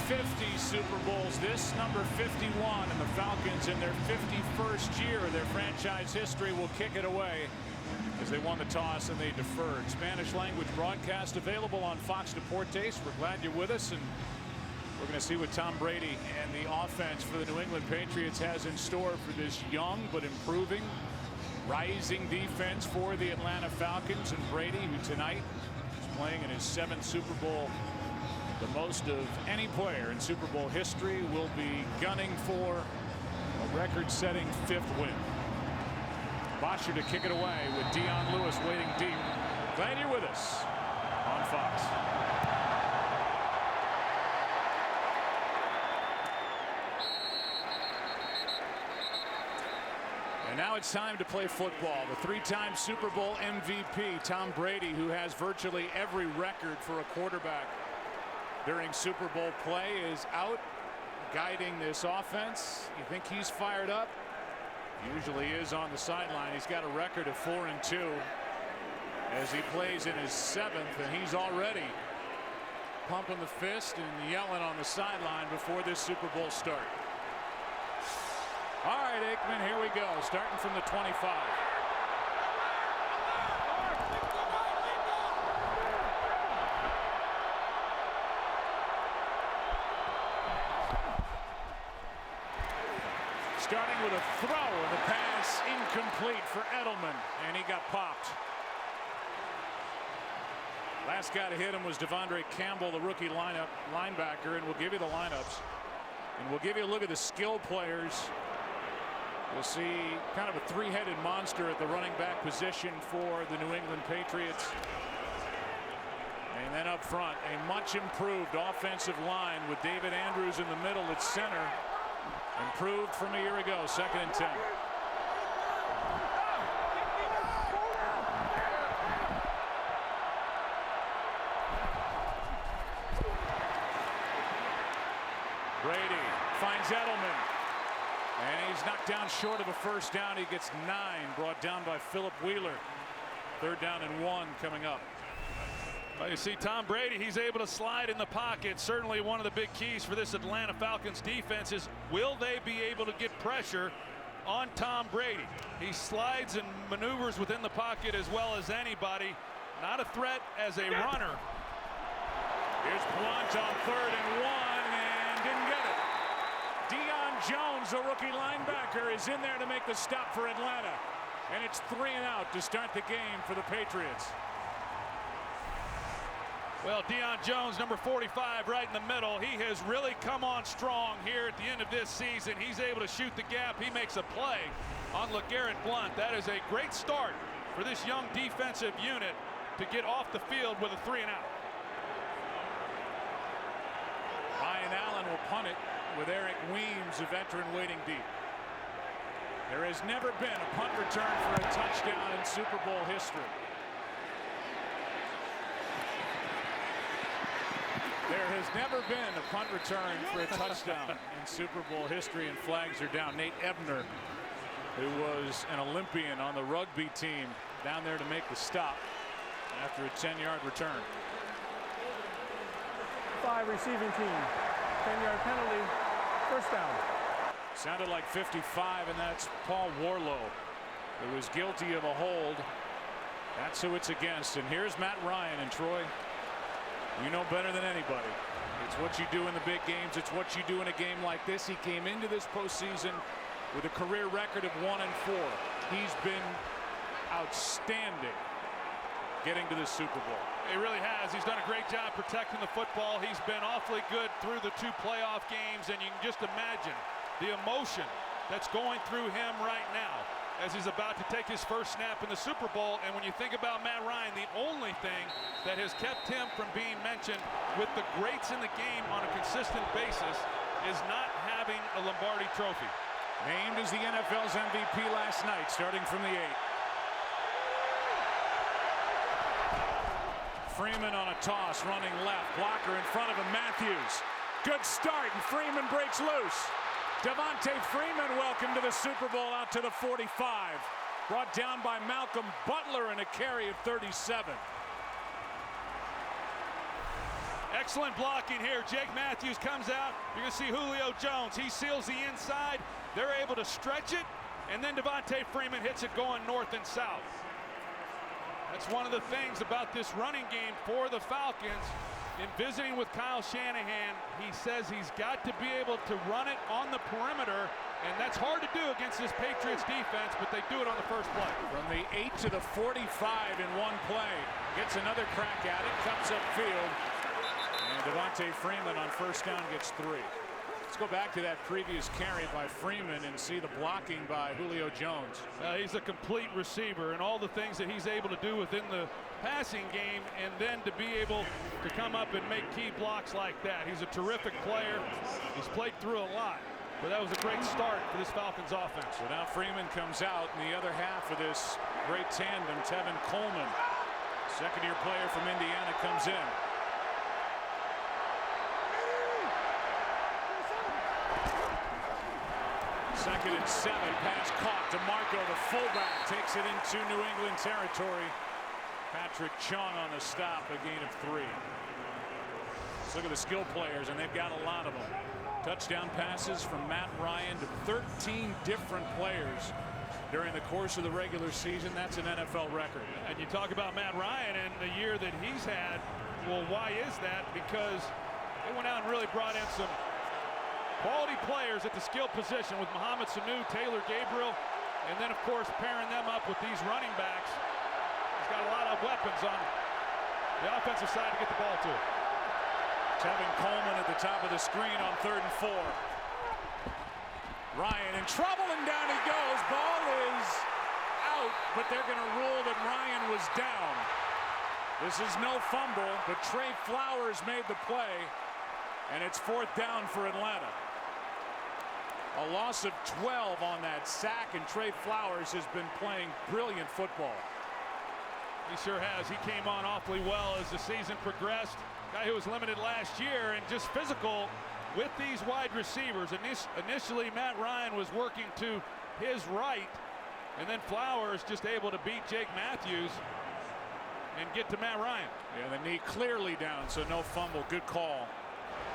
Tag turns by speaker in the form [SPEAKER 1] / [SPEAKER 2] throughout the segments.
[SPEAKER 1] 50 Super Bowls. This number 51, and the Falcons in their 51st year of their franchise history will kick it away as they won the toss and they deferred. Spanish language broadcast available on Fox Deportes. We're glad you're with us, and we're going to see what Tom Brady and the offense for the New England Patriots has in store for this young but improving, rising defense for the Atlanta Falcons. And Brady, who tonight is playing in his 7th Super Bowl, the most of any player in Super Bowl history, will be gunning for a record-setting 5th win. Bosher to kick it away with Dion Lewis waiting deep. Glad you're with us on Fox. And now it's time to play football. The 3-time Super Bowl MVP, Tom Brady, who has virtually every record for a quarterback during Super Bowl play, is out guiding this offense. You think he's fired up? Usually is on the sideline. He's got a record of 4-2 as he plays in his 7th, and he's already pumping the fist and yelling on the sideline before this Super Bowl start. All right, Aikman, here we go, starting from the 25. Starting with a throw, and the pass incomplete for Edelman, and he got popped. Last guy to hit him was Devondre Campbell, the rookie linebacker, and we'll give you the lineups. And we'll give you a look at the skill players. We'll see kind of a 3-headed monster at the running back position for the New England Patriots. And then up front, a much improved offensive line with David Andrews in the middle at center. Improved from a year ago, 2nd and 10. Brady finds Edelman, and he's knocked down short of a 1st down. He gets 9, brought down by Philip Wheeler. 3rd down and 1 coming up.
[SPEAKER 2] Well, you see Tom Brady, he's able to slide in the pocket. Certainly one of the big keys for this Atlanta Falcons defense is, will they be able to get pressure on Tom Brady? He slides and maneuvers within the pocket as well as anybody. Not a threat as a runner.
[SPEAKER 1] Here's Blunt on 3rd and 1 and didn't get it. Deion Jones, the rookie linebacker, is in there to make the stop for Atlanta. And it's 3 and out to start the game for the Patriots.
[SPEAKER 2] Well, Deion Jones, number 45, right in the middle. He has really come on strong here at the end of this season. He's able to shoot the gap. He makes a play on LeGarrette Blunt. That is a great start for this young defensive unit to get off the field with a 3 and out.
[SPEAKER 1] Ryan Allen will punt it with Eric Weems, a veteran, waiting deep. There has never been a punt return for a touchdown in Super Bowl history. There has never been a punt return for a touchdown in Super Bowl history, and flags are down. Nate Ebner, who was an Olympian on the rugby team, down there to make the stop after a 10-yard return.
[SPEAKER 3] 5 receiving team, 10-yard penalty, 1st down.
[SPEAKER 1] Sounded like 55, and that's Paul Warlow, who was guilty of a hold. That's who it's against. And here's Matt Ryan. And Troy, you know better than anybody, it's what you do in the big games. It's what you do in a game like this. He came into this postseason with a career record of 1-4. He's been outstanding getting to the Super Bowl.
[SPEAKER 2] He really has. He's done a great job protecting the football. He's been awfully good through the 2 playoff games, and you can just imagine the emotion that's going through him right now as he's about to take his 1st snap in the Super Bowl. And when you think about Matt Ryan, the only thing that has kept him from being mentioned with the greats in the game on a consistent basis is not having a Lombardi trophy.
[SPEAKER 1] Named as the NFL's MVP last night, starting from the 8. Freeman on a toss, running left. Blocker in front of him, Matthews. Good start, and Freeman breaks loose. Devontae Freeman, welcome to the Super Bowl, out to the 45. Brought down by Malcolm Butler in a carry of 37.
[SPEAKER 2] Excellent blocking here. Jake Matthews comes out. You're going to see Julio Jones. He seals the inside. They're able to stretch it, and then Devontae Freeman hits it going north and south. That's one of the things about this running game for the Falcons. In visiting with Kyle Shanahan, he says he's got to be able to run it on the perimeter, and that's hard to do against this Patriots defense, but they do it on the first play.
[SPEAKER 1] From the 8 to the 45 in one play. Gets another crack at it, comes upfield, and Devontae Freeman on first down gets 3. Let's go back to that previous carry by Freeman and see the blocking by Julio Jones.
[SPEAKER 2] He's a complete receiver, and all the things that he's able to do within the passing game, and then to be able to come up and make key blocks like that. He's a terrific player. He's played through a lot, but that was a great start for this Falcons offense.
[SPEAKER 1] So now Freeman comes out in the other half of this great tandem. Tevin Coleman, second-year player from Indiana, comes in. Second and 7, pass caught. DeMarco, the fullback, takes it into New England territory. Patrick Chung on the stop, a gain of 3. Let's look at the skill players, and they've got a lot of them. Touchdown passes from Matt Ryan to 13 different players during the course of the regular season. That's an NFL record.
[SPEAKER 2] And you talk about Matt Ryan and the year that he's had. Well, why is that? Because they went out and really brought in some quality players at the skill position with Mohamed Sanu, Taylor Gabriel, and then, of course, pairing them up with these running backs. He's got a lot of weapons on the offensive side to get the ball to.
[SPEAKER 1] Tevin Coleman at the top of the screen on 3rd and 4. Ryan in trouble, and down he goes. Ball is out, but they're going to rule that Ryan was down. This is no fumble, but Trey Flowers made the play, and it's 4th down for Atlanta. A loss of 12 on that sack, and Trey Flowers has been playing brilliant football.
[SPEAKER 2] He sure has. He came on awfully well as the season progressed. Guy who was limited last year and just physical with these wide receivers. Initially, Matt Ryan was working to his right, and then Flowers just able to beat Jake Matthews and get to Matt Ryan.
[SPEAKER 1] Yeah, the knee clearly down, so no fumble. Good call.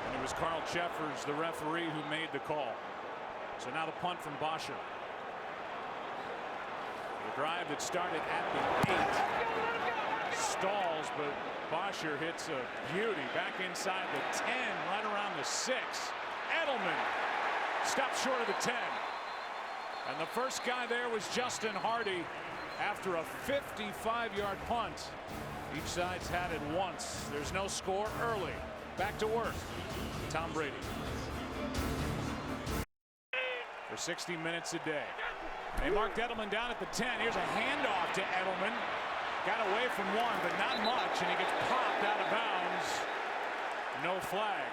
[SPEAKER 1] And it was Carl Cheffers, the referee, who made the call. So now the punt from Bosher. The drive that started at the 8 stalls, but Bosher hits a beauty back inside the 10, right around the 6. Edelman stopped short of the 10. And the first guy there was Justin Hardy after a 55-yard punt. Each side's had it once. There's no score early. Back to work. Tom Brady. For 60 minutes a day. They marked Edelman down at the 10. Here's a handoff to Edelman. Got away from one, but not much, and he gets popped out of bounds. No flag.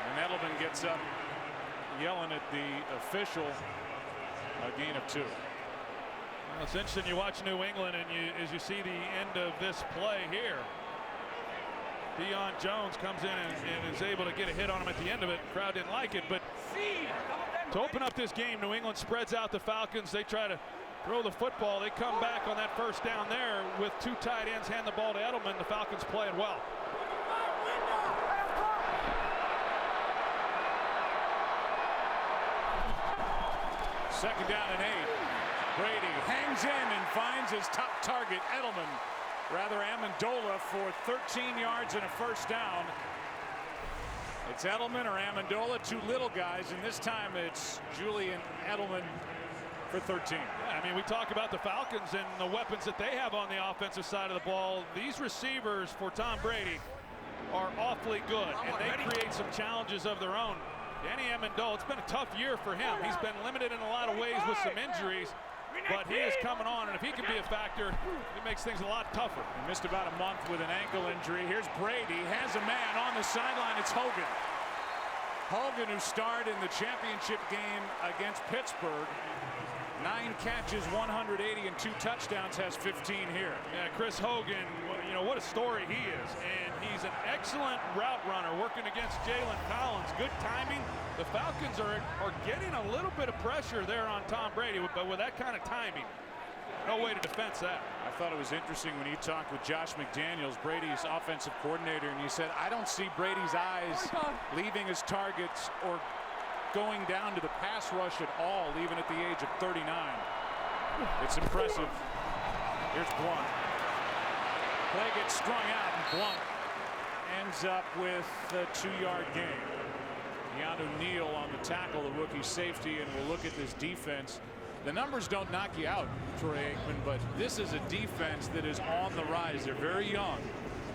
[SPEAKER 1] And Edelman gets up yelling at the official. A gain of 2.
[SPEAKER 2] Well, it's interesting. You watch New England, and as you see the end of this play here, Deion Jones comes in and is able to get a hit on him at the end of it. The crowd didn't like it, but to open up this game, New England spreads out the Falcons. They try to throw the football. They come back on that first down there with 2 tight ends, hand the ball to Edelman. The Falcons playing well.
[SPEAKER 1] Second down and 8. Brady hangs in and finds his top target, Edelman. Rather, Amendola for 13 yards and a first down. It's Edelman or Amendola, 2 little guys, and this time it's Julian Edelman for 13.
[SPEAKER 2] Yeah, I mean, we talk about the Falcons and the weapons that they have on the offensive side of the ball. These receivers for Tom Brady are awfully good, and they create some challenges of their own. Danny Amendola, it's been a tough year for him. He's been limited in a lot of ways with some injuries, but he is coming on, and if he can be a factor, it makes things a lot tougher.
[SPEAKER 1] He missed about a month with an ankle injury. Here's Brady, has a man on the sideline. It's Hogan. Hogan, who starred in the championship game against Pittsburgh. 9 catches, 180, and 2 touchdowns, has 15 here.
[SPEAKER 2] Yeah, Chris Hogan, you know, what a story he is. And he's an excellent route runner working against Jalen Collins. Good timing. The Falcons are getting a little bit of pressure there on Tom Brady, but with that kind of timing. No way to defend that.
[SPEAKER 1] I thought it was interesting when you talked with Josh McDaniels, Brady's offensive coordinator, and you said, I don't see Brady's eyes leaving his targets or going down to the pass rush at all, even at the age of 39. It's impressive. Here's Blunt. Play gets strung out, and Blunt ends up with a 2-yard gain. Keanu Neal on the tackle, the rookie safety, and we'll look at this defense. The numbers don't knock you out, Troy Aikman, but this is a defense that is on the rise. They're very young,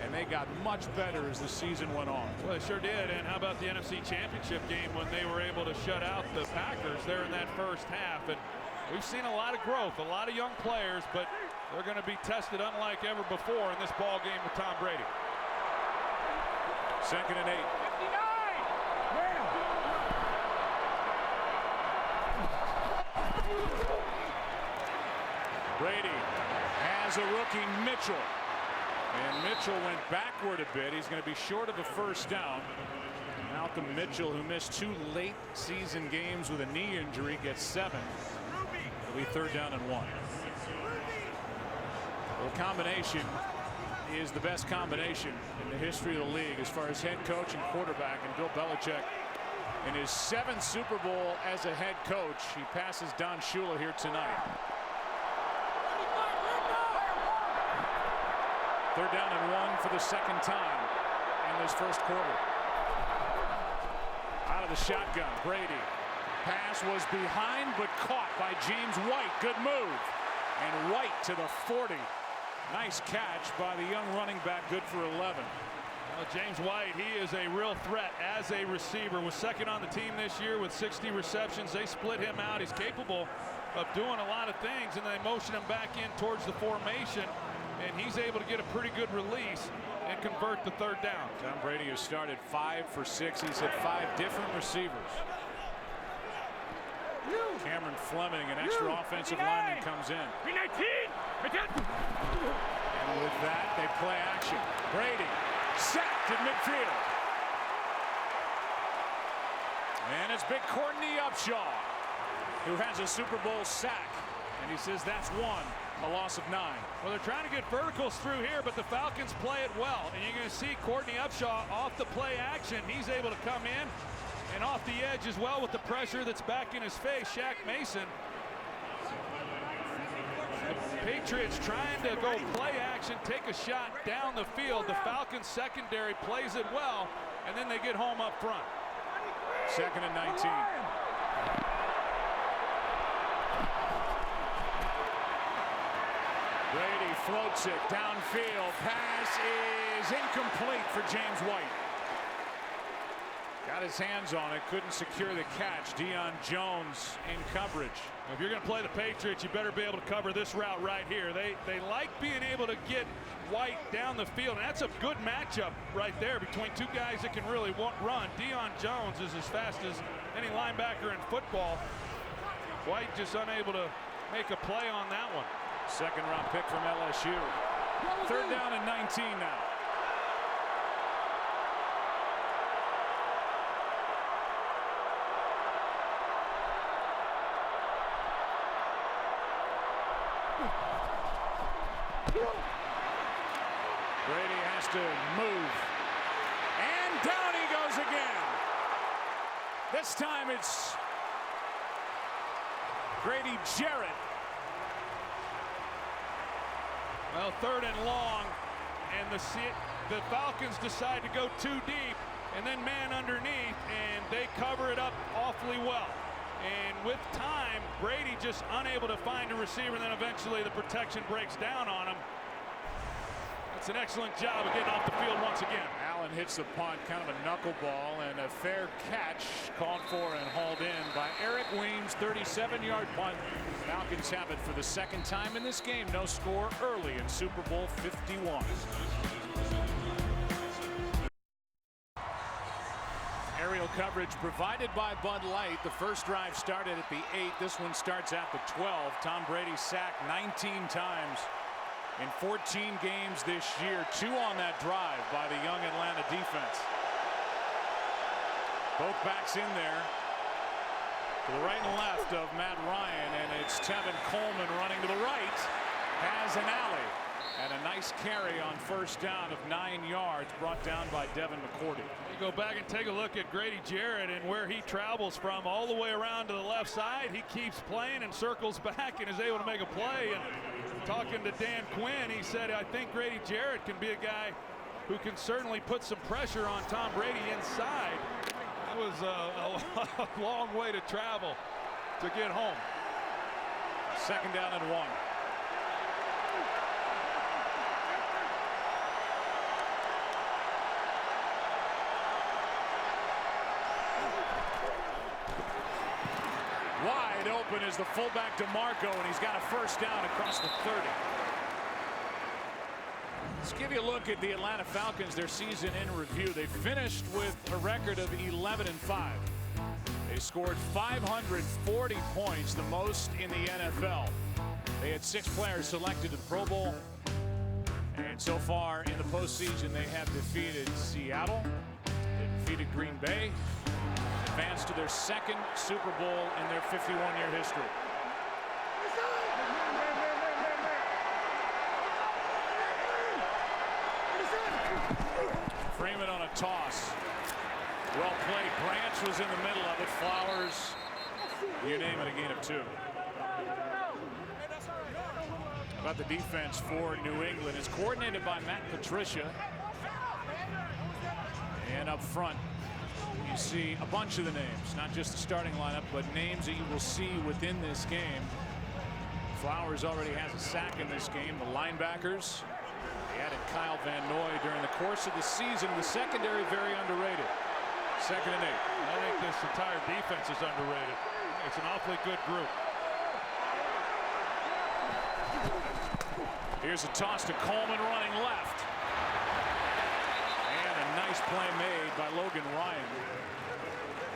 [SPEAKER 1] and they got much better as the season went on.
[SPEAKER 2] Well, they sure did. And how about the NFC Championship game when they were able to shut out the Packers there in that first half? And we've seen a lot of growth, a lot of young players, but they're going to be tested unlike ever before in this ball game with Tom Brady.
[SPEAKER 1] 2nd and 8. Brady has a rookie, Mitchell. And Mitchell went backward a bit. He's going to be short of a first down. Malcolm Mitchell, who missed 2 late season games with a knee injury, gets 7. It'll be 3rd down and 1. Well, the combination is the best combination in the history of the league as far as head coach and quarterback. And Bill Belichick, in his 7th Super Bowl as a head coach, he passes Don Shula here tonight. 3rd down and 1 for the 2nd time in this first quarter. Out of the shotgun, Brady. Pass was behind but caught by James White. Good move. And White to the 40. Nice catch by the young running back, good for 11.
[SPEAKER 2] Well, James White, he is a real threat as a receiver. Was 2nd on the team this year with 60 receptions. They split him out. He's capable of doing a lot of things, and they motion him back in towards the formation, and he's able to get a pretty good release and convert the 3rd down.
[SPEAKER 1] Tom Brady has started 5 for 6. He's had 5 different receivers. Cameron Fleming, an extra offensive lineman, comes in. And with that, they play action. Brady sacked at midfield. And it's big Courtney Upshaw, who has a Super Bowl sack. And he says that's 1, a loss of 9.
[SPEAKER 2] Well, they're trying to get verticals through here, but the Falcons play it well. And you're going to see Courtney Upshaw off the play action. He's able to come in and off the edge as well with the pressure that's back in his face. Shaq Mason. The Patriots trying to go play action, take a shot down the field. The Falcons secondary plays it well, and then they get home up front.
[SPEAKER 1] 2nd and 19. Brady floats it downfield. Pass is incomplete for James White. Got his hands on it, couldn't secure the catch. Deion Jones in coverage.
[SPEAKER 2] If you're going to play the Patriots, you better be able to cover this route right here. They like being able to get White down the field, and that's a good matchup right there between 2 guys that can really run. Deion Jones is as fast as any linebacker in football. White just unable to make a play on that one.
[SPEAKER 1] 2nd round pick from LSU. 3rd down and 19 now. Brady has to move. And down he goes again. This time it's Grady Jarrett.
[SPEAKER 2] Well, 3rd and long, and the Falcons decide to go too deep and then man underneath, and they cover it up awfully well. And with time, Brady just unable to find a receiver, and then eventually the protection breaks down on him. That's an excellent job of getting off the field once again.
[SPEAKER 1] Allen hits the punt, kind of a knuckleball, and a fair catch called for and hauled in by Eric Weems. 37-yard punt. Falcons have it for the 2nd time in this game. No score early in Super Bowl 51. Aerial coverage provided by Bud Light. The first drive started at the 8. This one starts at the 12. Tom Brady sacked 19 times in 14 games this year. 2 on that drive by the young Atlanta defense. Both backs in there. To the right and left of Matt Ryan, and it's Tevin Coleman running to the right. Has an alley. And a nice carry on first down of 9 yards brought down by Devin McCourty.
[SPEAKER 2] You go back and take a look at Grady Jarrett and where he travels from all the way around to the left side. He keeps playing and circles back and is able to make a play. And talking to Dan Quinn, he said, I think Grady Jarrett can be a guy who can certainly put some pressure on Tom Brady inside. That was a long way to travel to get home.
[SPEAKER 1] Second down and 1. Wide open is the fullback DeMarco, and he's got a first down across the 30. Let's give you a look at the Atlanta Falcons, their season in review. They finished with a record of 11-5. They scored 540 points, the most in the NFL. They had 6 players selected to the Pro Bowl. And so far in the postseason, they have defeated Seattle, they defeated Green Bay, advanced to their second Super Bowl in their 51-year history. Freeman on a toss. Well played. Branch was in the middle of it. Flowers, you name it, a gain of 2. About the defense for New England. It's coordinated by Matt Patricia. And up front, you see a bunch of the names, not just the starting lineup, but names that you will see within this game. Flowers already has a sack in this game. The linebackers, they added Kyle Van Noy during the course of the season. The secondary, very underrated. 2nd and 8.
[SPEAKER 2] I think this entire defense is underrated. It's an awfully good group.
[SPEAKER 1] Here's a toss to Coleman running left. And a nice play made by Logan Ryan.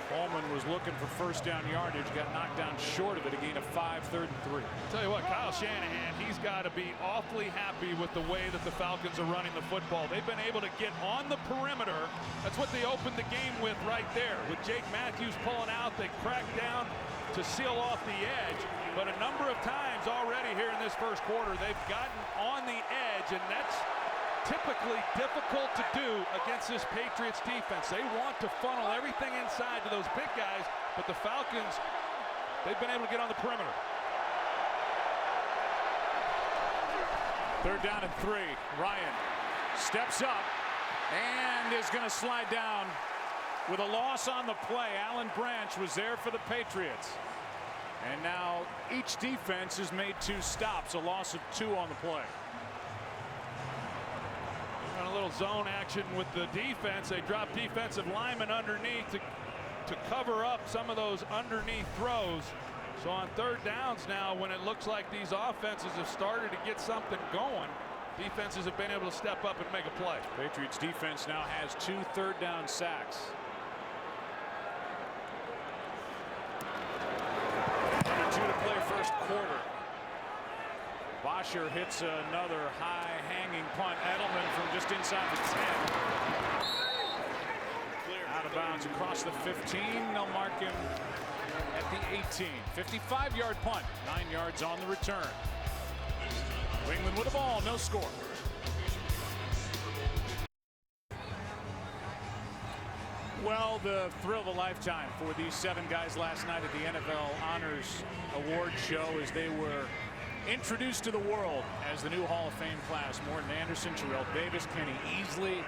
[SPEAKER 1] Coleman was looking for first down yardage, got knocked down short of it, a gain of 5, 3rd and 3.
[SPEAKER 2] Tell you what, Kyle Shanahan, he's got to be awfully happy with the way that the Falcons are running the football. They've been able to get on the perimeter. That's what they opened the game with right there. With Jake Matthews pulling out, they cracked down to seal off the edge. But a number of times already here in this first quarter, they've gotten on the edge, and that's typically difficult to do against this Patriots defense. They want to funnel everything inside to those big guys, but the Falcons, they've been able to get on the perimeter.
[SPEAKER 1] 3rd down and 3. Ryan steps up and is going to slide down with a loss on the play. Alan Branch was there for the Patriots. And now each defense has made 2 stops, a loss of 2 on the play.
[SPEAKER 2] A little zone action with the defense. They drop defensive linemen underneath to cover up some of those underneath throws. So on 3rd downs now, when it looks like these offenses have started to get something going, defenses have been able to step up and make a play.
[SPEAKER 1] Patriots defense now has 2 3rd down sacks. Under 2 to play first quarter. Bosher hits another high-hanging punt. Edelman from just inside the 10. Out of bounds across the 15. They'll mark him at the 18. 55-yard punt. 9 yards on the return. New England with the ball. No score. Well, the thrill of a lifetime for these 7 guys last night at the NFL Honors Award Show as they were introduced to the world as the new Hall of Fame class. Morton Anderson, Terrell Davis, Kenny Easley,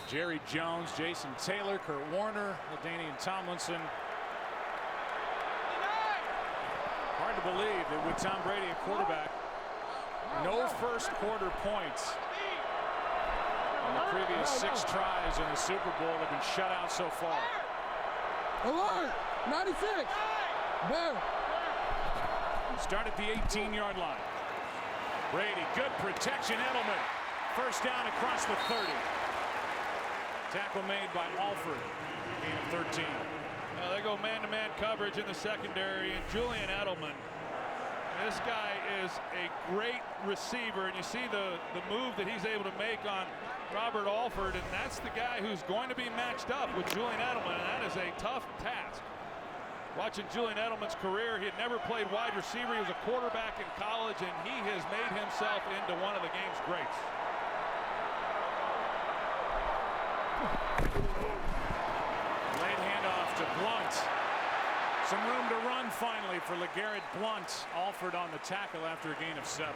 [SPEAKER 1] Jerry Jones, Jason Taylor, Kurt Warner, LaDainian Tomlinson. Hard to believe that with Tom Brady at quarterback, no first quarter points in the previous 6 tries in the Super Bowl have been shut out so far.
[SPEAKER 4] Alert! 96! Bear!
[SPEAKER 1] Start at the 18-yard line. Brady, good protection. Edelman, first down across the 30. Tackle made by Alford. Gain of 13.
[SPEAKER 2] They go man-to-man coverage in the secondary, and Julian Edelman. This guy is a great receiver, and you see the move that he's able to make on Robert Alford, and that's the guy who's going to be matched up with Julian Edelman, and that is a tough task. Watching Julian Edelman's career, he had never played wide receiver. He was a quarterback in college, and he has made himself into one of the game's greats.
[SPEAKER 1] Late handoff to Blunt. Some room to run finally for LeGarrette Blunt. Alford on the tackle after a gain of 7.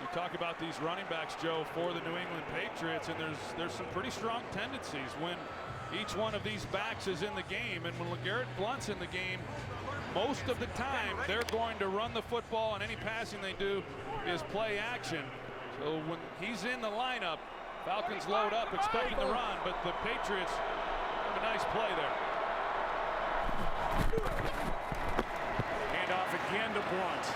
[SPEAKER 2] You talk about these running backs, Joe, for the New England Patriots, and there's some pretty strong tendencies when each one of these backs is in the game, and when LeGarrette Blunt's in the game, most of the time they're going to run the football, and any passing they do is play action. So when he's in the lineup, Falcons load up expecting the run, but the Patriots have a nice play there.
[SPEAKER 1] Hand off again to Blunt.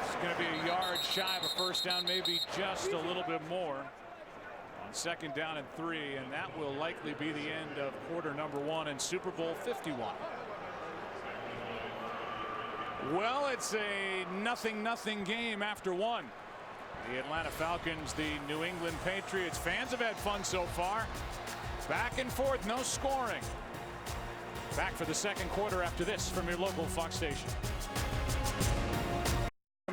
[SPEAKER 1] It's going to be a yard shy of a first down, maybe just a little bit more. On 2nd down and 3, and that will likely be the end of quarter number 1 in Super Bowl 51. Well, it's a nothing game after 1. The Atlanta Falcons, the New England Patriots. Fans have had fun so far. Back and forth, no scoring. Back for the 2nd quarter after this from your local Fox station.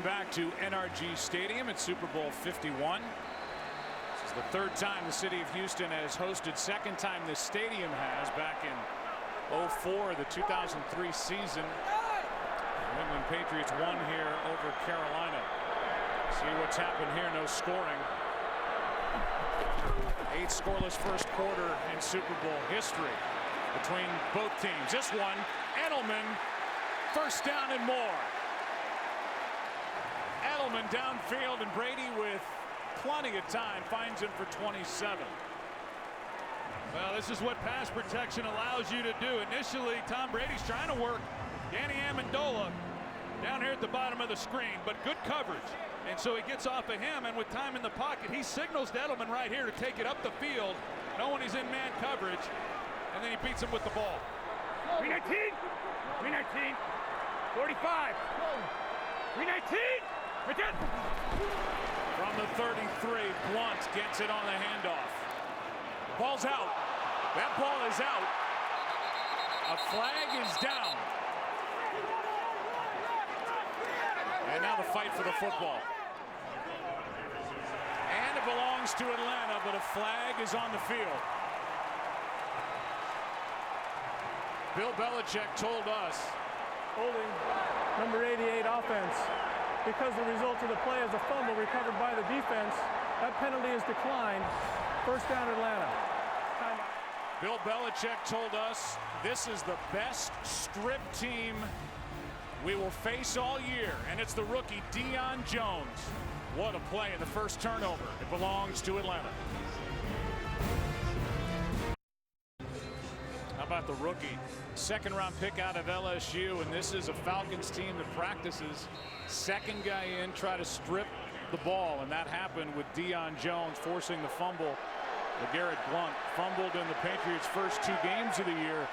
[SPEAKER 1] Back to NRG Stadium at Super Bowl 51. This is the 3rd time the city of Houston has hosted, 2nd time this stadium has, back in 04, the 2003 season. New England Patriots won here over Carolina. See what's happened here, no scoring. 8 scoreless first quarter in Super Bowl history between both teams. This one, Edelman, 1st down and more. Edelman downfield, and Brady with plenty of time finds him for 27.
[SPEAKER 2] Well, this is what pass protection allows you to do. Initially, Tom Brady's trying to work Danny Amendola down here at the bottom of the screen, but good coverage. And so he gets off of him, and with time in the pocket, he signals to Edelman right here to take it up the field, knowing he's in man coverage, and then he beats him with the ball.
[SPEAKER 3] 319, 319, 45, 319.
[SPEAKER 1] From the 33, Blunt gets it on the handoff. Ball's out. That ball is out. A flag is down. And now the fight for the football. And it belongs to Atlanta, but a flag is on the field. Bill Belichick told us.
[SPEAKER 3] Holding number 88 offense. Because the result of the play is a fumble recovered by the defense. That penalty is declined. 1st down Atlanta. Timeout.
[SPEAKER 1] Bill Belichick told us this is the best strip team we will face all year, and it's the rookie Deion Jones. What a play in the first turnover. It belongs to Atlanta. How about the rookie? 2nd round pick out of LSU, and this is a Falcons team that practices 2nd guy in, try to strip the ball, and that happened with Deion Jones forcing the fumble. LeGarrette Blunt fumbled in the Patriots' first 2 games of the year,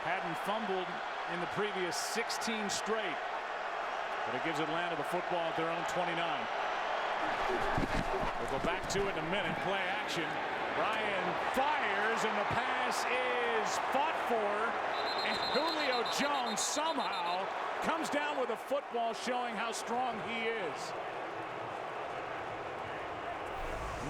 [SPEAKER 1] hadn't fumbled in the previous 16 straight, but it gives Atlanta the football at their own 29. We'll go back to it in a minute. Play action. Ryan fires, and the pass is fought for, and Julio Jones somehow comes down with a football, showing how strong he is.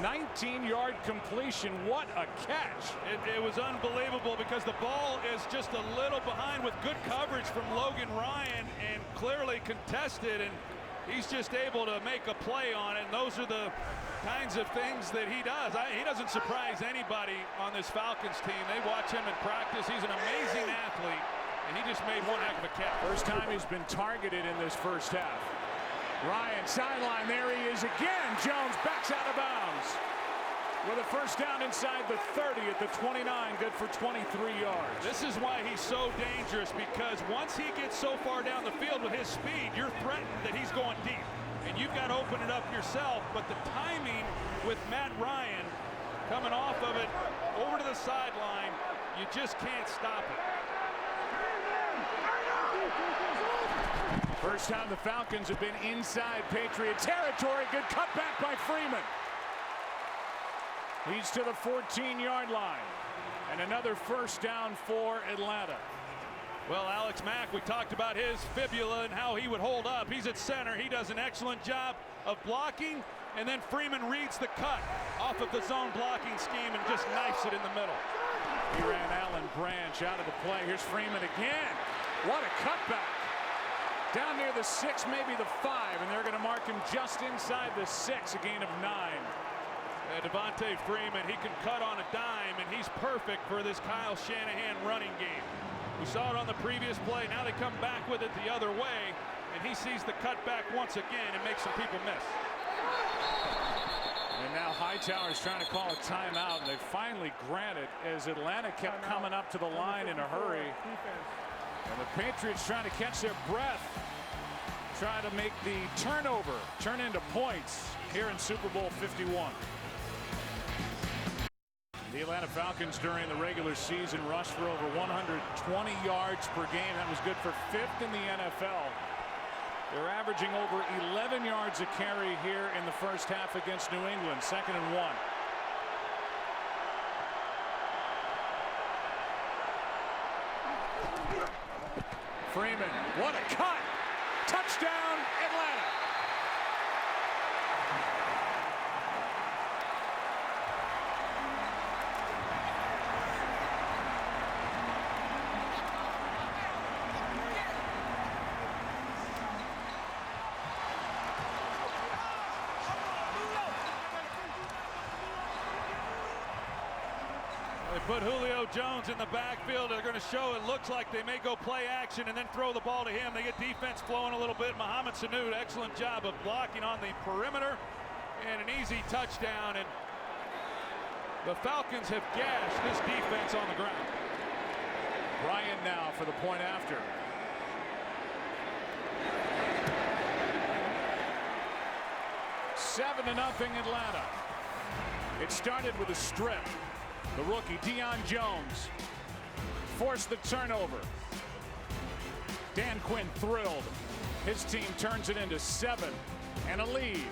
[SPEAKER 1] 19-yard completion. What a catch.
[SPEAKER 2] It was unbelievable because the ball is just a little behind with good coverage from Logan Ryan and clearly contested, and he's just able to make a play on it. And those are the kinds of things that he does. He doesn't surprise anybody on this Falcons team. They watch him in practice. He's an amazing athlete, and he just made one heck of a catch.
[SPEAKER 1] First time he's been targeted in this first half. Ryan sideline, there he is again. Jones backs out of bounds with a 1st down inside the 30 at the 29, good for 23 yards.
[SPEAKER 2] This is why he's so dangerous, because once he gets so far down the field with his speed, you're threatened that he's going deep, and you've got to open it up yourself. But the timing with Matt Ryan coming off of it over to the sideline, you just can't stop it.
[SPEAKER 1] First time the Falcons have been inside Patriot territory. Good cutback by Freeman. Leads to the 14-yard line. And another 1st down for Atlanta.
[SPEAKER 2] Well, Alex Mack, we talked about his fibula and how he would hold up. He's at center. He does an excellent job of blocking, and then Freeman reads the cut off of the zone blocking scheme and just knifes it in the middle.
[SPEAKER 1] He ran Allen Branch out of the play. Here's Freeman again. What a cutback. Down near the 6, maybe the 5, and they're going to mark him just inside the 6, a gain of 9.
[SPEAKER 2] Devontae Freeman, he can cut on a dime, and he's perfect for this Kyle Shanahan running game. We saw it on the previous play. Now they come back with it the other way, and he sees the cutback once again and makes some people miss.
[SPEAKER 1] And now Hightower's trying to call a timeout, and they finally grant it as Atlanta kept coming up to the line in a hurry. And the Patriots trying to catch their breath, trying to make the turnover turn into points here in Super Bowl 51. The Atlanta Falcons during the regular season rushed for over 120 yards per game. That was good for 5th in the NFL. They're averaging over 11 yards a carry here in the first half against New England. 2nd and 1. Freeman, what a cut! Touchdown, Atlanta!
[SPEAKER 2] They put Julio Jones in the backfield. They're going to show it looks like they may go play action and then throw the ball to him. They get defense flowing a little bit. Mohamed Sanu, excellent job of blocking on the perimeter and an easy touchdown. And the Falcons have gashed this defense on the ground.
[SPEAKER 1] Bryant now for the point after. Seven to nothing Atlanta. It started with a strip. The rookie Deion Jones forced the turnover. Dan Quinn thrilled. His team turns it into 7 and a lead.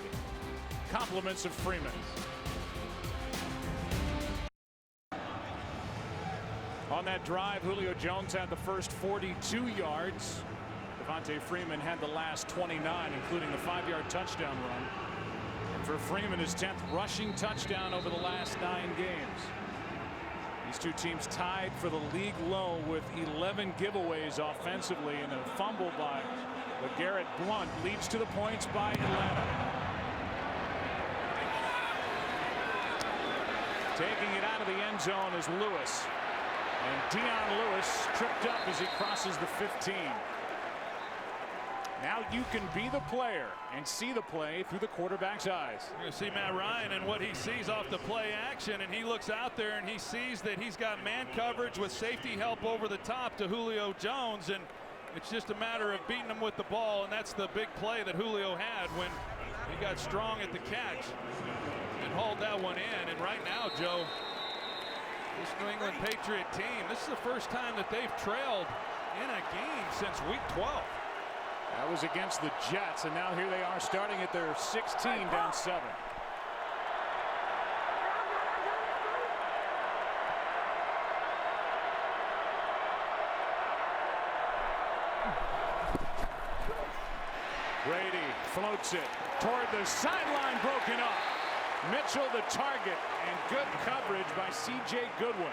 [SPEAKER 1] Compliments of Freeman. On that drive, Julio Jones had the first 42 yards. Devontae Freeman had the last 29, including the 5-yard touchdown run. And for Freeman, his 10th rushing touchdown over the last 9 games. These two teams tied for the league low with 11 giveaways offensively, and a fumble by LeGarrette Blount leads to the points by Atlanta. Taking it out of the end zone is Lewis. And Dion Lewis tripped up as he crosses the 15. Now you can be the player and see the play through the quarterback's eyes.
[SPEAKER 2] You're going to see Matt Ryan and what he sees off the play action, and he looks out there and he sees that he's got man coverage with safety help over the top to Julio Jones, and it's just a matter of beating him with the ball, and that's the big play that Julio had when he got strong at the catch and hauled that one in. And right now, Joe, this New England Patriot team, this is the first time that they've trailed in a game since week 12.
[SPEAKER 1] That was against the Jets, and now here they are starting at their 16 down 7. Brady floats it toward the sideline, broken up. Mitchell the target, and good coverage by C.J. Goodwin.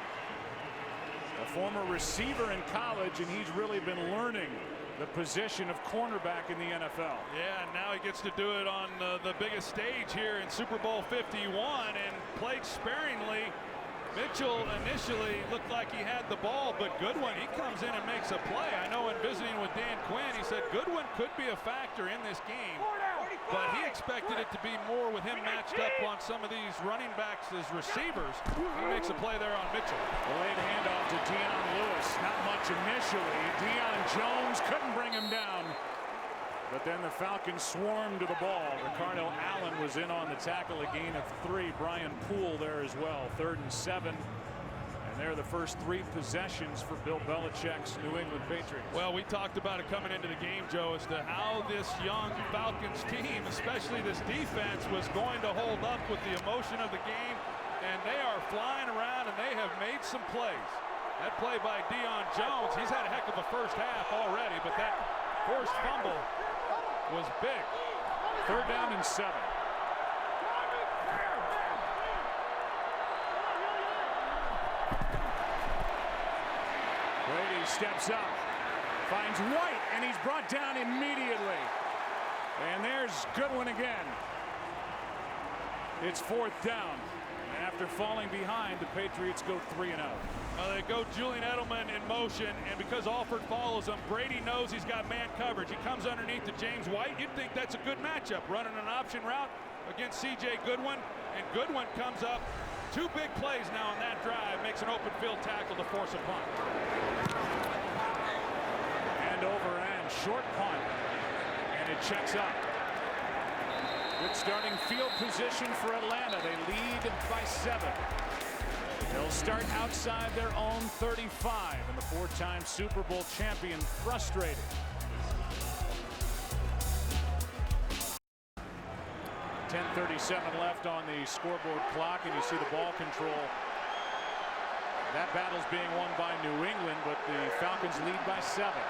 [SPEAKER 1] A former receiver in college, and he's really been learning the position of cornerback in the NFL.
[SPEAKER 2] Yeah, and now he gets to do it on the biggest stage here in Super Bowl 51, and played sparingly. Mitchell initially looked like he had the ball, but Goodwin, he comes in and makes a play. I know in visiting with Dan Quinn, he said Goodwin could be a factor in this game, but he expected it to be more with him matched up on some of these running backs as receivers. He makes a play there on Mitchell.
[SPEAKER 1] The late handoff to Dion Lewis. Not much initially. Deion Jones couldn't bring him down, but then the Falcons swarmed to the ball. Ricardo Allen was in on the tackle, a gain of 3. Brian Poole there as well. 3rd and 7. And they're the first 3 possessions for Bill Belichick's New England Patriots.
[SPEAKER 2] Well, we talked about it coming into the game, Joe, as to how this young Falcons team, especially this defense, was going to hold up with the emotion of the game. And they are flying around, and they have made some plays. That play by Deion Jones, he's had a heck of a first half already, but that forced fumble was big.
[SPEAKER 1] 3rd down and 7. Brady steps up, finds White, and he's brought down immediately. And there's Goodwin again. It's 4th down. After falling behind, the Patriots go 3-0.
[SPEAKER 2] They go Julian Edelman in motion, and because Alford follows him, Brady knows he's got man coverage. He comes underneath to James White. You'd think that's a good matchup, running an option route against C.J. Goodwin, and Goodwin comes up. 2 big plays now on that drive, makes an open field tackle to force a punt.
[SPEAKER 1] And over and short punt, and it checks up. Good starting field position for Atlanta. They lead by 7. They'll start outside their own 35, and the 4-time Super Bowl champion frustrated. 10:37 left on the scoreboard clock, and you see the ball control. That battle's being won by New England, but the Falcons lead by 7.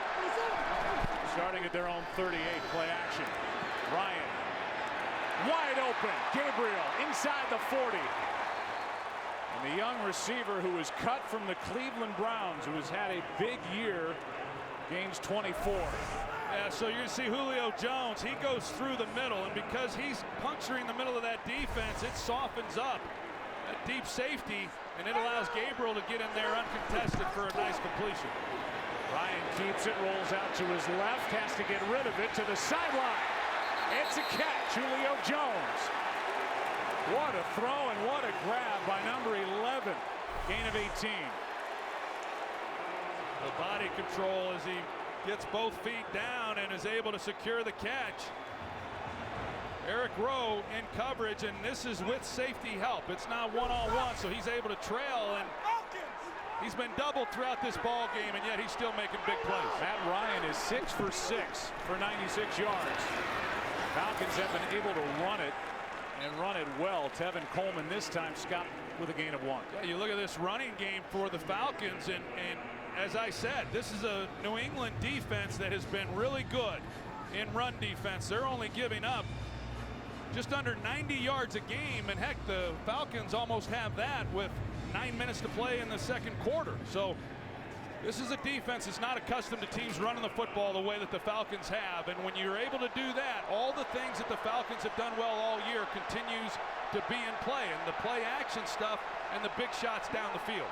[SPEAKER 1] Starting at their own 38, play action. Ryan. Wide open. Gabriel inside the 40. And the young receiver who was cut from the Cleveland Browns, who has had a big year, gains 24.
[SPEAKER 2] Yeah, so you're going to see Julio Jones. He goes through the middle, and because he's puncturing the middle of that defense, it softens up a deep safety, and it allows Gabriel to get in there uncontested for a nice completion.
[SPEAKER 1] Ryan keeps it, rolls out to his left, has to get rid of it to the sideline. It's a catch, Julio Jones. What a throw and what a grab by number 11. Gain of 18.
[SPEAKER 2] The body control as he gets both feet down and is able to secure the catch. Eric Rowe in coverage, and this is with safety help. It's not one-on-one, so he's able to trail, and he's been doubled throughout this ball game, and yet he's still making big plays.
[SPEAKER 1] Matt Ryan is 6 for 6 for 96 yards. Falcons have been able to run it and run it well. Tevin Coleman this time stopped with a gain of 1.
[SPEAKER 2] Yeah, you look at this running game for the Falcons, and as I said, this is a New England defense that has been really good in run defense. They're only giving up just under 90 yards a game, and heck, the Falcons almost have that with 9 minutes to play in the second quarter. So this is a defense that's not accustomed to teams running the football the way that the Falcons have, and when you're able to do that, all the things that the Falcons have done well all year continues to be in play, and the play action stuff and the big shots down the field.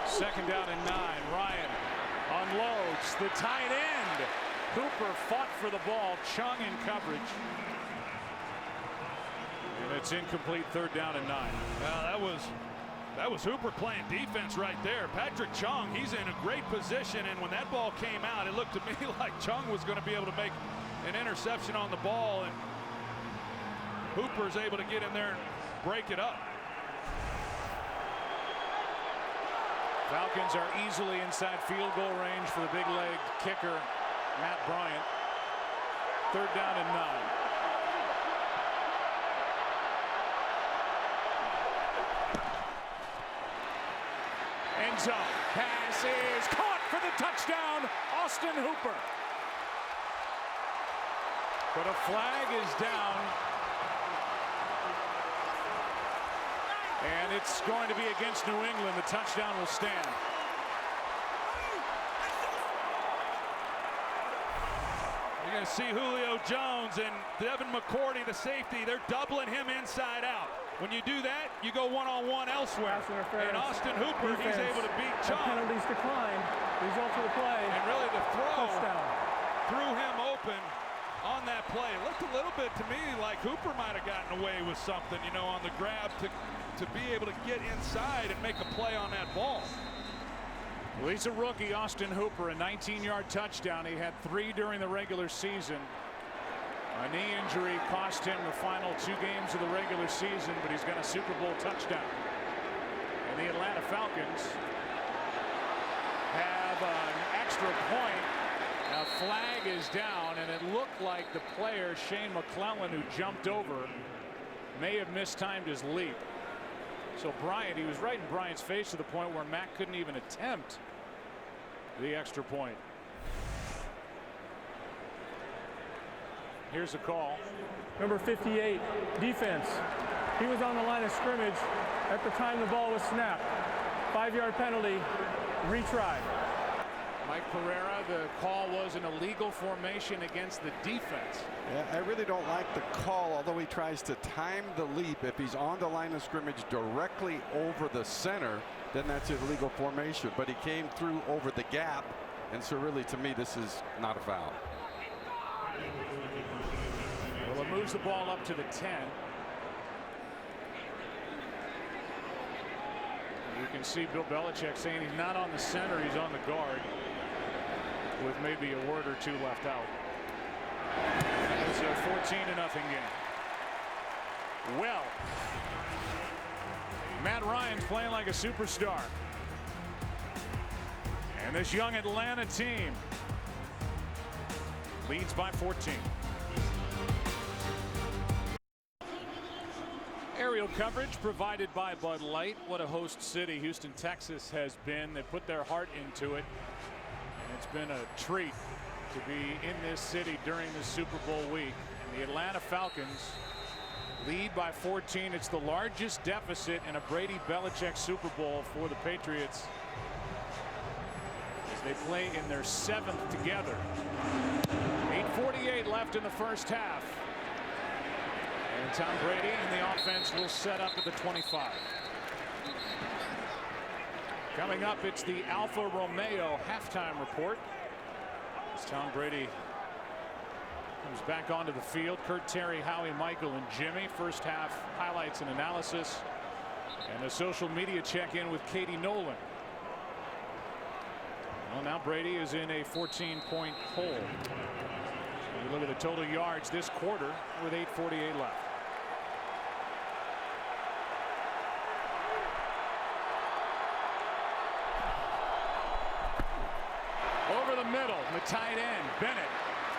[SPEAKER 1] Second down and 9. Ryan unloads the tight end. Hooper fought for the ball. Chung in coverage. And it's incomplete. 3rd down and 9.
[SPEAKER 2] That was Hooper playing defense right there. Patrick Chung, he's in a great position, and when that ball came out, it looked to me like Chung was going to be able to make an interception on the ball, and Hooper's able to get in there and break it up.
[SPEAKER 1] Falcons are easily inside field goal range for the big leg kicker, Matt Bryant. 3rd down and 9. End zone. Pass is caught for the touchdown, Austin Hooper. But a flag is down. And it's going to be against New England. The touchdown will stand.
[SPEAKER 2] You're going to see Julio Jones and Devin McCourty, the safety. They're doubling him inside out. When you do that, you go one-on-one elsewhere. And Austin Hooper, he's able to beat Chung.
[SPEAKER 3] Penalties declined. Result of the play.
[SPEAKER 2] And really the throw
[SPEAKER 3] touchdown.
[SPEAKER 2] Threw him open on that play. It looked a little bit to me like Hooper might have gotten away with something, you know, on the grab to be able to get inside and make a play on that ball.
[SPEAKER 1] Well, he's a rookie, Austin Hooper, a 19-yard touchdown. He had 3 during the regular season. A knee injury cost him the final 2 games of the regular season, but he's got a Super Bowl touchdown. And the Atlanta Falcons have an extra point. A flag is down, and it looked like the player, Shane McClellan, who jumped over, may have mistimed his leap. So Bryant, he was right in Bryant's face to the point where Mack couldn't even attempt the extra point. Here's a call.
[SPEAKER 3] Number 58, defense. He was on the line of scrimmage at the time the ball was snapped. 5-yard penalty, retry.
[SPEAKER 1] Mike Pereira, the call was an illegal formation against the defense.
[SPEAKER 5] Yeah, I really don't like the call, although he tries to time the leap. If he's on the line of scrimmage directly over the center, then that's an illegal formation. But he came through over the gap, and so really, to me, this is not a foul.
[SPEAKER 1] Well, it moves the ball up to the 10. You can see Bill Belichick saying he's not on the center, he's on the guard, with maybe a word or two left out. It's a 14-0 game. Well, Matt Ryan's playing like a superstar. And this young Atlanta team leads by 14. Aerial coverage provided by Bud Light. What a host city Houston, Texas has been. They put their heart into it. And it's been a treat to be in this city during the Super Bowl week. And the Atlanta Falcons lead by 14. It's the largest deficit in a Brady Belichick Super Bowl for the Patriots as they play in their 7th together. 8:48 left in the first half. And Tom Brady and the offense will set up at the 25. Coming up, it's the Alfa Romeo halftime report. As Tom Brady comes back onto the field. Kurt, Terry, Howie, Michael, and Jimmy. First half highlights and analysis. And a social media check-in with Katie Nolan. Well, now Brady is in a 14-point hole. You look at the total yards this quarter with 8:48 left. Over the middle, the tight end, Bennett.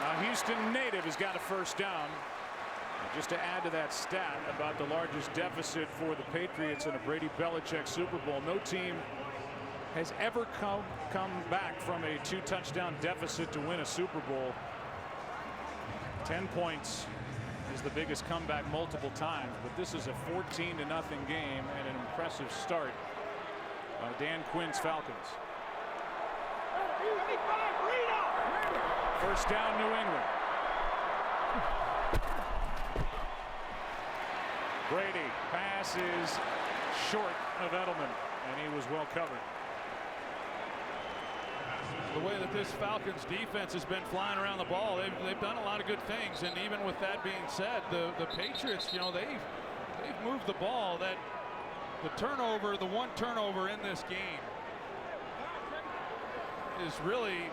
[SPEAKER 1] A Houston native has got a first down. And just to add to that stat about the largest deficit for the Patriots in a Brady Belichick Super Bowl, no team has ever come back from a 2-touchdown deficit to win a Super Bowl. 10 points is the biggest comeback multiple times, but this is a 14-0 game and an impressive start by Dan Quinn's Falcons. First down, New England. Brady passes short of Edelman, and he was well covered.
[SPEAKER 2] The way that this Falcons defense has been flying around the ball, they've done a lot of good things. And even with that being said, the Patriots, you know, they've moved the ball. That the turnover, the one turnover in this game is really,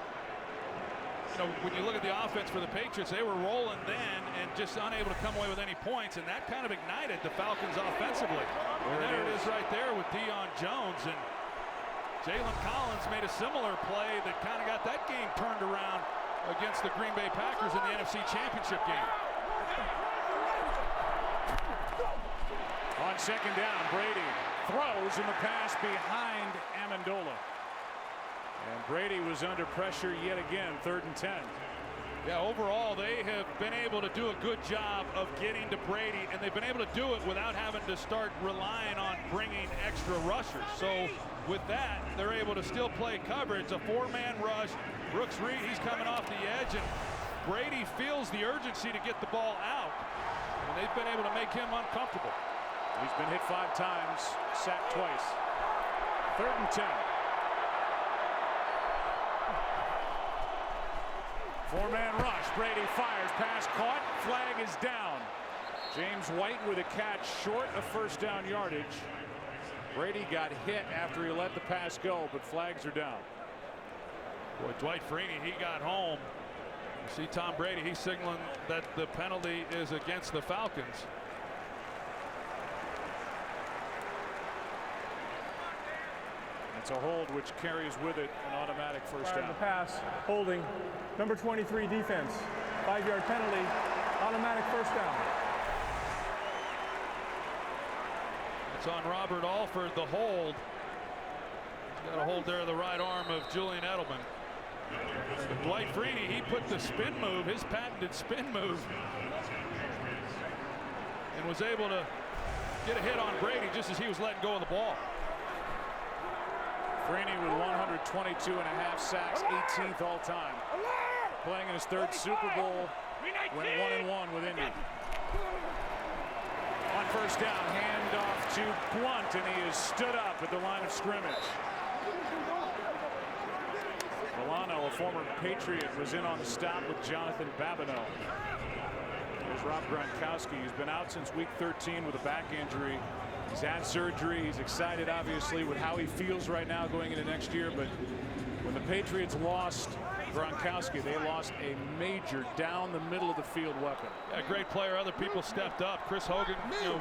[SPEAKER 2] you know, when you look at the offense for the Patriots, they were rolling then and just unable to come away with any points, and that kind of ignited the Falcons offensively. And there it is right there with Deion Jones, and Jalen Collins made a similar play that kind of got that game turned around against the Green Bay Packers in the NFC Championship game.
[SPEAKER 1] On second down, Brady throws in the pass behind Amendola. And Brady was under pressure yet again, 3rd and 10.
[SPEAKER 2] Yeah, overall, they have been able to do a good job of getting to Brady, and they've been able to do it without having to start relying on bringing extra rushers. So with that, they're able to still play coverage, a 4-man rush. Brooks Reed, he's coming off the edge, and Brady feels the urgency to get the ball out, and they've been able to make him uncomfortable.
[SPEAKER 1] He's been hit 5 times, sacked twice. 3rd and 10. 4-man rush. Brady fires. Pass caught. Flag is down. James White with a catch short of first down yardage. Brady got hit after he let the pass go, but flags are down.
[SPEAKER 2] Boy, Dwight Freeney, he got home. You see Tom Brady, he's signaling that the penalty is against the Falcons.
[SPEAKER 1] It's a hold which carries with it an automatic first down.
[SPEAKER 3] The pass, holding, number 23 defense, 5-yard penalty, automatic first down.
[SPEAKER 2] It's on Robert Alford, the hold. He's got a hold there of the right arm of Julian Edelman. But Dwight Freeney, he put the spin move, his patented spin move, and was able to get a hit on Brady just as he was letting go of the ball.
[SPEAKER 1] Freeney with 122.5 sacks, 18th all time. Playing in his third Super Bowl, went 1-1 with Indy. On first down, handoff to Blunt, and he is stood up at the line of scrimmage. Milano, a former Patriot, was in on the stop with Jonathan Babineau. There's Rob Gronkowski. He's been out since week 13 with a back injury. He's had surgery. He's excited, obviously, with how he feels right now going into next year. But when the Patriots lost Gronkowski, they lost a major down the middle of the field weapon.
[SPEAKER 2] A great player. Other people stepped up. Chris Hogan,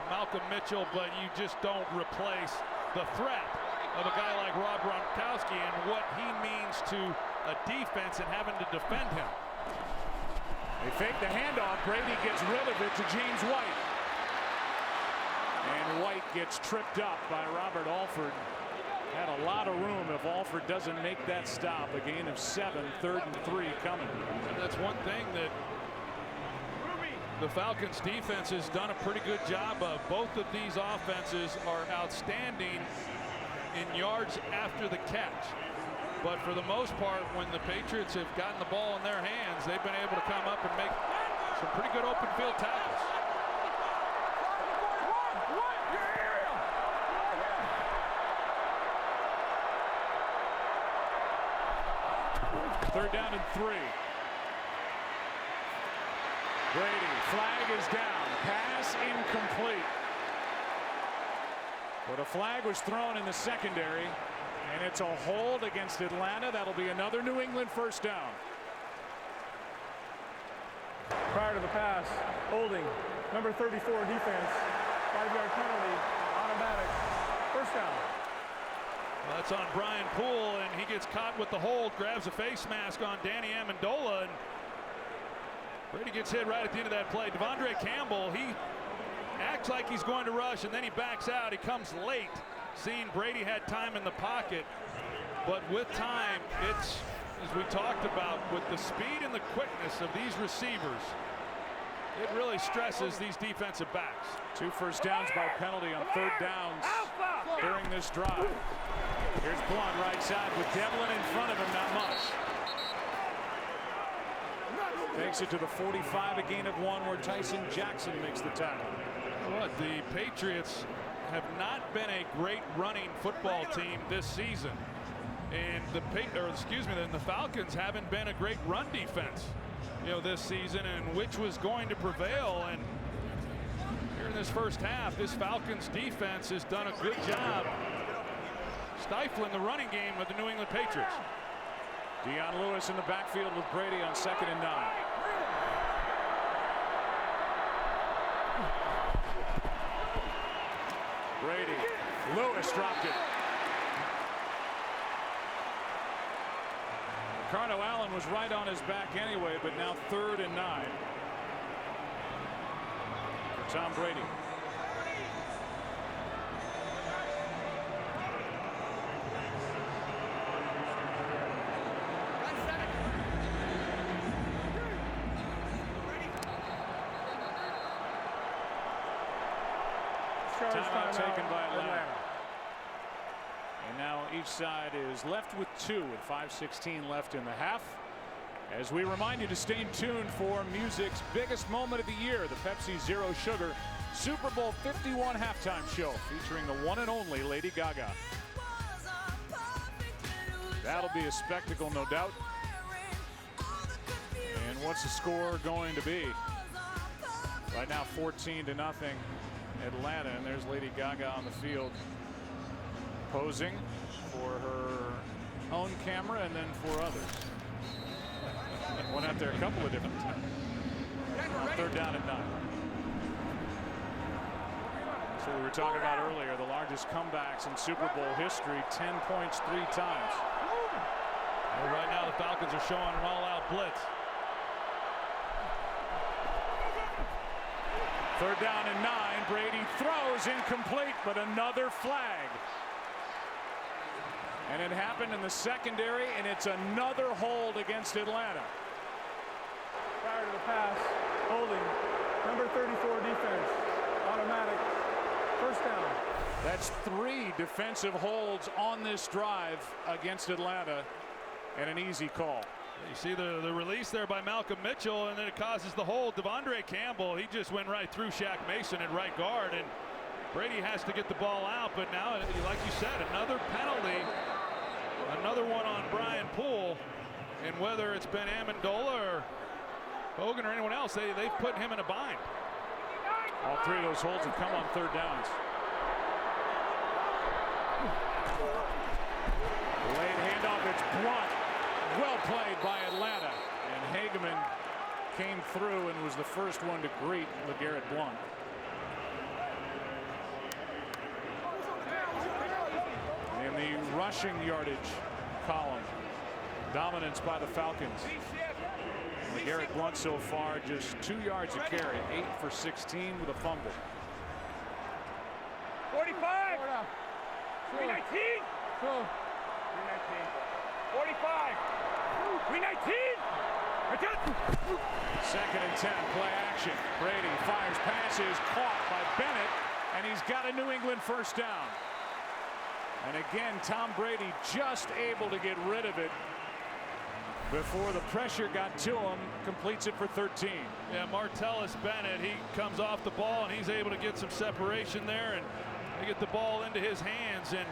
[SPEAKER 2] Malcolm Mitchell, but you just don't replace the threat of a guy like Rob Gronkowski and what he means to a defense and having to defend him.
[SPEAKER 1] They fake the handoff. Brady gets rid of it to James White. And White gets tripped up by Robert Alford. Had a lot of room if Alford doesn't make that stop. A gain of 7, 3rd and 3 coming.
[SPEAKER 2] And that's one thing that the Falcons defense has done a pretty good job of. Both of these offenses are outstanding in yards after the catch. But for the most part, when the Patriots have gotten the ball in their hands, they've been able to come up and make some pretty good open field tackles.
[SPEAKER 1] Third down and 3. Brady, flag is down. Pass incomplete. But a flag was thrown in the secondary, and it's a hold against Atlanta. That'll be another New England first down.
[SPEAKER 3] Prior to the pass, holding, number 34 defense, 5-yard penalty, automatic, first down.
[SPEAKER 2] Well, that's on Brian Poole, and he gets caught with the hold, grabs a face mask on Danny Amendola, and Brady gets hit right at the end of that play. Devondre Campbell, he acts like he's going to rush, and then he backs out. He comes late, seeing Brady had time in the pocket. But with time, it's, as we talked about, with the speed and the quickness of these receivers, it really stresses these defensive backs.
[SPEAKER 1] 2 first downs by penalty on 3rd downs during this drive. Here's Blunt right side with Devlin in front of him, not much. Takes it to the 45, a gain of 1, where Tyson Jackson makes the tackle.
[SPEAKER 2] What, the Patriots have not been a great running football team this season, and the Falcons haven't been a great run defense, this season, and which was going to prevail. And here in this first half, this Falcons defense has done a good job stifling the running game of the New England Patriots.
[SPEAKER 1] Dion Lewis in the backfield with Brady on 2nd and 9. Brady, Lewis dropped it. Ricardo Allen was right on his back anyway, but now 3rd and 9 for Tom Brady. Timeout taken by Atlanta. And now each side is left with 2 with 5:16 left in the half. As we remind you to stay tuned for music's biggest moment of the year, the Pepsi Zero Sugar Super Bowl 51 halftime show featuring the one and only Lady Gaga. That'll be a spectacle, no doubt. And what's the score going to be? Right now 14-0 Atlanta, and there's Lady Gaga on the field posing for her own camera and then for others. Went out there a couple of different times. 3rd down and 9. So we were talking about earlier, the largest comebacks in Super Bowl history, 10 points 3 times.
[SPEAKER 2] Well, right now the Falcons are showing an all-out blitz.
[SPEAKER 1] Third down and 9. Brady throws incomplete, but another flag. And it happened in the secondary, and it's another hold against Atlanta.
[SPEAKER 3] Prior to the pass, holding. Number 34 defense. Automatic. First down.
[SPEAKER 1] That's 3 defensive holds on this drive against Atlanta, and an easy call.
[SPEAKER 2] You see the release there by Malcolm Mitchell, and then it causes the hold. Devondre Campbell, he just went right through Shaq Mason at right guard, and Brady has to get the ball out. But now, like you said, another penalty, another one on Brian Poole, and whether it's been Amendola or Hogan or anyone else, they've put him in a bind.
[SPEAKER 1] All 3 of those holds have come on third downs. Late handoff, it's Blunt. Well played by Atlanta. And Hageman came through and was the first one to greet LeGarrette Blunt. In the rushing yardage column, dominance by the Falcons. LeGarrette Blunt so far just 2 yards a carry, 8 for 16 with a fumble.
[SPEAKER 3] 45. 319. 319. 45. 319.
[SPEAKER 1] Second and 10, play action. Brady fires passes, caught by Bennett, and he's got a New England first down. And again, Tom Brady just able to get rid of it before the pressure got to him. Completes it for 13.
[SPEAKER 2] Yeah, Martellus Bennett, he comes off the ball and he's able to get some separation there, and they get the ball into his hands. And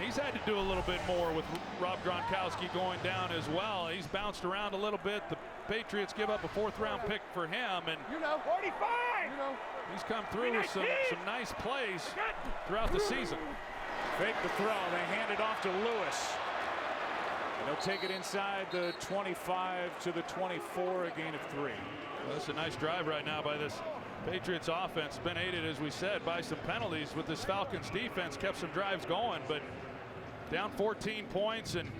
[SPEAKER 2] he's had to do a little bit more with Rob Gronkowski going down as well. He's bounced around a little bit. The Patriots give up a 4th-round pick for him, and
[SPEAKER 3] 45.
[SPEAKER 2] He's come through with some nice plays throughout the season.
[SPEAKER 1] Fake the throw. They hand it off to Lewis. And they'll take it inside the 25 to the 24, a gain of 3.
[SPEAKER 2] Well, that's a nice drive right now by this Patriots offense. It's been aided, as we said, by some penalties with this Falcons defense. Kept some drives going, but down 14 points and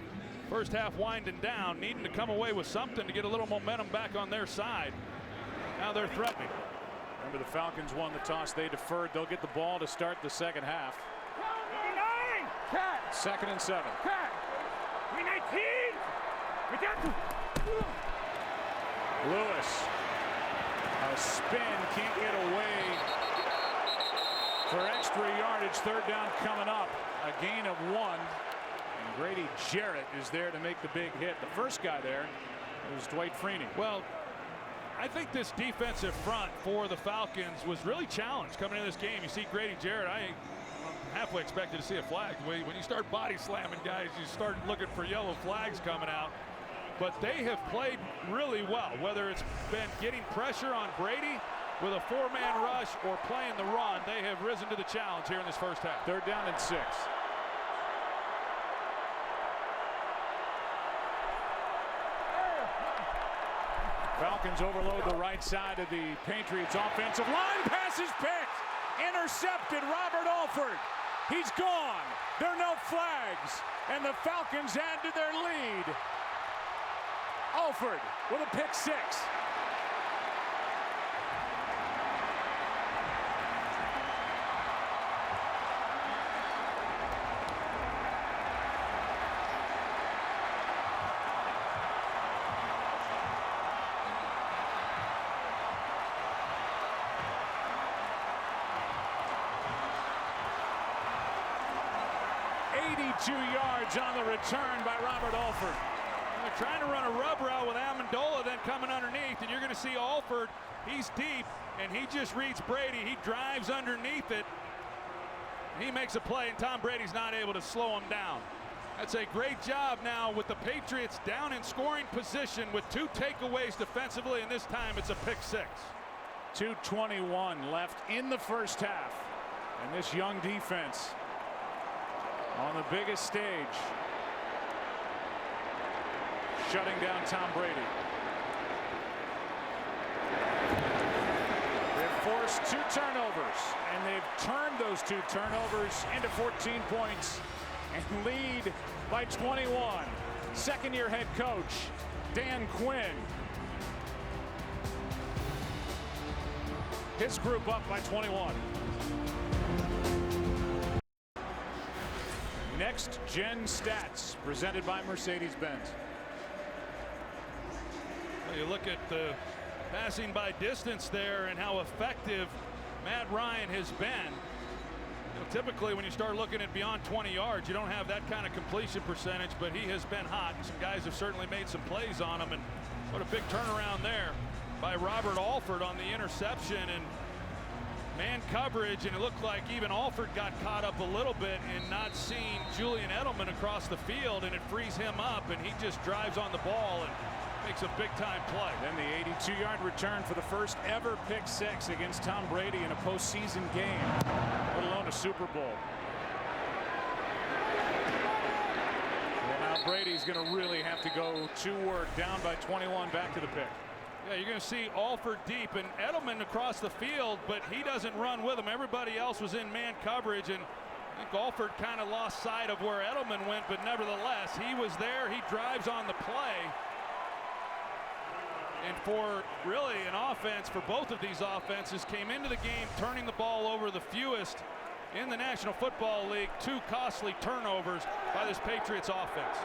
[SPEAKER 2] first half winding down, needing to come away with something to get a little momentum back on their side. Now they're threatening.
[SPEAKER 1] Remember, the Falcons won the toss. They deferred. They'll get the ball to start the second half.
[SPEAKER 3] Cat.
[SPEAKER 1] Second and 7.
[SPEAKER 3] Cat. 319.
[SPEAKER 1] Lewis. A spin, can't get away for extra yardage. Third down coming up. A gain of 1. And Grady Jarrett is there to make the big hit. The first guy there was Dwight Freeney.
[SPEAKER 2] Well, I think this defensive front for the Falcons was really challenged coming into this game. You see Grady Jarrett, I'm halfway expected to see a flag. When you start body slamming guys, you start looking for yellow flags coming out. But they have played really well, whether it's been getting pressure on Brady with a 4-man rush or playing the run. They have risen to the challenge here in this first half.
[SPEAKER 1] Third down and 6. Falcons overload the right side of the Patriots offensive line. Pass is picked. Intercepted. Robert Alford. He's gone. There are no flags. And the Falcons add to their lead. Alford with a pick 6. Yards on the return by Robert Alford.
[SPEAKER 2] They're trying to run a rub route with Amendola, then coming underneath, and you're going to see Alford. He's deep, and he just reads Brady. He drives underneath it. He makes a play, and Tom Brady's not able to slow him down. That's a great job now with the Patriots down in scoring position with 2 takeaways defensively, and this time it's a pick 6.
[SPEAKER 1] 2:21 left in the first half, and this young defense on the biggest stage, shutting down Tom Brady. They've forced 2 turnovers, and they've turned those 2 turnovers into 14 points and lead by 21. Second-year head coach Dan Quinn. his group up by 21. Next Gen Stats presented by Mercedes-Benz.
[SPEAKER 2] You look at the passing by distance there and how effective Matt Ryan has been. Typically when you start looking at beyond 20 yards, you don't have that kind of completion percentage, but he has been hot. Some guys have certainly made some plays on him, and what a big turnaround there by Robert Alford on the interception and man coverage, and it looked like even Alford got caught up a little bit in not seeing Julian Edelman across the field, and it frees him up, and he just drives on the ball and makes a big-time play.
[SPEAKER 1] Then the 82-yard return for the first ever pick six against Tom Brady in a postseason game, let alone a Super Bowl. And now Brady's going to really have to go to work, down by 21, back to the pick.
[SPEAKER 2] Yeah, you're going to see Alford deep and Edelman across the field, but he doesn't run with him. Everybody else was in man coverage, and I think Alford kind of lost sight of where Edelman went, but nevertheless, he was there. He drives on the play. And for really an offense, for both of these offenses, came into the game turning the ball over the fewest in the National Football League. 2 costly turnovers by this Patriots offense.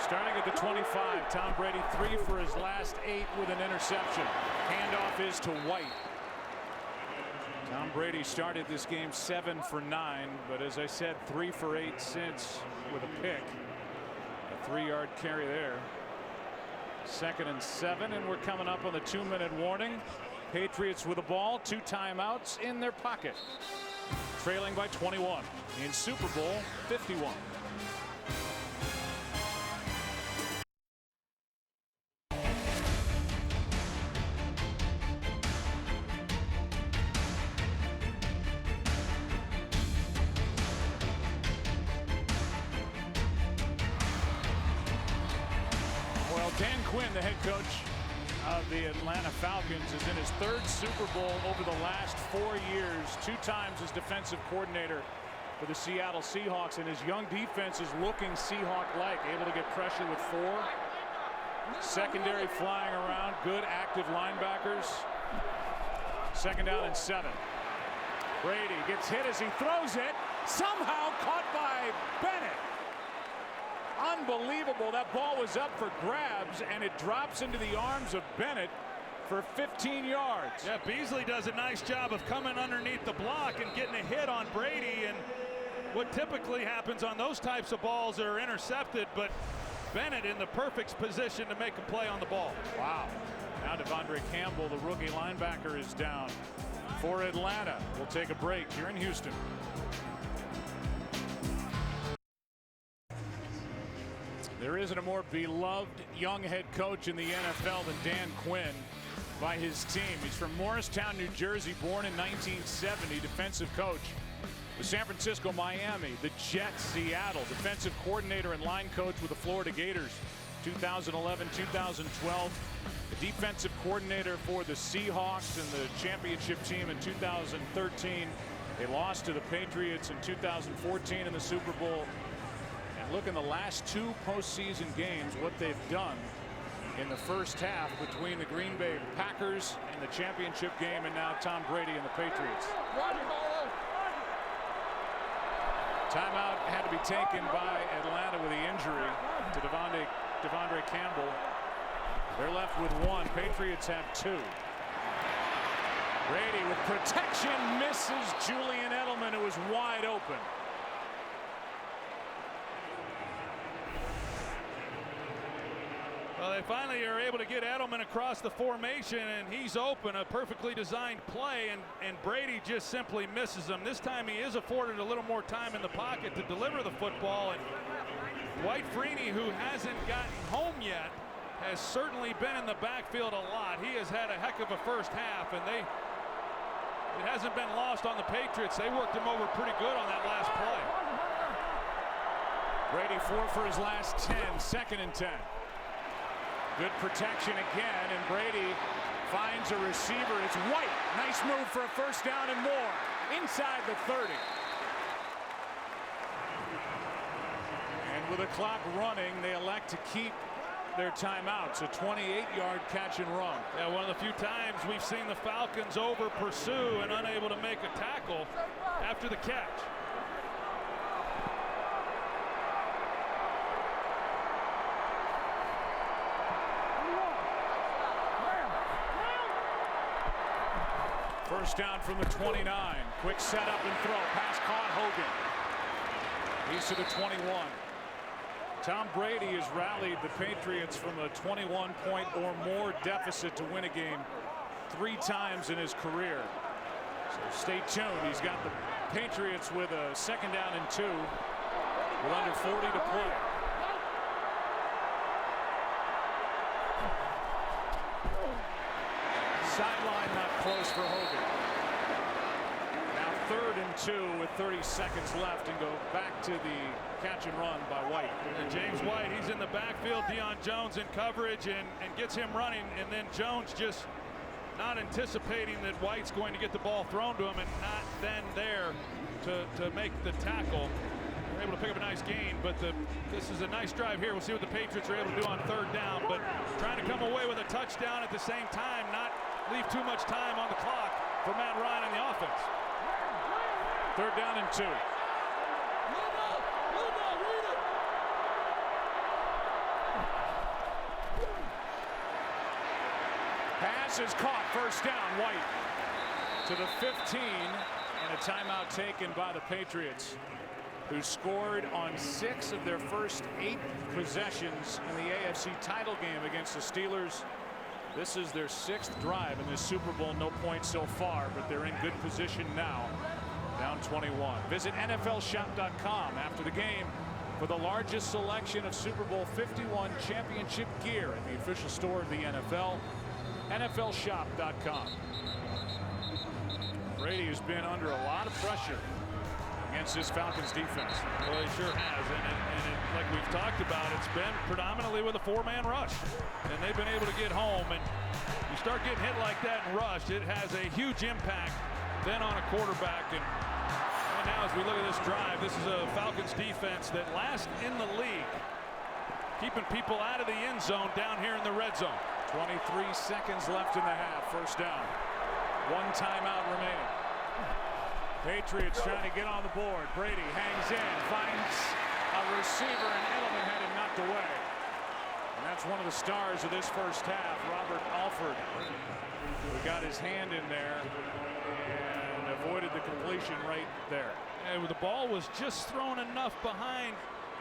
[SPEAKER 1] Starting at the 25, Tom Brady 3 for his last 8 with an interception. Handoff is to White. Tom Brady started this game 7 for 9, but as I said, 3 for 8 since with a pick. A 3-yard carry there. 2nd and 7, and we're coming up on the 2-minute warning. Patriots with the ball, 2 timeouts in their pocket. Trailing by 21 in Super Bowl 51. Dan Quinn, the head coach of the Atlanta Falcons, is in his 3rd Super Bowl over the last 4 years. 2 times as defensive coordinator for the Seattle Seahawks, and his young defense is looking Seahawk-like, able to get pressure with 4. Secondary flying around, good active linebackers. 2nd down and 7. Brady gets hit as he throws it, somehow caught by Bennett. Unbelievable. That ball was up for grabs, and it drops into the arms of Bennett for 15 yards.
[SPEAKER 2] Yeah, Beasley does a nice job of coming underneath the block and getting a hit on Brady, and what typically happens on those types of balls are intercepted, but Bennett in the perfect position to make a play on the ball.
[SPEAKER 1] Wow. Now Devondre Campbell, the rookie linebacker, is down for Atlanta. We'll take a break here in Houston. There isn't a more beloved young head coach in the NFL than Dan Quinn by his team. He's from Morristown, New Jersey, born in 1970, defensive coach with San Francisco, Miami, the Jets, Seattle, defensive coordinator and line coach with the Florida Gators, 2011, 2012, the defensive coordinator for the Seahawks and the championship team in 2013. They lost to the Patriots in 2014 in the Super Bowl. Look in the last 2 postseason games what they've done in the first half between the Green Bay Packers and the championship game, and now Tom Brady and the Patriots. Timeout had to be taken by Atlanta with the injury to Devondre Campbell. They're left with 1. Patriots have 2. Brady with protection misses Julian Edelman, who was wide open.
[SPEAKER 2] Well, they finally are able to get Edelman across the formation, and he's open. A perfectly designed play, and Brady just simply misses him. This time he is afforded a little more time in the pocket to deliver the football, and Dwight Freeney, who hasn't gotten home yet, has certainly been in the backfield a lot. He has had a heck of a first half, and it hasn't been lost on the Patriots. They worked him over pretty good on that last play.
[SPEAKER 1] Brady 4 for his last 10, 2nd and 10. Good protection again, and Brady finds a receiver. It's White. Nice move for a first down and more. Inside the 30. And with the clock running, they elect to keep their timeouts. A 28-yard catch and run.
[SPEAKER 2] Yeah, one of the few times we've seen the Falcons over pursue and unable to make a tackle after the catch.
[SPEAKER 1] First down from the 29. Quick setup and throw. Pass caught. Hogan. He's to the 21. Tom Brady has rallied the Patriots from a 21-point or more deficit to win a game 3 times in his career. So stay tuned. He's got the Patriots with a 2nd down and 2 with under 40 to play. Sideline not close for Hogan. Now 3rd and 2 with 30 seconds left, and go back to the catch and run by White.
[SPEAKER 2] And James White, he's in the backfield. Deion Jones in coverage and gets him running, and then Jones just not anticipating that White's going to get the ball thrown to him and not then there to make the tackle. We're able to pick up a nice gain, but this is a nice drive here. We'll see what the Patriots are able to do on 3rd down, but trying to come away with a touchdown at the same time, not leave too much time on the clock for Matt Ryan and the offense.
[SPEAKER 1] 3rd down and 2. Pass is caught. First down. White to the 15, and a timeout taken by the Patriots, who scored on 6 of their first 8 possessions in the AFC title game against the Steelers. This is their 6th drive in this Super Bowl. No points so far, but they're in good position now. Down 21. Visit NFLshop.com after the game for the largest selection of Super Bowl 51 championship gear at the official store of the NFL. NFLshop.com. Brady has been under a lot of pressure against this Falcons defense.
[SPEAKER 2] Well, he sure has, and like we've talked about, it's been predominantly with a 4-man rush, and they've been able to get home. And you start getting hit like that and rushed, it has a huge impact then on a quarterback. And now as we look at this drive, this is a Falcons defense that last in the league, keeping people out of the end zone down here in the red zone.
[SPEAKER 1] 23 seconds left in the half. First down. 1 timeout remaining. Patriots trying to get on the board. Brady hangs in, finds a receiver, and Edelman had him knocked away. And that's one of the stars of this first half, Robert Alford, who got his hand in there and avoided the completion right there.
[SPEAKER 2] And the ball was just thrown enough behind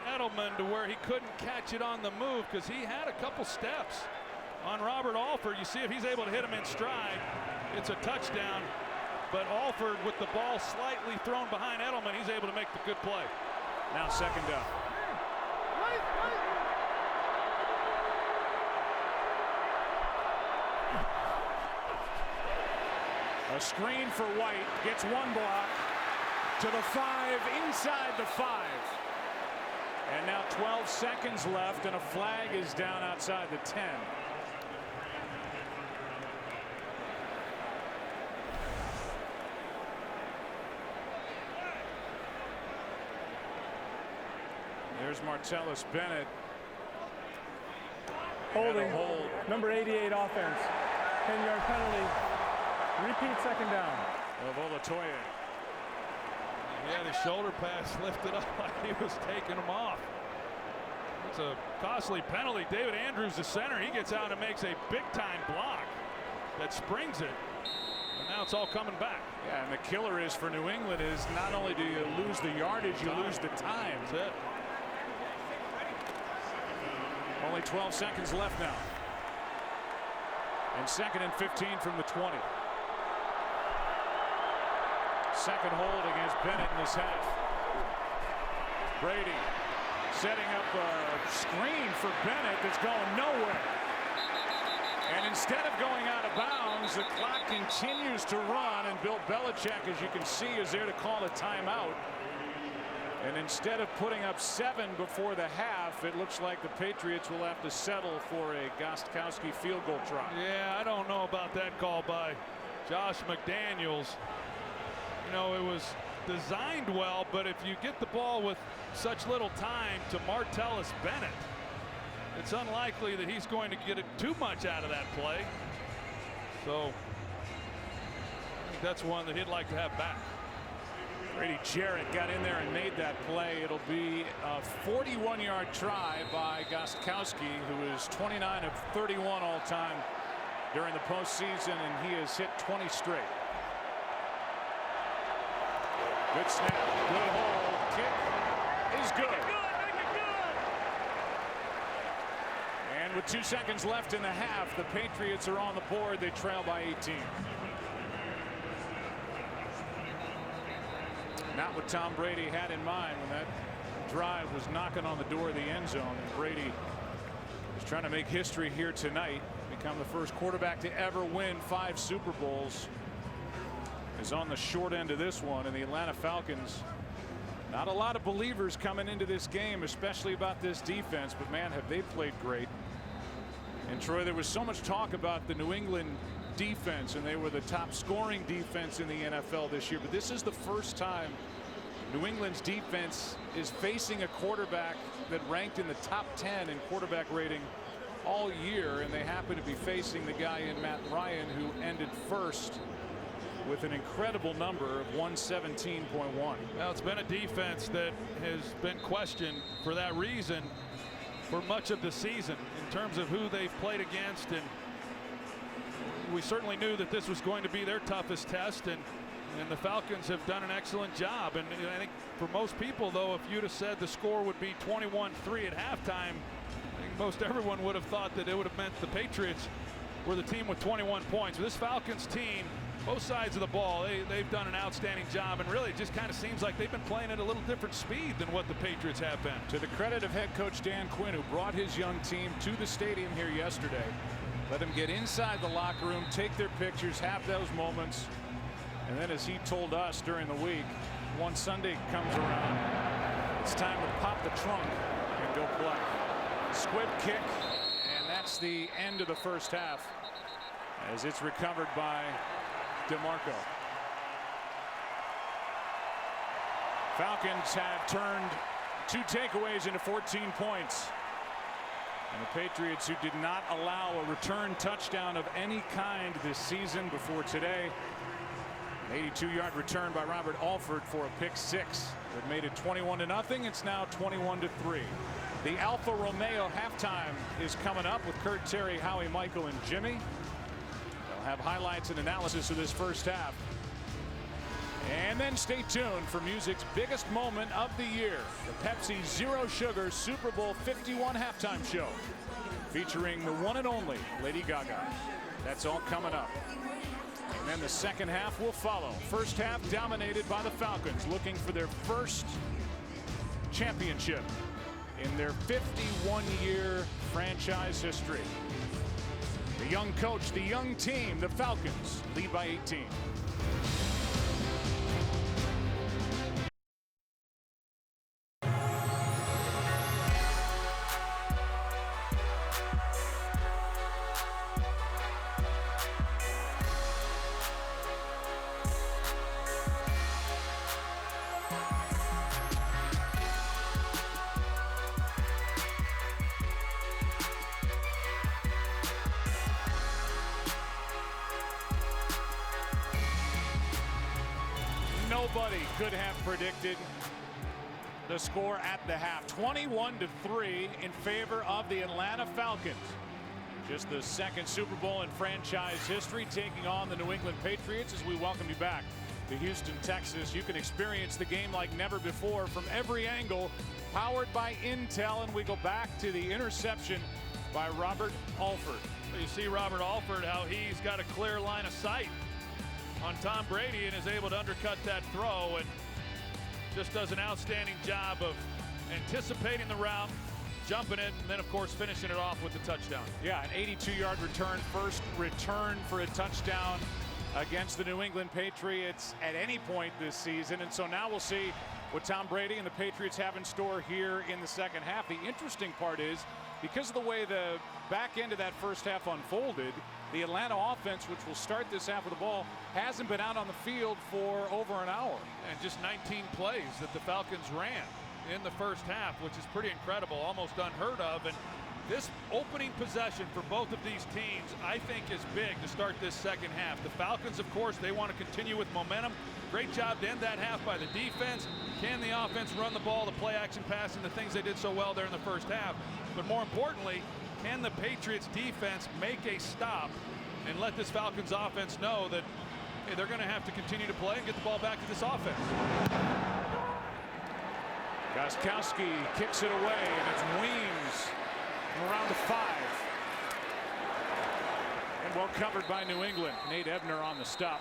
[SPEAKER 2] Edelman to where he couldn't catch it on the move, because he had a couple steps on Robert Alford. You see if he's able to hit him in stride, it's a touchdown. But Alford, with the ball slightly thrown behind Edelman, he's able to make the good play.
[SPEAKER 1] Now 2nd down. A screen for White, gets 1 block to the 5, inside the 5. And now 12 seconds left, and a flag is down outside the 10. There's Martellus Bennett.
[SPEAKER 3] Holding.
[SPEAKER 1] Hold.
[SPEAKER 3] Number 88 offense. 10-yard penalty. Repeat 2nd down.
[SPEAKER 1] Of Olatoye.
[SPEAKER 2] He had his shoulder pads lifted up like he was taking them off. It's a costly penalty. David Andrews, the center, he gets out and makes a big-time block that springs it. And now it's all coming back.
[SPEAKER 1] Yeah, and the killer is for New England is not only do you lose the yardage, you lose the time.
[SPEAKER 2] That's it.
[SPEAKER 1] Only 12 seconds left now. And 2nd and 15 from the 20. Second hold against Bennett in this half. Brady setting up a screen for Bennett that's going nowhere. And instead of going out of bounds, the clock continues to run, and Bill Belichick, as you can see, is there to call a timeout. And instead of putting up 7 before the half, it looks like the Patriots will have to settle for a Gostkowski field goal try.
[SPEAKER 2] Yeah, I don't know about that call by Josh McDaniels. You know, it was designed well, but if you get the ball with such little time to Martellus Bennett, it's unlikely that he's going to get too much out of that play. So I think that's one that he'd like to have back.
[SPEAKER 1] Grady Jarrett got in there and made that play. It'll be a 41-yard try by Gostkowski, who is 29 of 31 all time during the postseason, and he has hit 20 straight. Good snap, good hold, kick is good. And with 2 seconds left in the half, the Patriots are on the board. They trail by 18. Not what Tom Brady had in mind when that drive was knocking on the door of the end zone. And Brady is trying to make history here tonight, become the first quarterback to ever win 5 Super Bowls. Is on the short end of this one, and the Atlanta Falcons, not a lot of believers coming into this game, especially about this defense, but man, have they played great. And Troy, there was so much talk about the New England defense, and they were the top scoring defense in the NFL this year, but this is the first time New England's defense is facing a quarterback that ranked in the top 10 in quarterback rating all year, and they happen to be facing the guy in Matt Ryan, who ended first with an incredible number of 117.1.
[SPEAKER 2] Well, it's been a defense that has been questioned for that reason for much of the season in terms of who they've played against, and we certainly knew that this was going to be their toughest test, and the Falcons have done an excellent job. And I think for most people, though, if you'd have said the score would be 21-3 at halftime, I think most everyone would have thought that it would have meant the Patriots were the team with 21 points. This Falcons team, both sides of the ball, they've done an outstanding job, and really it just kind of seems like they've been playing at a little different speed than what the Patriots have been.
[SPEAKER 1] To the credit of head coach Dan Quinn, who brought his young team to the stadium here yesterday, let them get inside the locker room, take their pictures, have those moments, and then, as he told us during the week, once Sunday comes around, it's time to pop the trunk and go play. Squib kick, and that's the end of the first half as it's recovered by DeMarco. Falcons have turned 2 takeaways into 14 points. And the Patriots, who did not allow a return touchdown of any kind this season before today. An 82-yard return by Robert Alford for a pick 6 that made it 21-0. It's now 21-3. The Alfa Romeo halftime is coming up with Kurt, Terry, Howie, Michael, and Jimmy. They'll have highlights and analysis of this first half. And then stay tuned for music's biggest moment of the year, the Pepsi Zero Sugar Super Bowl 51 halftime show, featuring the one and only Lady Gaga. That's all coming up. And then the second half will follow. First half dominated by the Falcons, looking for their first championship in their 51-year franchise history. The young coach, the young team, the Falcons lead by 18. Nobody could have predicted the score at the half. 21-3 in favor of the Atlanta Falcons. Just the second Super Bowl in franchise history, taking on the New England Patriots. As we welcome you back to Houston, Texas, you can experience the game like never before from every angle, powered by Intel. And we go back to the interception by Robert Alford.
[SPEAKER 2] You see Robert Alford, how he's got a clear line of sight on Tom Brady and is able to undercut that throw, and just does an outstanding job of anticipating the route, jumping it, and then of course finishing it off with the touchdown.
[SPEAKER 1] Yeah, an 82-yard return, first return for a touchdown against the New England Patriots at any point this season. And so now we'll see what Tom Brady and the Patriots have in store here in the second half. The interesting part is, because of the way the back end of that first half unfolded, the Atlanta offense, which will start this half with the ball, hasn't been out on the field for over an hour.
[SPEAKER 2] And just 19 plays that the Falcons ran. in the first half, which is pretty incredible, almost unheard of. And this opening possession for both of these teams, I think, is big to start this second half. The Falcons, of course, they want to continue with momentum. Great job to end that half by the defense. Can the offense run the ball, the play action pass, and the things they did so well there in the first half? But more importantly, can the Patriots defense make a stop and let this Falcons offense know that, hey, they're going to have to continue to play and get the ball back to this offense?
[SPEAKER 1] Gostkowski kicks it away, and it's Weems around the 5. And well covered by New England. Nate Ebner on the stop.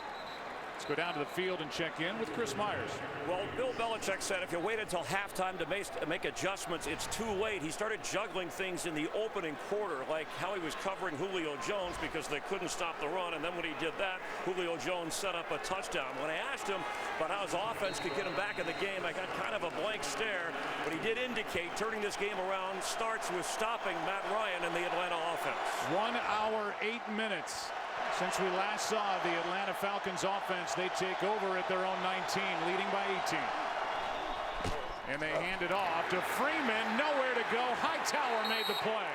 [SPEAKER 1] Let's go down to the field and check in with Chris Myers.
[SPEAKER 6] Well, Bill Belichick said if you wait until halftime to make adjustments, it's too late. He started juggling things in the opening quarter, like how he was covering Julio Jones because they couldn't stop the run. And then when he did that, Julio Jones set up a touchdown. When I asked him about how his offense could get him back in the game, I got kind of a blank stare. But he did indicate turning this game around starts with stopping Matt Ryan and the Atlanta offense.
[SPEAKER 1] 1 hour, 8 minutes. Since we last saw the Atlanta Falcons offense, they take over at their own 19, leading by 18. And they hand it off to Freeman. Nowhere to go. Hightower made the play.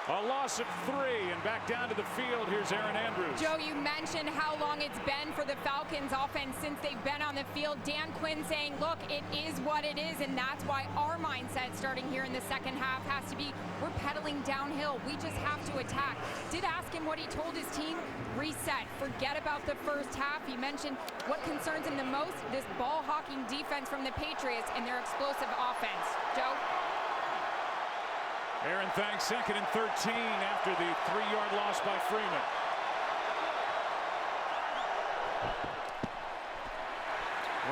[SPEAKER 1] A loss of 3, and back down to the field. Here's Aaron Andrews.
[SPEAKER 7] Joe, you mentioned how long it's been for the Falcons offense since they've been on the field. Dan Quinn saying, look, it is what it is, and that's why our mindset starting here in the second half has to be, we're pedaling downhill. We just have to attack. Did ask him what he told his team. Reset. Forget about the first half. He mentioned what concerns him the most, this ball-hawking defense from the Patriots and their explosive offense. Joe?
[SPEAKER 1] Aaron thanks 2nd and 13 after the 3-yard loss by Freeman.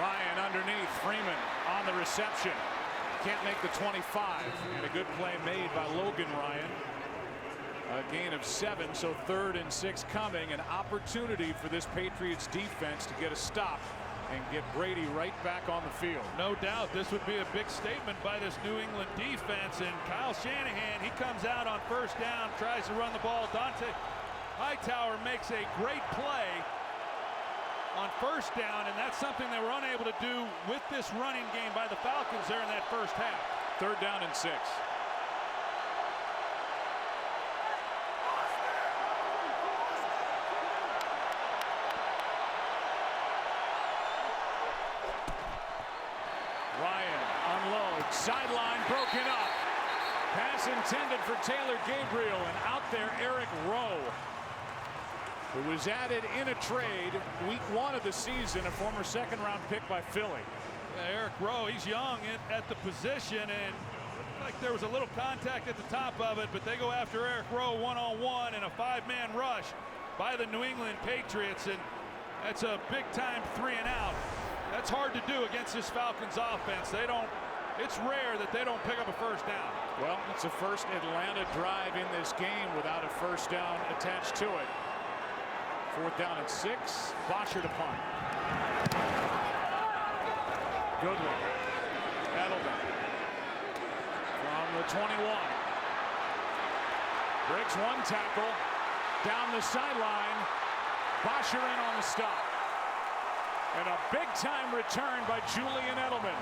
[SPEAKER 1] Ryan underneath, Freeman on the reception. Can't make the 25, and a good play made by Logan Ryan. A gain of 7, so 3rd and 6 coming. An opportunity for this Patriots defense to get a stop and get Brady right back on the field.
[SPEAKER 2] No doubt this would be a big statement by this New England defense. And Kyle Shanahan, he comes out on first down, tries to run the ball. Dante Hightower makes a great play on first down, and that's something they were unable to do with this running game by the Falcons there in that first half.
[SPEAKER 1] 3rd down and 6. Sideline broken up. Pass intended for Taylor Gabriel, and out there Eric Rowe, who was added in a trade week 1 of the season, a former 2nd-round pick by Philly.
[SPEAKER 2] Eric Rowe, he's young at the position, and looked like there was a little contact at the top of it, but they go after Eric Rowe one-on-one in a 5-man rush by the New England Patriots, and that's a big-time 3-and-out. That's hard to do against this Falcons offense. It's rare that they don't pick up a first down.
[SPEAKER 1] Well, it's the first Atlanta drive in this game without a first down attached to it. 4th down and 6. Bosher to punt. Goodwin. Edelman. From the 21. Breaks 1 tackle. Down the sideline. Bosher in on the stop. And a big-time return by Julian Edelman.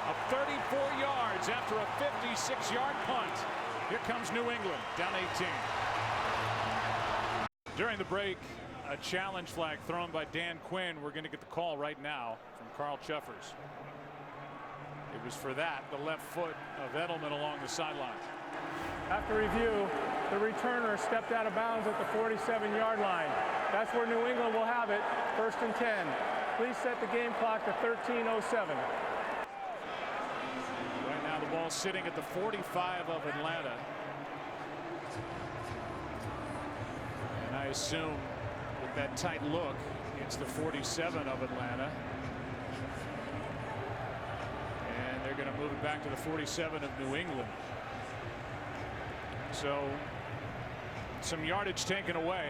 [SPEAKER 1] Of 34 yards after a 56-yard punt. Here comes New England, down 18. During the break, a challenge flag thrown by Dan Quinn. We're going to get the call right now from Carl Chuffers. It was for that, the left foot of Edelman along the sideline.
[SPEAKER 3] After review, the returner stepped out of bounds at the 47-yard line. That's where New England will have it, 1st and 10. Please set the game clock to 13:07.
[SPEAKER 1] The ball sitting at the 45 of Atlanta. And I assume with that tight look, it's the 47 of Atlanta. And they're going to move it back to the 47 of New England. So some yardage taken away.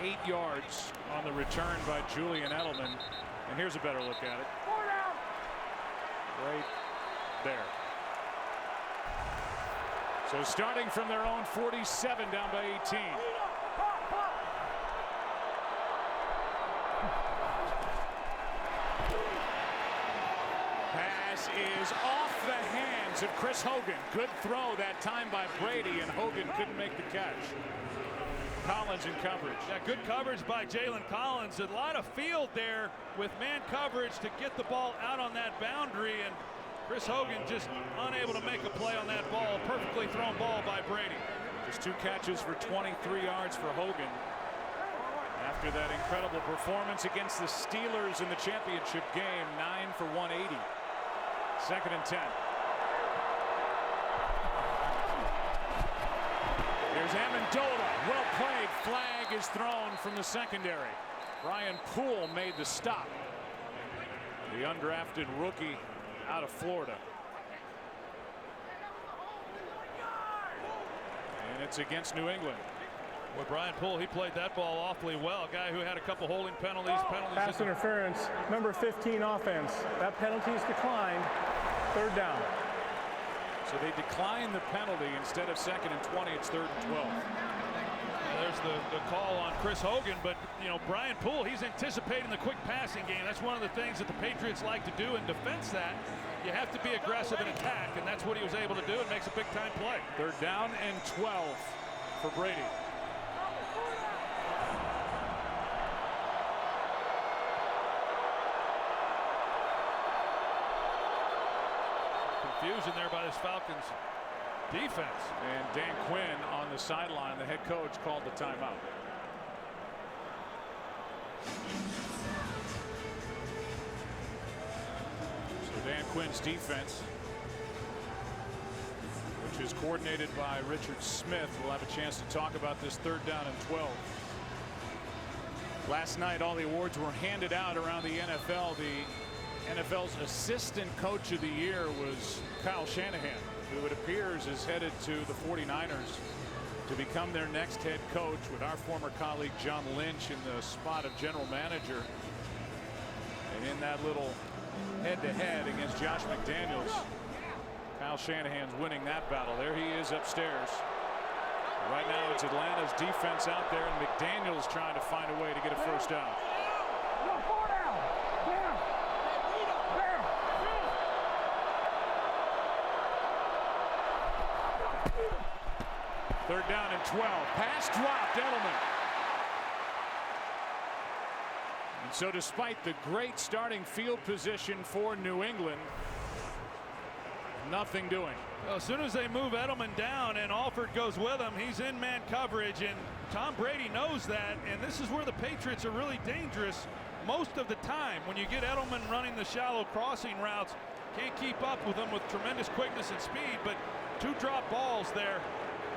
[SPEAKER 1] 8 yards on the return by Julian Edelman. And here's a better look at it. Right there. So starting from their own 47, down by 18. Pass is off the hands of Chris Hogan. Good throw that time by Brady, and Hogan couldn't make the catch. Collins in coverage.
[SPEAKER 2] Yeah, good coverage by Jalen Collins. A lot of field there with man coverage to get the ball out on that boundary, and Chris Hogan just unable to make a play on that ball. Perfectly thrown ball by Brady.
[SPEAKER 1] Just 2 catches for 23 yards for Hogan. After that incredible performance against the Steelers in the championship game, 9 for 180. 2nd and 10. Here's Amendola. Well played. Flag is thrown from the secondary. Brian Poole made the stop. The undrafted rookie out of Florida. And it's against New England.
[SPEAKER 2] Well, Brian Poole, he played that ball awfully well. A guy who had a couple holding penalties.
[SPEAKER 3] Pass interference, number 15 offense. That penalty is declined. 3rd down.
[SPEAKER 1] So they decline the penalty. Instead of 2nd and 20, it's 3rd and 12.
[SPEAKER 2] There's the call on Chris Hogan, but you know, Brian Poole, he's anticipating the quick passing game. That's one of the things that the Patriots like to do in defense. That you have to be aggressive in attack, and that's what he was able to do. It makes a big time play.
[SPEAKER 1] 3rd down and 12 for Brady.
[SPEAKER 2] Confusion there by this Falcons defense.
[SPEAKER 1] And Dan Quinn on the sideline, the head coach, called the timeout. So Dan Quinn's defense, which is coordinated by Richard Smith, will have a chance to talk about this 3rd down and 12. Last night, all the awards were handed out around the NFL. The NFL's assistant coach of the year was Kyle Shanahan, who it appears is headed to the 49ers to become their next head coach, with our former colleague John Lynch in the spot of general manager. And in that little head-to-head against Josh McDaniels, Kyle Shanahan's winning that battle. There he is upstairs. Right now it's Atlanta's defense out there, and McDaniels trying to find a way to get a 1st down. 3rd down and 12. Pass dropped. Edelman. And so despite the great starting field position for New England, nothing doing.
[SPEAKER 2] Well, as soon as they move Edelman down and Alford goes with him, he's in man coverage, and Tom Brady knows that, and this is where the Patriots are really dangerous most of the time. When you get Edelman running the shallow crossing routes, can't keep up with them with tremendous quickness and speed, but 2 drop balls there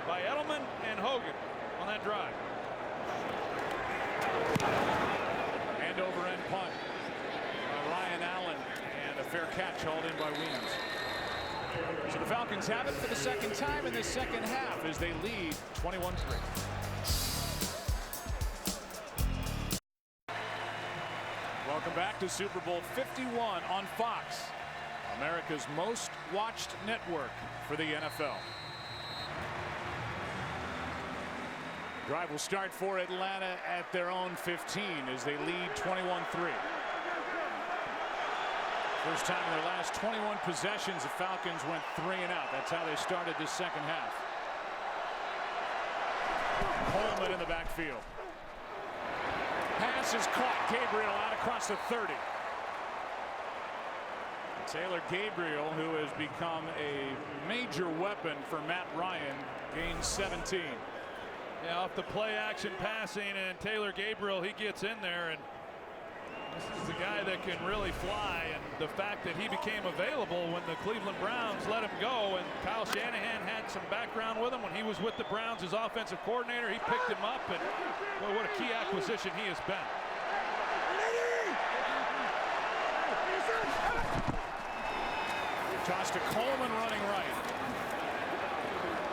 [SPEAKER 2] by Edelman and Hogan on that drive.
[SPEAKER 1] And over end punt by Ryan Allen, and a fair catch hauled in by Williams. So the Falcons have it for the 2nd time in this 2nd half as they lead 21-3. Welcome back to Super Bowl 51 on Fox, America's most watched network for the NFL. Drive will start for Atlanta at their own 15 as they lead 21-3. First time in their last 21 possessions, the Falcons went 3 and out. That's how they started this 2nd half. Coleman in the backfield. Pass is caught. Gabriel out across the 30. Taylor Gabriel, who has become a major weapon for Matt Ryan, gains 17.
[SPEAKER 2] Yeah, off the play action passing, and Taylor Gabriel, he gets in there, and this is the guy that can really fly, and the fact that he became available when the Cleveland Browns let him go, and Kyle Shanahan had some background with him when he was with the Browns as offensive coordinator. He picked him up, and boy, what a key acquisition he has been.
[SPEAKER 1] Toss to Coleman running right.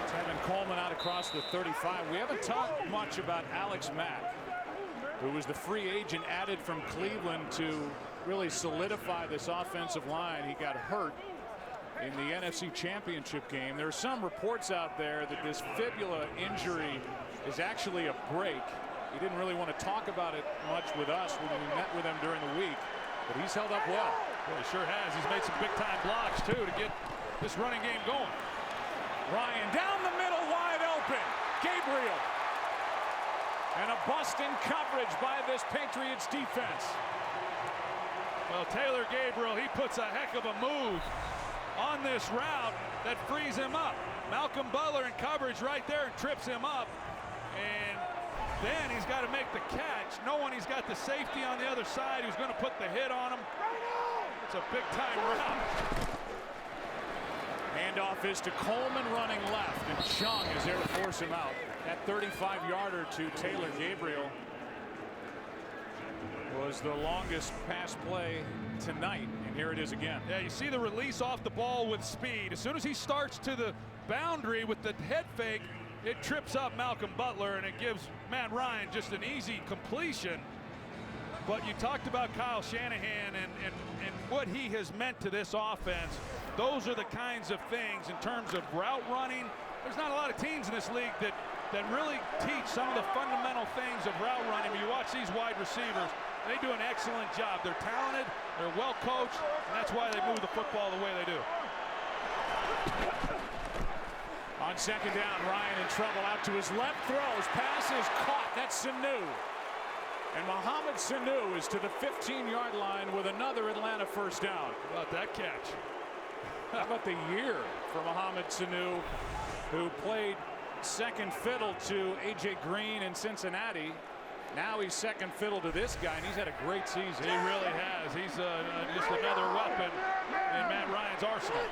[SPEAKER 1] Tevin Coleman out across the 35. We haven't talked much about Alex Mack, who was the free agent added from Cleveland to really solidify this offensive line. He got hurt in the NFC Championship game. There are some reports out there that this fibula injury is actually a break. He didn't really want to talk about it much with us when we met with him during the week, but he's held up well.
[SPEAKER 2] Well, he sure has. He's made some big-time blocks, too, to get this running game going.
[SPEAKER 1] Ryan down the middle, wide open. Gabriel. And a busting coverage by this Patriots defense.
[SPEAKER 2] Well, Taylor Gabriel, he puts a heck of a move on this route that frees him up. Malcolm Butler in coverage right there and trips him up. And then he's got to make the catch, knowing he's got the safety on the other side who's going to put the hit on him. It's a big-time route.
[SPEAKER 1] Handoff is to Coleman running left, and Chung is there to force him out. That 35-yarder to Taylor Gabriel was the longest pass play tonight, and here it is again.
[SPEAKER 2] Yeah, you see the release off the ball with speed. As soon as he starts to the boundary with the head fake, it trips up Malcolm Butler, and it gives Matt Ryan just an easy completion. But you talked about Kyle Shanahan and what he has meant to this offense. Those are the kinds of things in terms of route running. There's not a lot of teams in this league that really teach some of the fundamental things of route running. When you watch these wide receivers, they do an excellent job. They're talented, they're well coached, and that's why they move the football the way they do.
[SPEAKER 1] On second down, Ryan in trouble out to his left, throws, pass is caught. That's Sanu. And Mohamed Sanu is to the 15-yard line with another Atlanta first down.
[SPEAKER 2] How about that catch?
[SPEAKER 1] How about the year for Mohamed Sanu, who played second fiddle to A.J. Green in Cincinnati. Now he's second fiddle to this guy, and he's had a great season.
[SPEAKER 2] He really has. He's just another weapon in Matt Ryan's arsenal.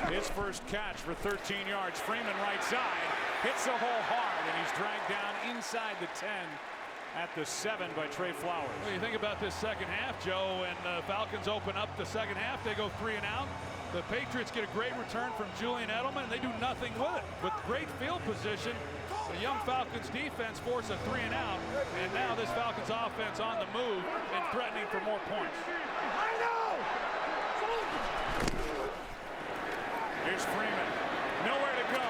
[SPEAKER 1] His first catch for 13 yards. Freeman right side, hits the hole hard, and he's dragged down inside the 10 at the 7 by Trey Flowers.
[SPEAKER 2] Well, you think about this second half, Joe, and the Falcons open up the second half. They go 3 and out. The Patriots get a great return from Julian Edelman, and they do nothing with it. With great field position, the young Falcons defense forced a 3 and out, and now this Falcons offense on the move and threatening for more points.
[SPEAKER 1] Here's Freeman, nowhere to go,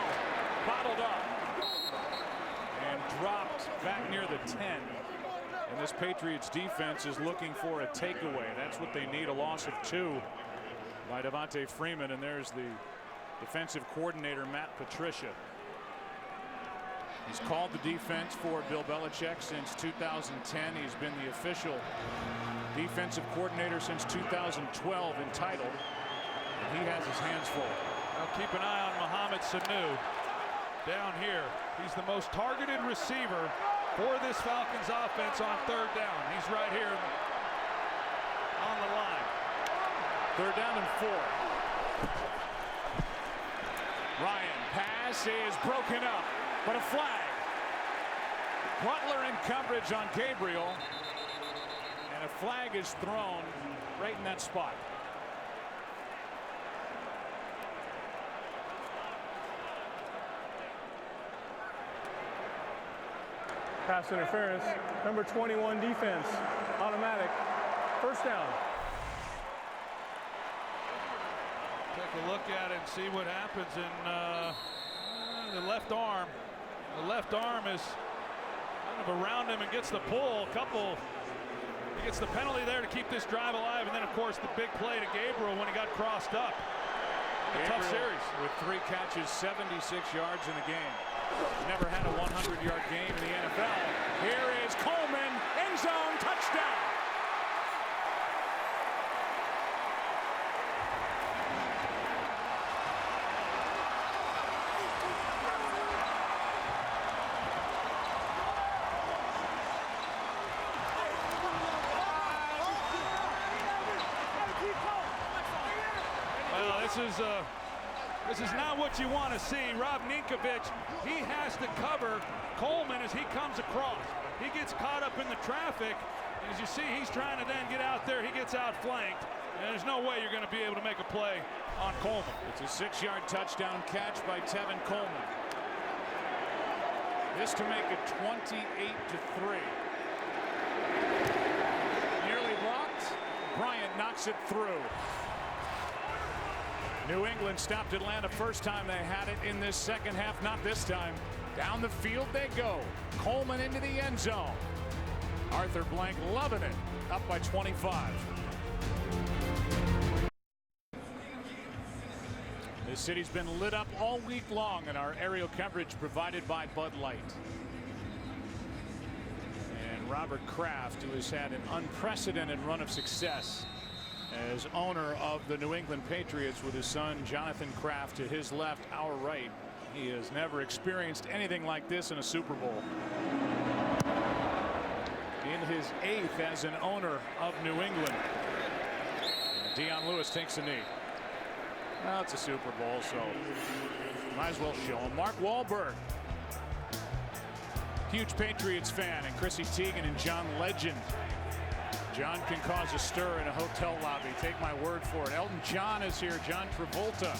[SPEAKER 1] bottled up, and dropped back near the 10. And this Patriots defense is looking for a takeaway. That's what they need, a loss of 2 by Devontae Freeman, and there's the defensive coordinator, Matt Patricia. He's called the defense for Bill Belichick since 2010. He's been the official defensive coordinator since 2012 entitled, and he has his hands full.
[SPEAKER 2] Now keep an eye on Mohamed Sanu down here. He's the most targeted receiver for this Falcons offense on third down. He's right here on the line.
[SPEAKER 1] Third down and 4. Ryan, pass is broken up, but a flag. Butler in coverage on Gabriel, and a flag is thrown right in that spot.
[SPEAKER 3] Pass interference, number 21 defense, automatic, first down.
[SPEAKER 2] Take a look at it and see what happens. And the left arm is kind of around him and gets the pull. He gets the penalty there to keep this drive alive, and then of course the big play to Gabriel when he got crossed up. A tough series.
[SPEAKER 1] With 3 catches, 76 yards in the game. Never had a 100-yard game in the NFL. Here is Coleman, end zone, touchdown.
[SPEAKER 2] Well, this is not what you want to see. Rob Ninkovich, he has to cover Coleman as he comes across. He gets caught up in the traffic. As you see, he's trying to then get out there. He gets outflanked. And there's no way you're going to be able to make a play on Coleman.
[SPEAKER 1] It's a 6-yard touchdown catch by Tevin Coleman. This to make it 28-3. Nearly blocked. Bryant knocks it through. New England stopped Atlanta first time they had it in this second half. Not this time. Down the field they go. Coleman into the end zone. Arthur Blank loving it. Up by 25. This city's been lit up all week long in our aerial coverage provided by Bud Light. And Robert Kraft, who has had an unprecedented run of success as owner of the New England Patriots with his son Jonathan Kraft to his left, our right. He has never experienced anything like this in a Super Bowl. In his 8th as an owner of New England. Dion Lewis takes a knee. Well, it's a Super Bowl, so might as well show him. Mark Wahlberg, huge Patriots fan, and Chrissy Teigen and John Legend. John can cause a stir in a hotel lobby. Take my word for it. Elton John is here. John Travolta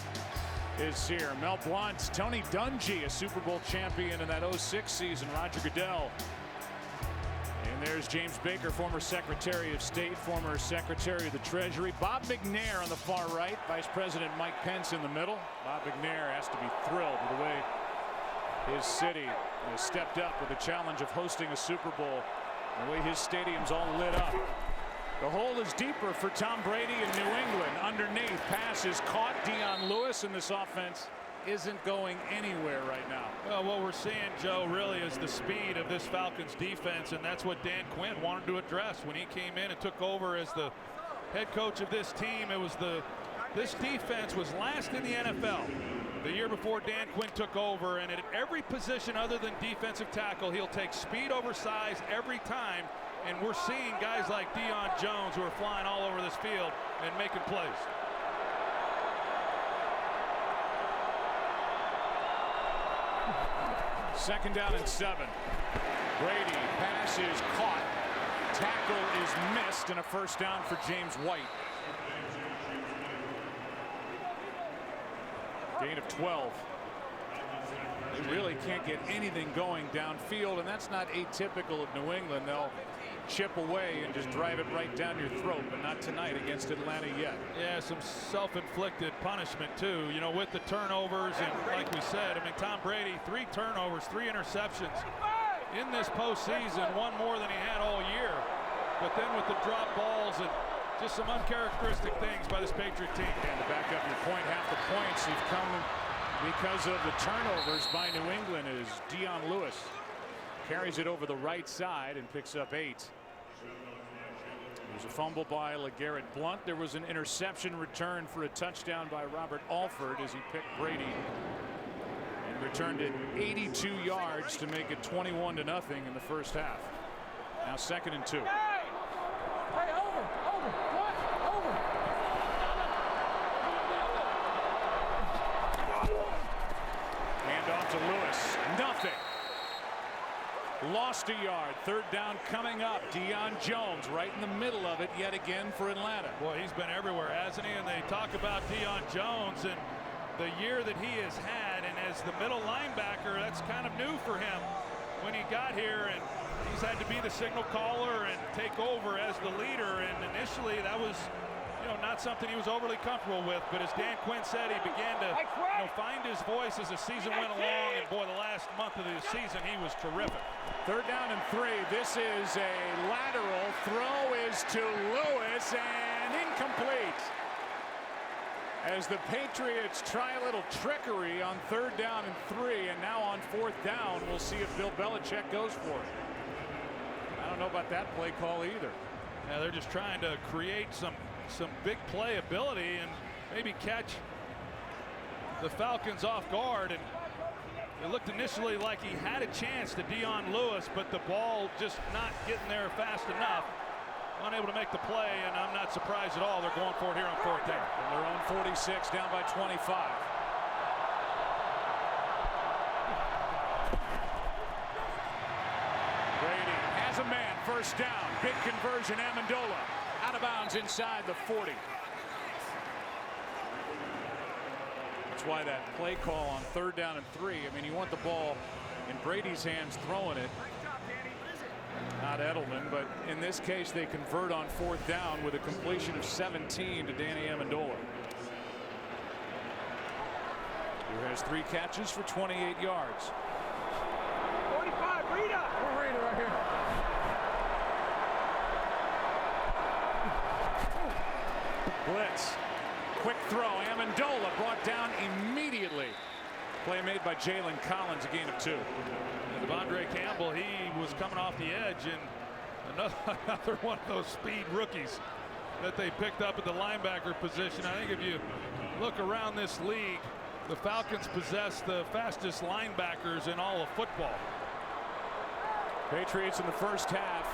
[SPEAKER 1] is here. Mel Blount, Tony Dungy, a Super Bowl champion in that 06 season. Roger Goodell. And there's James Baker, former Secretary of State, former Secretary of the Treasury. Bob McNair on the far right. Vice President Mike Pence in the middle. Bob McNair has to be thrilled with the way his city has stepped up with the challenge of hosting a Super Bowl. The way his stadium's all lit up. The hole is deeper for Tom Brady in New England. Underneath, pass is caught. Dion Lewis, and this offense isn't going anywhere right now.
[SPEAKER 2] Well, what we're seeing, Joe, really is the speed of this Falcons defense, and that's what Dan Quinn wanted to address when he came in and took over as the head coach of this team. It was this defense was last in the NFL the year before Dan Quinn took over, and at every position other than defensive tackle, he'll take speed over size every time, and we're seeing guys like Deion Jones who are flying all over this field and making plays.
[SPEAKER 1] Second down and 7. Brady, pass is caught. Tackle is missed, and a first down for James White. Gain of 12. They really can't get anything going downfield, and that's not atypical of New England. They'll chip away and just drive it right down your throat, but not tonight against Atlanta yet.
[SPEAKER 2] Yeah, some self-inflicted punishment too, you know, with the turnovers, and like we said, I mean, Tom Brady, 3 turnovers, 3 interceptions in this postseason, one more than he had all year. But then with the drop balls and just some uncharacteristic things by this Patriot team.
[SPEAKER 1] And to back up your point, half the points have come because of the turnovers by New England as Dion Lewis carries it over the right side and picks up 8. There's a fumble by LeGarrette Blount. There was an interception return for a touchdown by Robert Alford as he picked Brady and returned it 82 yards to make it 21-0 in the first half. Now 2nd and 2.
[SPEAKER 4] Hey, over.
[SPEAKER 1] Hand off to Lewis. Nothing. Lost a yard. 3rd down coming up. Deion Jones right in the middle of it yet again for Atlanta.
[SPEAKER 2] Boy, he's been everywhere, hasn't he? And they talk about Deion Jones and the year that he has had, and as the middle linebacker, that's kind of new for him when he got here, and he's had to be the signal caller and take over as the leader, and initially that was, you know, not something he was overly comfortable with, but as Dan Quinn said, he began to, you know, find his voice as the season went along, and boy, the last month of the season he was terrific.
[SPEAKER 1] 3rd down and 3. This is a lateral. Throw is to Lewis and incomplete. As the Patriots try a little trickery on 3rd down and 3, and now on 4th down, we'll see if Bill Belichick goes for it. I don't know about that play call either.
[SPEAKER 2] Yeah, they're just trying to create some big play ability and maybe catch the Falcons off guard, and it looked initially like he had a chance to Dion Lewis, but the ball just not getting there fast enough. Unable to make the play, and I'm not surprised at all they're going for it here on 4th down.
[SPEAKER 1] From their own 46, down by 25. Brady has a man. 1st down. Big conversion. Amendola out of bounds inside the 40. That's why that play call on 3rd down and 3. I mean, you want the ball in Brady's hands throwing it. Not Edelman, but in this case they convert on 4th down with a completion of 17 to Danny Amendola, who has 3 catches for 28 yards.
[SPEAKER 4] 45, Rita. We're Rita right here.
[SPEAKER 1] Blitz. quick throw. Amendola brought down immediately. Play made by Jalen Collins, a gain of 2.
[SPEAKER 2] And Devondre Campbell, he was coming off the edge, and another one of those speed rookies that they picked up at the linebacker position. I think if you look around this league, the Falcons possess the fastest linebackers in all of football.
[SPEAKER 1] Patriots in the first half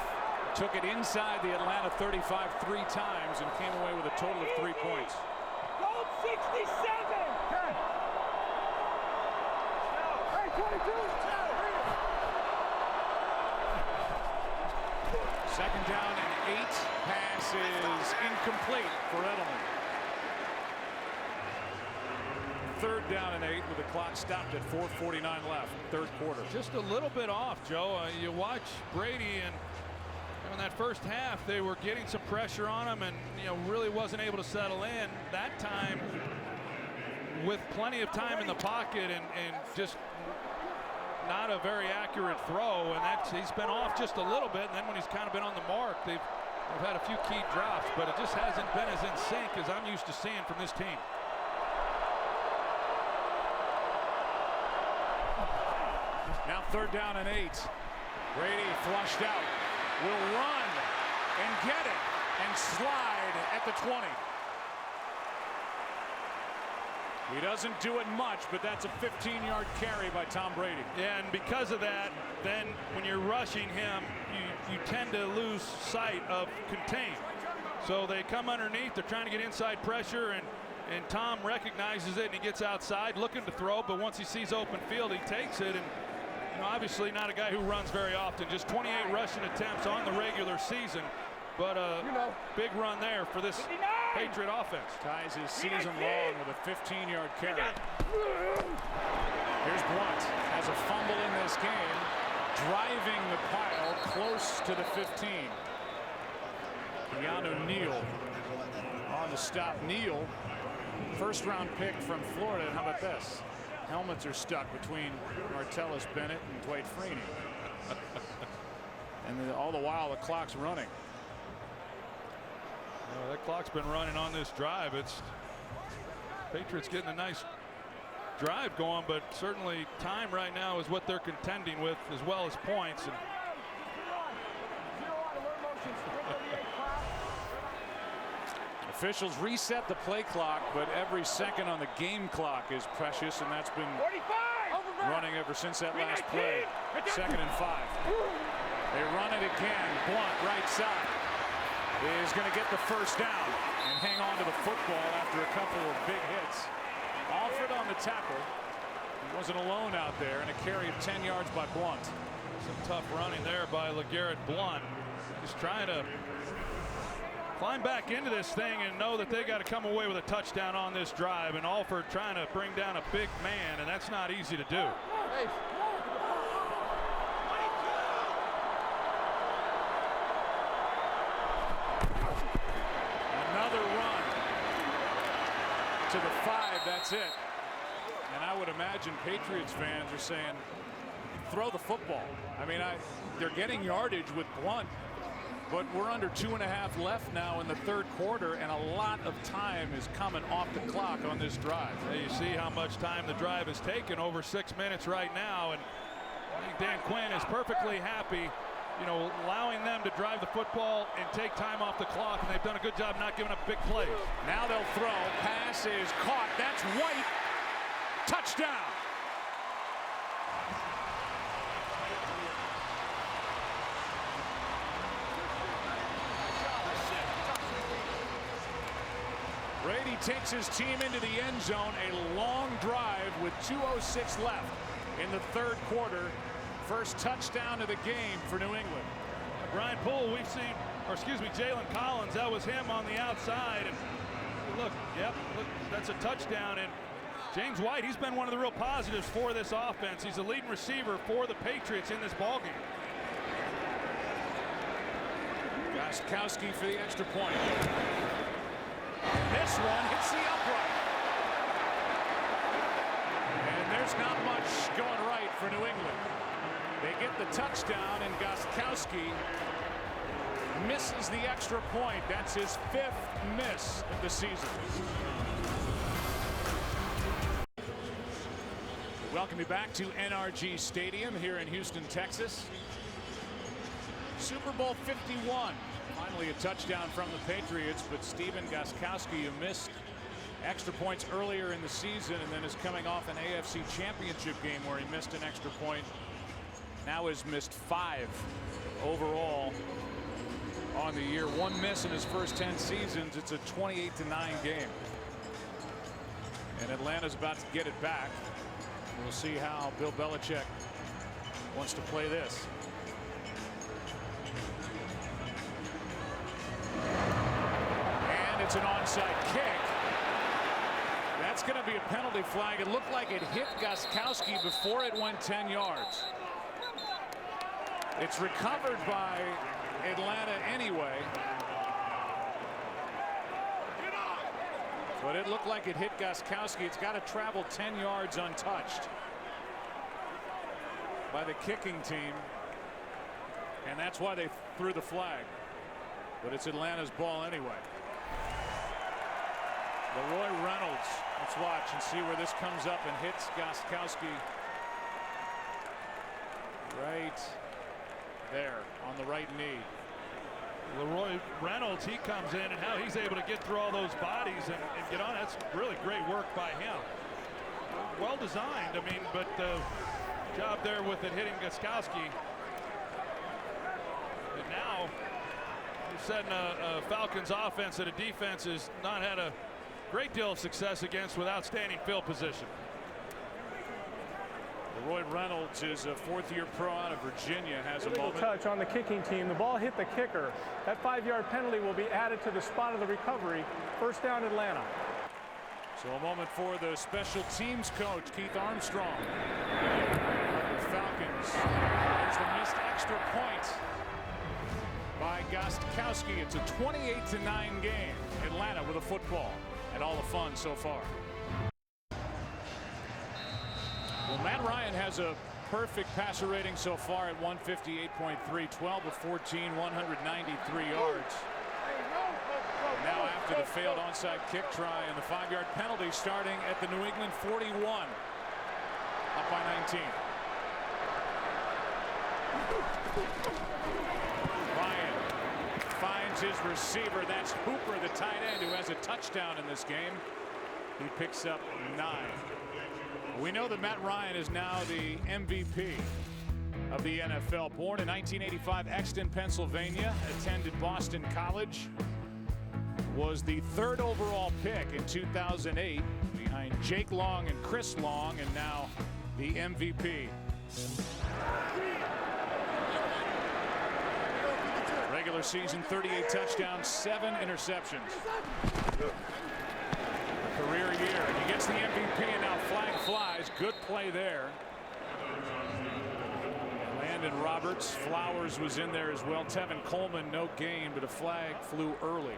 [SPEAKER 1] took it inside the Atlanta 35 3 times and came away with a total of 3 points.
[SPEAKER 4] Gold 67. Hey, 22.
[SPEAKER 1] Second down and 8. Pass is incomplete for Edelman. Third down and 8 with the clock stopped at 4:49 left, third quarter.
[SPEAKER 2] Just a little bit off, Joe. You watch Brady, and in that first half they were getting some pressure on him, and really wasn't able to settle in. That time, with plenty of time in the pocket and just not a very accurate throw, and he's been off just a little bit. And then when he's kind of been on the mark, they've had a few key drops, but it just hasn't been as in sync as I'm used to seeing from this team.
[SPEAKER 1] Now third down and 8. Brady flushed out, will run and get it and slide at the 20. He doesn't do it much, but that's a 15-yard carry by Tom Brady.
[SPEAKER 2] Yeah, and because of that, then when you're rushing him, you tend to lose sight of contain. So they come underneath, they're trying to get inside pressure, and Tom recognizes it, and he gets outside looking to throw, but once he sees open field, he takes it. And obviously not a guy who runs very often, just 28 rushing attempts on the regular season, but a big run there for this Patriot offense.
[SPEAKER 1] Ties his season long with a 15-yard carry. Here's Blunt, has a fumble in this game, driving the pile close to the 15. Keanu Neal on the stop. Neal, first-round pick from Florida. And how about this? Helmets are stuck between Martellus Bennett and Dwight Freeney. And all the while the clock's running.
[SPEAKER 2] That clock's been running on this drive. It's Patriots getting a nice drive going, but certainly time right now is what they're contending with, as well as points. And
[SPEAKER 1] officials reset the play clock, but every second on the game clock is precious, and that's been running ever since that last play. 2nd and 5. They run it again. Blunt, right side, is going to get the first down and hang on to the football after a couple of big hits. Alford on the tackle. He wasn't alone out there, and a carry of 10 yards by Blunt.
[SPEAKER 2] Some tough running there by LeGarrette Blunt. Just trying to climb back into this thing and know that they got to come away with a touchdown on this drive. And Alford trying to bring down a big man, and that's not easy to do.
[SPEAKER 1] Another run to the 5. That's it. And I would imagine Patriots fans are saying, throw the football. I mean, they're getting yardage with Blunt, but we're under 2.5 left now in the third quarter, and a lot of time is coming off the clock on this drive.
[SPEAKER 2] You see how much time the drive has taken, over 6 minutes right now, and I think Dan Quinn is perfectly happy, allowing them to drive the football and take time off the clock, and they've done a good job not giving up big plays.
[SPEAKER 1] Now they'll throw. Pass is caught. That's White. Touchdown. Brady takes his team into the end zone. A long drive with 2:06 left in the third quarter. First touchdown of the game for New England.
[SPEAKER 2] Brian Poole, we've seen, Jalen Collins, that was him on the outside. And look, that's a touchdown. And James White, he's been one of the real positives for this offense. He's the leading receiver for the Patriots in this ballgame.
[SPEAKER 1] Gostkowski for the extra point. This one hits the upright. And there's not much going right for New England. They get the touchdown, and Gostkowski misses the extra point. That's his 5th miss of the season. Welcome you back to NRG Stadium here in Houston, Texas. Super Bowl 51. Finally a touchdown from the Patriots, but Stephen Gostkowski, who missed extra points earlier in the season and then is coming off an AFC Championship game where he missed an extra point, now has missed 5 overall on the year. 1 miss in his first 10 seasons. It's a 28-9 game. And Atlanta's about to get it back. We'll see how Bill Belichick wants to play this. And it's an onside kick. That's going to be a penalty flag. It looked like it hit Gostkowski before it went 10 yards. It's recovered by Atlanta anyway. But it looked like it hit Gostkowski. It's got to travel 10 yards untouched by the kicking team. And that's why they threw the flag. But it's Atlanta's ball anyway. Leroy Reynolds. Let's watch and see where this comes up and hits Gostkowski right there on the right knee.
[SPEAKER 2] Leroy Reynolds, he comes in, and how he's able to get through all those bodies and get on. That's really great work by him. Well designed, I mean, but the job there with it hitting Gostkowski. And now you're setting a Falcons offense that a defense has not had a great deal of success against with outstanding field position.
[SPEAKER 1] Leroy Reynolds is a 4th-year pro out of Virginia. Has a moment.
[SPEAKER 3] Touch on the kicking team. The ball hit the kicker. That 5-yard penalty will be added to the spot of the recovery. First down, Atlanta.
[SPEAKER 1] So a moment for the special teams coach, Keith Armstrong. The Falcons. There's the missed extra point by Gostkowski. It's a 28-9 game. Atlanta with a football and all the fun so far. Well, Matt Ryan has a perfect passer rating so far at 158.3, 12 of 14, 193 yards. And now after the failed onside kick try and the 5-yard penalty starting at the New England 41, up by 19. Ryan finds his receiver. That's Hooper, the tight end, who has a touchdown in this game. He picks up 9. We know that Matt Ryan is now the MVP of the NFL. Born in 1985, Exton, Pennsylvania, attended Boston College, was the 3rd overall pick in 2008 behind Jake Long and Chris Long, and now the MVP. Regular season, 38 touchdowns, 7 interceptions. Career year, and he gets the MVP, and now flag flies. Good play there. Landon Roberts. Flowers was in there as well. Tevin Coleman, no gain, but a flag flew early.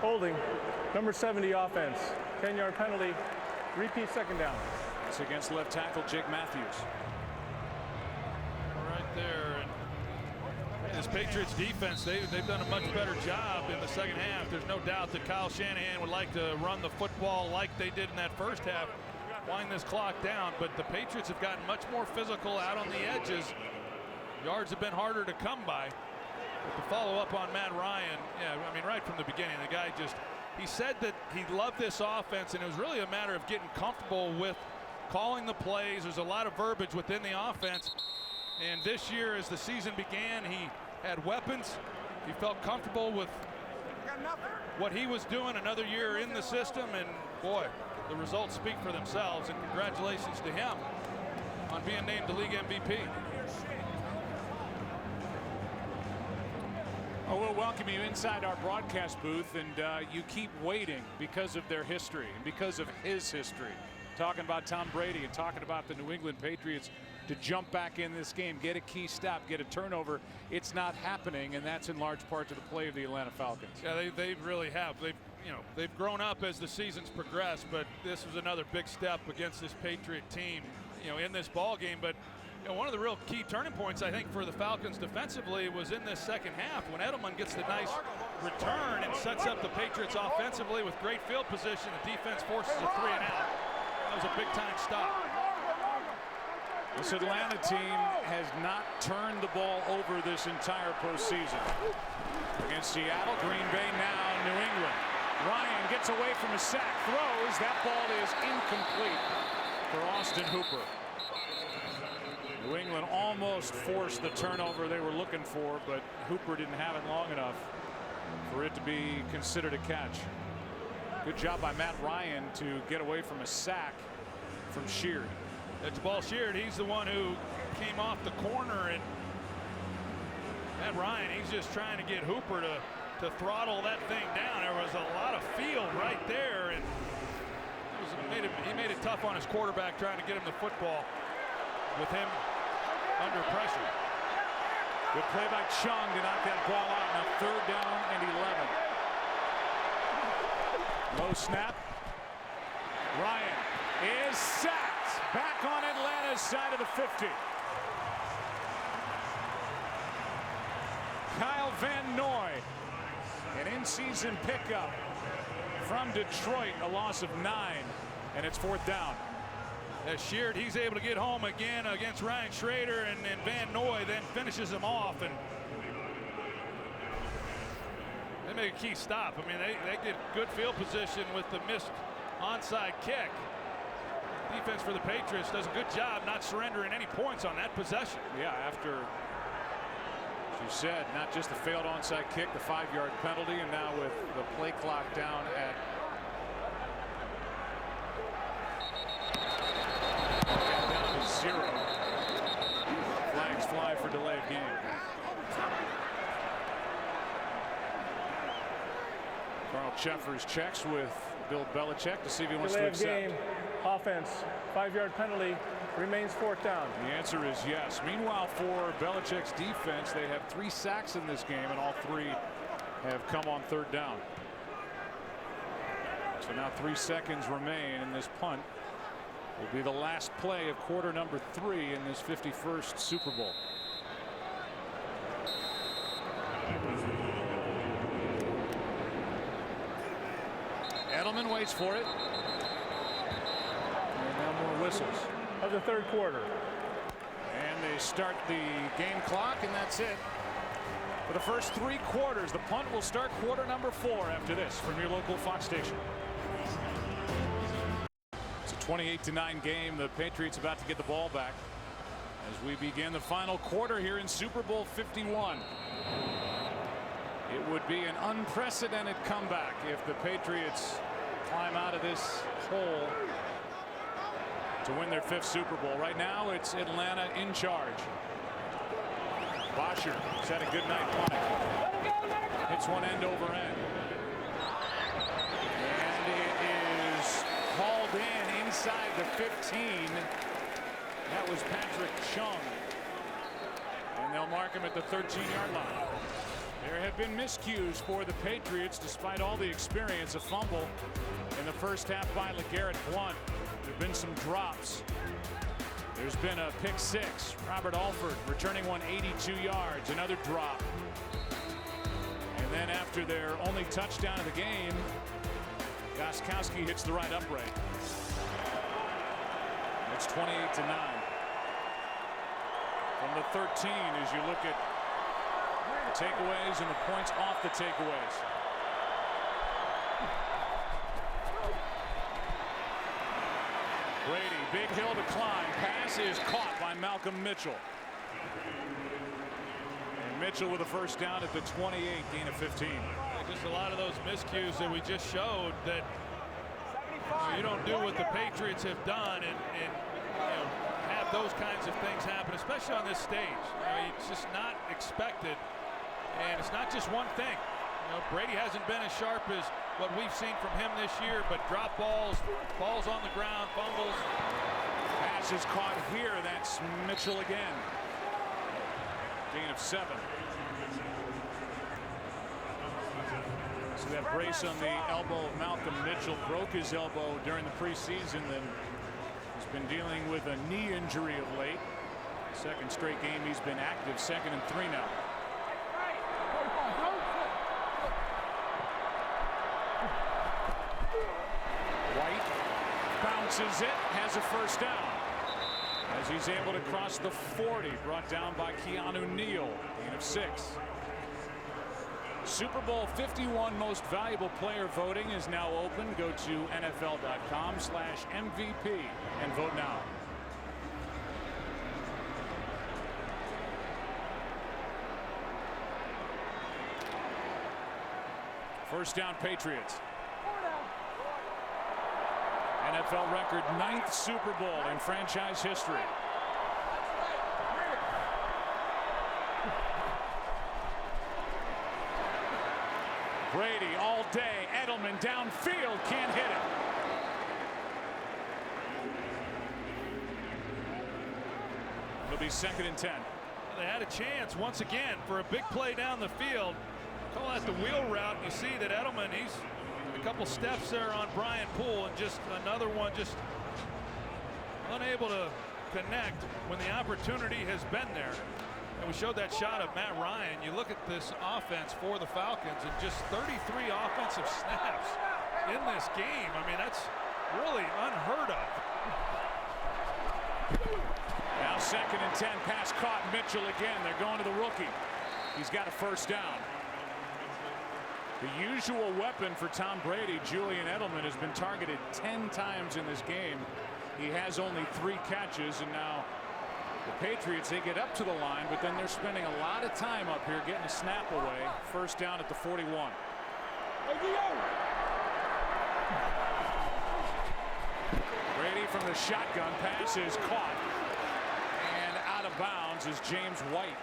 [SPEAKER 3] Holding. Number 70 offense. 10-yard penalty. Repeat second down.
[SPEAKER 1] It's against left tackle Jake Matthews.
[SPEAKER 2] Right there. This Patriots defense, they've done a much better job in the second half. There's no doubt that Kyle Shanahan would like to run the football like they did in that first half, wind this clock down, but the Patriots have gotten much more physical out on the edges. Yards have been harder to come by. But to follow up on Matt Ryan, yeah, I mean, right from the beginning, the guy he said that he loved this offense, and it was really a matter of getting comfortable with calling the plays. There's a lot of verbiage within the offense. And this year, as the season began, he had weapons. He felt comfortable with what he was doing. Another year in the system, and boy, the results speak for themselves. And congratulations to him on being named the league MVP.
[SPEAKER 1] Oh, we'll welcome you inside our broadcast booth, and you keep waiting because of their history and because of his history. Talking about Tom Brady and talking about the New England Patriots to jump back in this game, get a key stop, get a turnover. It's not happening, and that's in large part to the play of the Atlanta Falcons.
[SPEAKER 2] Yeah, they really have. They've grown up as the seasons progress, but this was another big step against this Patriot team, in this ball game. But You know, one of the real key turning points, I think, for the Falcons defensively was in this second half when Edelman gets the nice return and sets up the Patriots offensively with great field position. The defense forces a 3 and out. That was a big-time stop.
[SPEAKER 1] This Atlanta team has not turned the ball over this entire postseason. Against Seattle, Green Bay, now New England. Ryan gets away from a sack, throws. That ball is incomplete for Austin Hooper. New England almost forced the turnover they were looking for, but Hooper didn't have it long enough for it to be considered a catch. Good job by Matt Ryan to get away from a sack from Sheard.
[SPEAKER 2] It's Ball Sheard. He's the one who came off the corner, and Matt Ryan, he's just trying to get Hooper to throttle that thing down. There was a lot of field right there, and he made it tough on his quarterback trying to get him the football with him under pressure.
[SPEAKER 1] Good play by Chung to knock that ball out. Now 3rd down and 11. Low snap. Ryan is sacked. Back on Atlanta's side of the 50. Kyle Van Noy, an in-season pickup from Detroit, a loss of 9, and it's 4th down.
[SPEAKER 2] As Sheard, he's able to get home again against Ryan Schrader, and Van Noy then finishes him off, and they make a key stop. I mean, they get good field position with the missed onside kick. Defense for the Patriots does a good job not surrendering any points on that possession.
[SPEAKER 1] Yeah, after, as you said, not just the failed onside kick, the 5-yard penalty, and now with the play clock down at 0. Flags fly for delay of game. Carl Cheffers checks with Bill Belichick to see if he wants to accept.
[SPEAKER 3] Game, offense, 5-yard penalty, remains 4th down.
[SPEAKER 1] The answer is yes. Meanwhile, for Belichick's defense, they have 3 sacks in this game, and all 3 have come on 3rd down. So now 3 seconds remain, and this punt will be the last play of quarter number 3 in this 51st Super Bowl. Edelman waits for it. And now more whistles.
[SPEAKER 3] Of the 3rd quarter.
[SPEAKER 1] And they start the game clock, and that's it. For the first 3 quarters, the punt will start quarter number 4 after this from your local Fox station. 28-9 game. The Patriots about to get the ball back as we begin the final quarter here in Super Bowl 51. It would be an unprecedented comeback if the Patriots climb out of this hole to win their 5th Super Bowl. Right now it's Atlanta in charge. Bosher has had a good night punting. Hits one end over end. And it is hauled in inside the 15. That was Patrick Chung. And they'll mark him at the 13-yard line. There have been miscues for the Patriots despite all the experience. A fumble in the first half by LeGarrette Blount. There have been some drops. There's been a pick 6. Robert Alford returning one 82 yards. Another drop. And then after their only touchdown of the game, Gostkowski hits the right upright. It's 28-9. From the 13 as you look at the takeaways and the points off the takeaways. Brady, big hill to climb. Pass is caught by Malcolm Mitchell. And Mitchell with a first down at the 28, gain of 15.
[SPEAKER 2] Just a lot of those miscues that we just showed that you don't do what the Patriots have done and have those kinds of things happen, especially on this stage. It's just not expected, and it's not just one thing. Brady hasn't been as sharp as what we've seen from him this year, but drop balls, balls on the ground, fumbles.
[SPEAKER 1] Pass is caught here. That's Mitchell again. Gain of 7. So that brace on the elbow of Malcolm Mitchell, broke his elbow during the preseason, and has been dealing with a knee injury of late. Second straight game he's been active. 2nd and 3 now. White bounces it, has a first down. As he's able to cross the 40, brought down by Keanu Neal, gain of 6. Super Bowl 51 most valuable player voting is now open. Go to NFL.com/MVP and vote now. First down, Patriots. NFL record 9th Super Bowl in franchise history. Brady all day. Edelman downfield, can't hit it. It'll be 2nd and 10.
[SPEAKER 2] They had a chance once again for a big play down the field. Call that the wheel route. You see that Edelman, he's a couple steps there on Brian Poole, and just another one just unable to connect when the opportunity has been there. And we showed that shot of Matt Ryan. You look at this offense for the Falcons and just 33 offensive snaps in this game. I mean, that's really unheard of.
[SPEAKER 1] Now 2nd and 10, pass caught. Mitchell again. They're going to the rookie. He's got a first down. The usual weapon for Tom Brady, Julian Edelman, has been targeted 10 times in this game. He has only 3 catches, and now the Patriots, they get up to the line, but then they're spending a lot of time up here getting a snap away. First down at the 41. Brady from the shotgun, pass is caught, and out of bounds is James White.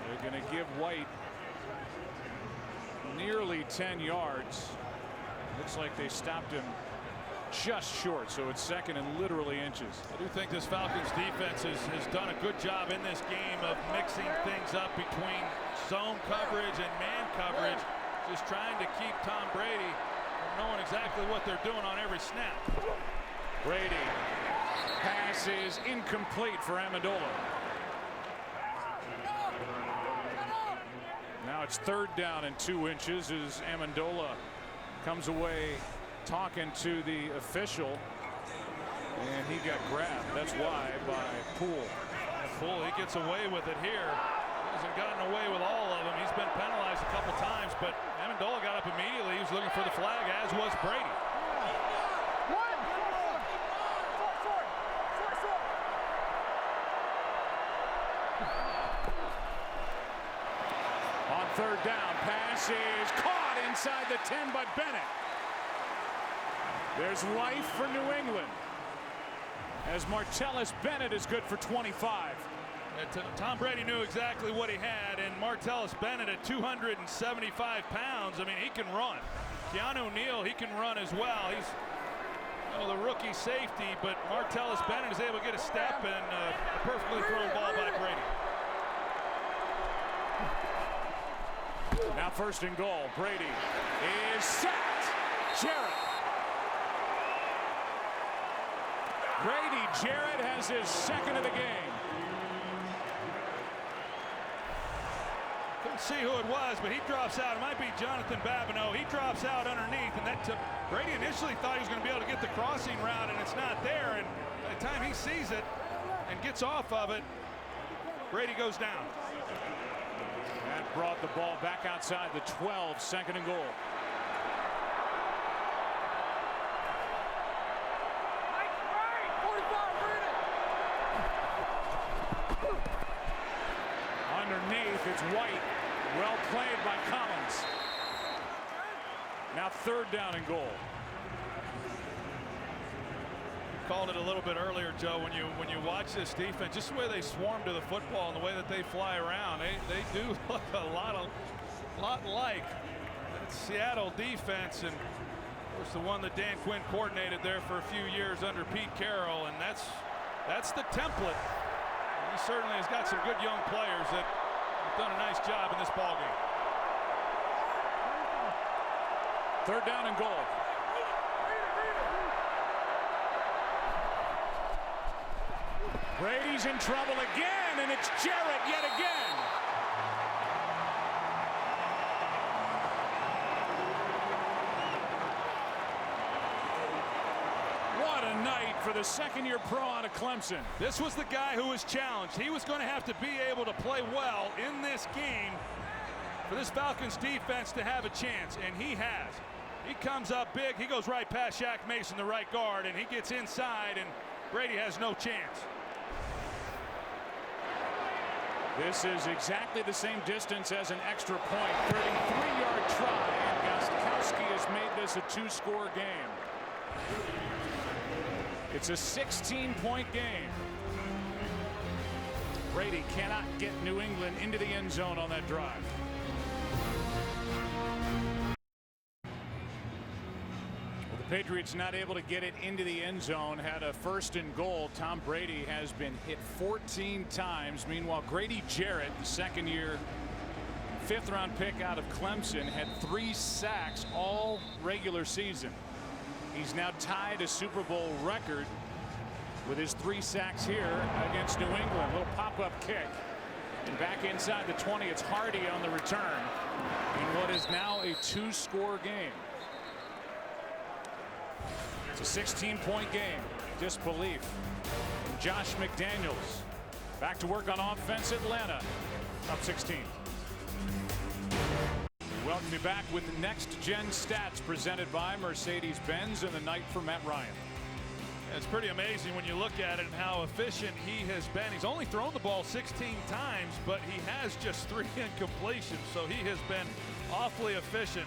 [SPEAKER 1] They're going to give White nearly 10 yards. Looks like they stopped him just short, so it's 2nd and literally inches.
[SPEAKER 2] I do think this Falcons defense has done a good job in this game of mixing things up between zone coverage and man coverage, just trying to keep Tom Brady from knowing exactly what they're doing on every snap.
[SPEAKER 1] Brady, pass is incomplete for Amendola. Now it's 3rd down and 2 inches as Amendola comes away talking to the official, and he got grabbed. That's why by Poole.
[SPEAKER 2] Poole, he gets away with it here. Hasn't gotten away with all of them. He's been penalized a couple times, but Amendola got up immediately. He was looking for the flag, as was Brady.
[SPEAKER 1] On 3rd down, pass is caught inside the 10 by Bennett. There's life for New England as Martellus Bennett is good for 25.
[SPEAKER 2] Tom Brady knew exactly what he had, and Martellus Bennett at 275 pounds. I mean, he can run. Keanu Neal, he can run as well. He's the rookie safety, but Martellus Bennett is able to get a step and a perfectly thrown ball by Brady.
[SPEAKER 1] Now 1st and goal. Brady is sacked. Jarrett. Grady Jarrett has his 2nd of the game.
[SPEAKER 2] Couldn't see who it was, but he drops out. It might be Jonathan Babineau. He drops out underneath, and that Brady initially thought he was going to be able to get the crossing route, and it's not there. And by the time he sees it and gets off of it, Brady goes down.
[SPEAKER 1] That brought the ball back outside the 12. 2nd and goal. Underneath, it's White. Well played by Collins. Now 3rd down and goal.
[SPEAKER 2] Called it a little bit earlier, Joe, when you watch this defense, just the way they swarm to the football and the way that they fly around, they do look a lot like that Seattle defense, and of course the one that Dan Quinn coordinated there for a few years under Pete Carroll, and that's the template. He certainly has got some good young players that have done a nice job in this ball game.
[SPEAKER 1] 3rd down and goal. Brady's in trouble again, and it's Jarrett yet again. What a night for the second-year pro out of Clemson.
[SPEAKER 2] This was the guy who was challenged. He was going to have to be able to play well in this game for this Falcons defense to have a chance, and he has. He comes up big. He goes right past Shaq Mason, the right guard, and he gets inside, and Brady has no chance.
[SPEAKER 1] This is exactly the same distance as an extra point. 33-yard try, and Gostkowski has made this a two-score game. It's a 16-point game. Brady cannot get New England into the end zone on that drive. Well, the Patriots not able to get it into the end zone. Had a 1st and goal. Tom Brady has been hit 14 times. Meanwhile, Grady Jarrett, the second-year 5th-round pick out of Clemson, had 3 sacks all regular season. He's now tied a Super Bowl record with his 3 sacks here against New England. Little pop-up kick. And back inside the 20, it's Hardy on the return in what is now a 2-score game. It's a 16-point game. Disbelief. Josh McDaniels back to work on offense. Atlanta up 16. Welcome you back with the Next Gen Stats presented by Mercedes-Benz and the night for Matt Ryan.
[SPEAKER 2] It's pretty amazing when you look at it and how efficient he has been. He's only thrown the ball 16 times, but he has just 3 incompletions, so he has been awfully efficient.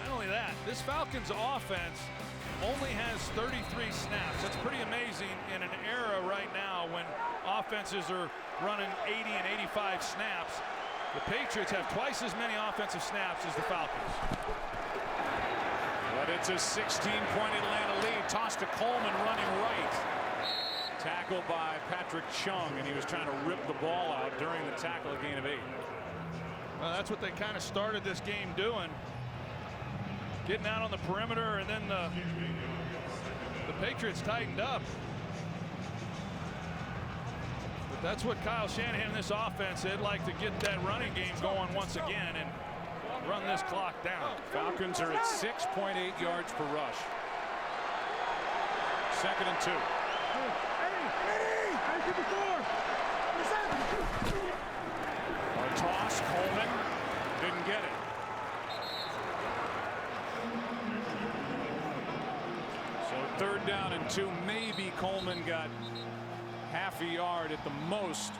[SPEAKER 2] Not only that, this Falcons offense only has 33 snaps. That's pretty amazing in an era right now when offenses are running 80 and 85 snaps. The Patriots have twice as many offensive snaps as the Falcons.
[SPEAKER 1] But it's a 16-point Atlanta lead. Toss to Coleman running right. Tackled by Patrick Chung, and he was trying to rip the ball out during the tackle, a gain of 8.
[SPEAKER 2] Well, that's what they kind of started this game doing. Getting out on the perimeter, and then the Patriots tightened up. But that's what Kyle Shanahan and this offense, they'd like to get that running game going once again and run this clock down.
[SPEAKER 1] Falcons are at 6.8 yards per rush. 2nd and 2. A toss, Coleman didn't get it. So 3rd down and 2. Maybe Coleman got half a yard at the most,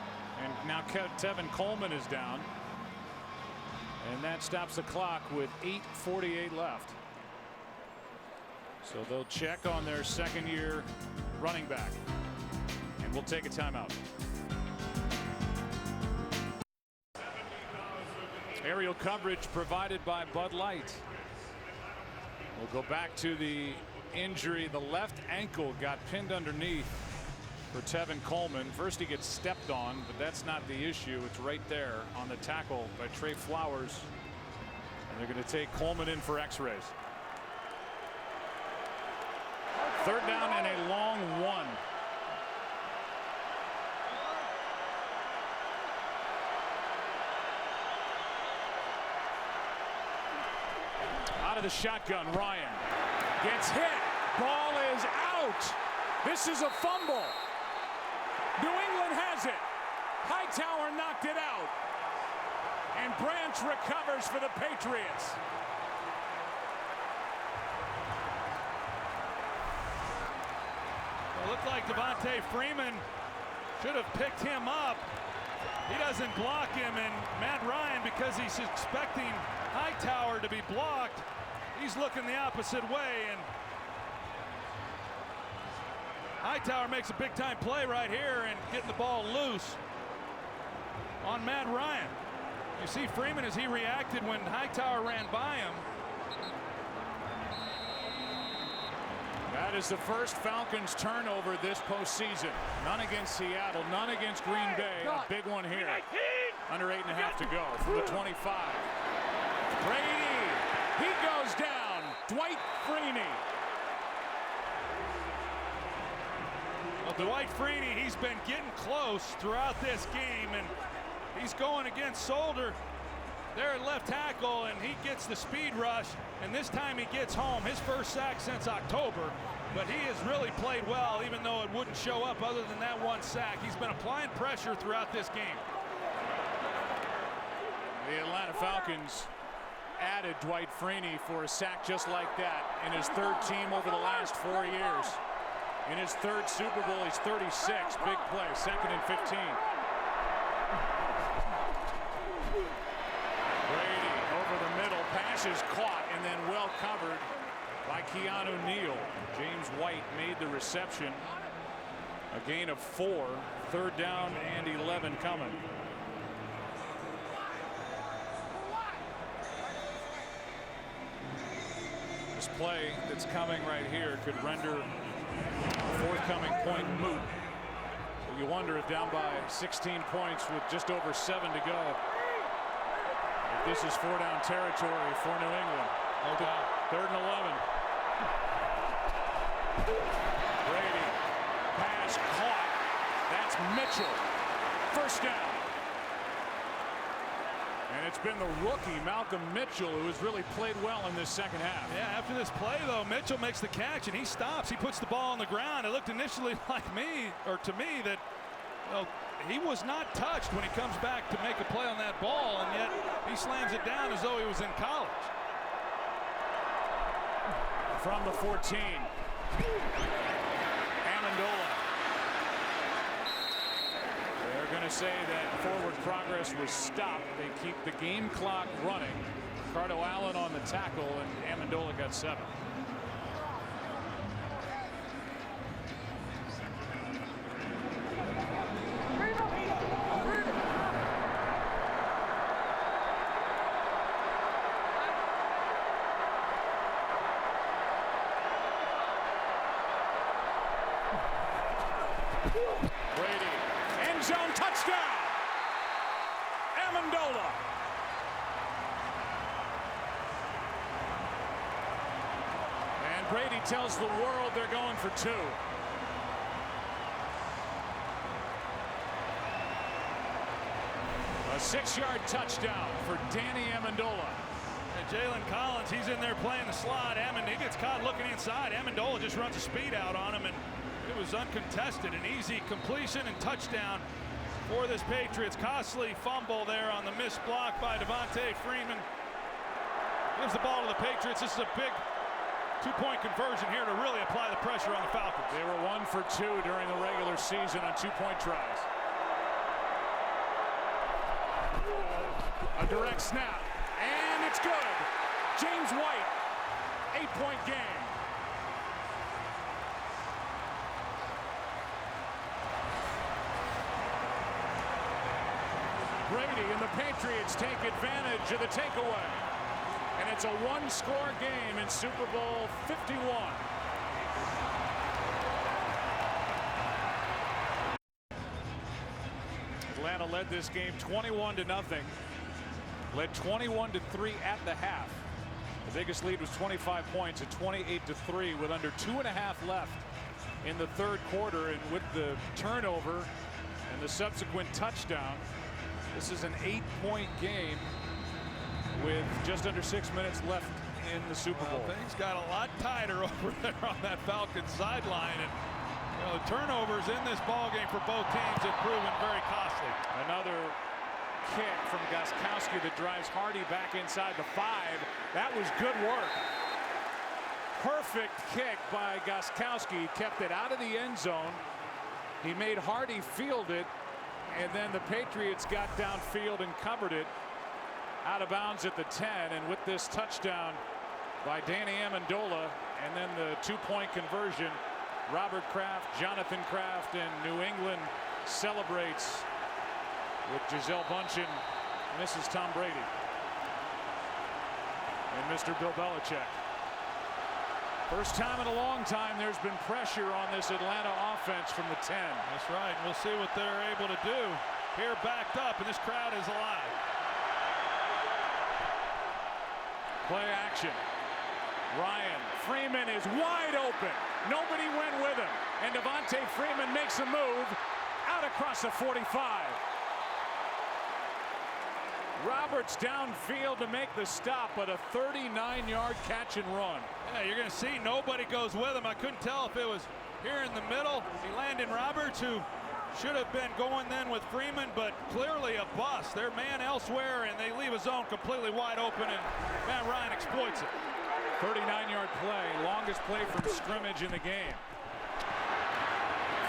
[SPEAKER 1] and now Tevin Coleman is down, and that stops the clock with 8:48 left. So they'll check on their 2nd-year running back, and we'll take a timeout. Aerial coverage provided by Bud Light. We'll go back to the injury. The left ankle got pinned underneath for Tevin Coleman. First he gets stepped on, but that's not the issue. It's right there on the tackle by Trey Flowers. And they're going to take Coleman in for x-rays. 3rd down and a long 1. Out of the shotgun, Ryan gets hit. Ball is out. This is a fumble. New England has it. Hightower knocked it out. And Branch recovers for the Patriots.
[SPEAKER 2] It looked like Devontae Freeman should have picked him up. He doesn't block him, and Matt Ryan, because he's expecting Hightower to be blocked, he's looking the opposite way, and Hightower makes a big-time play right here and getting the ball loose on Matt Ryan. You see Freeman as he reacted when Hightower ran by him.
[SPEAKER 1] That is the first Falcons turnover this postseason. None against Seattle, none against Green Bay. A big one here. Under 8.5 to go from the 25. Brady, he goes down. Dwight Freeney.
[SPEAKER 2] Well, Well, Dwight Freeney, he's been getting close throughout this game, and he's going against Solder there at left tackle, and he gets the speed rush, and this time he gets home. His first sack since October, but he has really played well, even though it wouldn't show up other than that one sack. He's been applying pressure throughout this game.
[SPEAKER 1] The Atlanta Falcons added Dwight Freeney for a sack just like that in his third team over the last 4 years. In his third Super Bowl, he's 36. Big play, 2nd and 15. Brady over the middle, pass is caught and then well covered by Keanu Neal. James White made the reception. A gain of 4. 3rd down and 11 coming. This play that's coming right here could render a forthcoming point moot. So you wonder if down by 16 points with just over 7 to go, if this is 4-down territory for New England.
[SPEAKER 2] No doubt.
[SPEAKER 1] 3rd and 11. Brady, pass caught. That's Mitchell. 1st down. And it's been the rookie, Malcolm Mitchell, who has really played well in this second half.
[SPEAKER 2] Yeah, after this play, though, Mitchell makes the catch, and he stops. He puts the ball on the ground. It looked initially like to me, that he was not touched when he comes back to make a play on that ball, and yet he slams it down as though he was in college.
[SPEAKER 1] From the 14. Amendola. They're going to say that forward progress was stopped. They keep the game clock running. Ricardo Allen on the tackle, and Amendola got 7. Brady, end zone touchdown. Amendola. And Brady tells the world they're going for 2. A 6-yard touchdown for Danny Amendola.
[SPEAKER 2] And Jalen Collins, he's in there playing the slot. He gets caught looking inside. Amendola just runs a speed out on him, and it was uncontested. An easy completion and touchdown for this Patriots. Costly fumble there on the missed block by Devontae Freeman. Gives the ball to the Patriots. This is a big 2-point conversion here to really apply the pressure on the Falcons.
[SPEAKER 1] They were 1 for 2 during the regular season on 2-point tries. A direct snap, and it's good. James White, 8-point game. Brady and the Patriots take advantage of the takeaway. And it's a 1-score game in Super Bowl 51. Atlanta led this game 21-0. Led 21-3 at the half. The biggest lead was 25 points at 28-3 with under 2.5 left in the 3rd quarter. And with the turnover and the subsequent touchdown, this is an 8-point game with just under 6 minutes left in the Super Bowl.
[SPEAKER 2] Well, things got a lot tighter over there on that Falcons sideline, and the turnovers in this ball game for both teams have proven very costly.
[SPEAKER 1] Another kick from Gostkowski that drives Hardy back inside the 5. That was good work. Perfect kick by Gostkowski. Kept it out of the end zone. He made Hardy field it, and then the Patriots got downfield and covered it out of bounds at the 10. And with this touchdown by Danny Amendola and then the 2-point conversion, Robert Kraft, Jonathan Kraft, and New England celebrates with Gisele Bündchen, Mrs. Tom Brady, and Mr. Bill Belichick. First time in a long time there's been pressure on this Atlanta offense from the 10.
[SPEAKER 2] That's right. We'll see what they're able to do. Here backed up, and this crowd is alive.
[SPEAKER 1] Play action. Ryan Freeman is wide open. Nobody went with him. And Devontae Freeman makes a move out across the 45. Roberts downfield to make the stop, but a 39-yard catch and run.
[SPEAKER 2] Yeah, you're going to see nobody goes with him. I couldn't tell if it was here in the middle. Landon Roberts, who should have been going then with Freeman, but clearly a bust. They're man elsewhere, and they leave a zone completely wide open, and Matt Ryan exploits it.
[SPEAKER 1] 39-yard play, longest play from scrimmage in the game.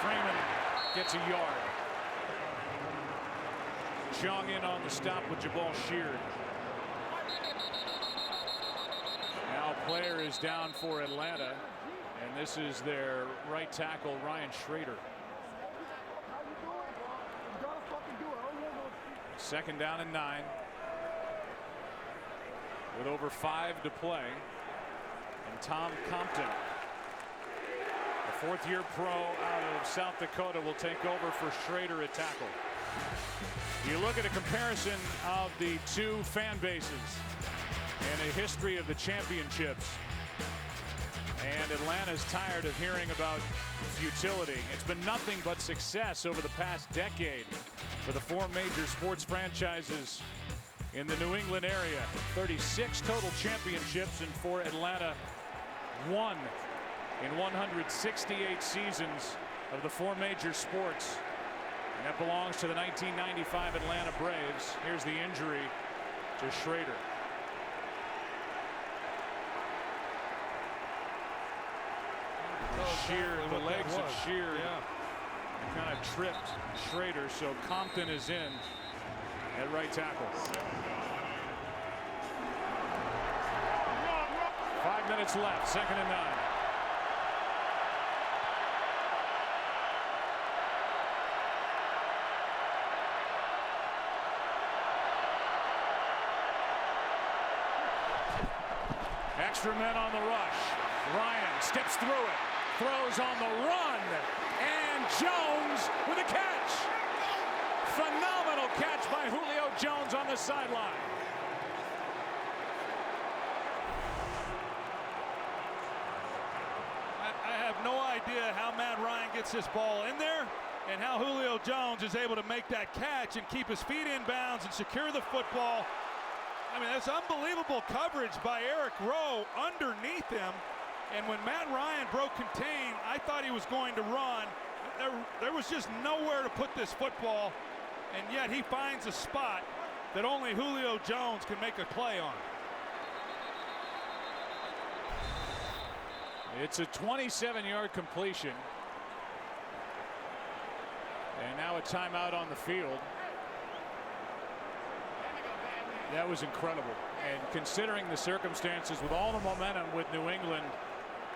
[SPEAKER 1] Freeman gets a yard. Chung in on the stop with Jabal Sheard. Now player is down for Atlanta, and this is their right tackle, Ryan Schrader. Second down and 9. With over 5 to play. And Tom Compton, a fourth-year pro out of South Dakota, will take over for Schrader at tackle. You look at a comparison of the two fan bases and a history of the championships. And Atlanta's tired of hearing about futility. It's been nothing but success over the past decade for the 4 major sports franchises in the New England area. 36 total championships, and for Atlanta, 1 in 168 seasons of the 4 major sports. And that belongs to the 1995 Atlanta Braves. Here's the injury to Schrader. Sheard, the legs of Sheard kind of tripped Schrader, so Compton is in at right tackle. 5 minutes left, second and 9. Extra men on the rush. Ryan steps through it, throws on the run, and Jones with a catch. Phenomenal catch by Julio Jones on the sideline.
[SPEAKER 2] I have no idea how Matt Ryan gets this ball in there and how Julio Jones is able to make that catch and keep his feet in bounds and secure the football. I mean, that's unbelievable coverage by Eric Rowe underneath him. And when Matt Ryan broke contain, I thought he was going to run. There was just nowhere to put this football, and yet he finds a spot that only Julio Jones can make a play on.
[SPEAKER 1] It's a 27-yard completion. And now a timeout on the field. That was incredible. And considering the circumstances, with all the momentum with New England,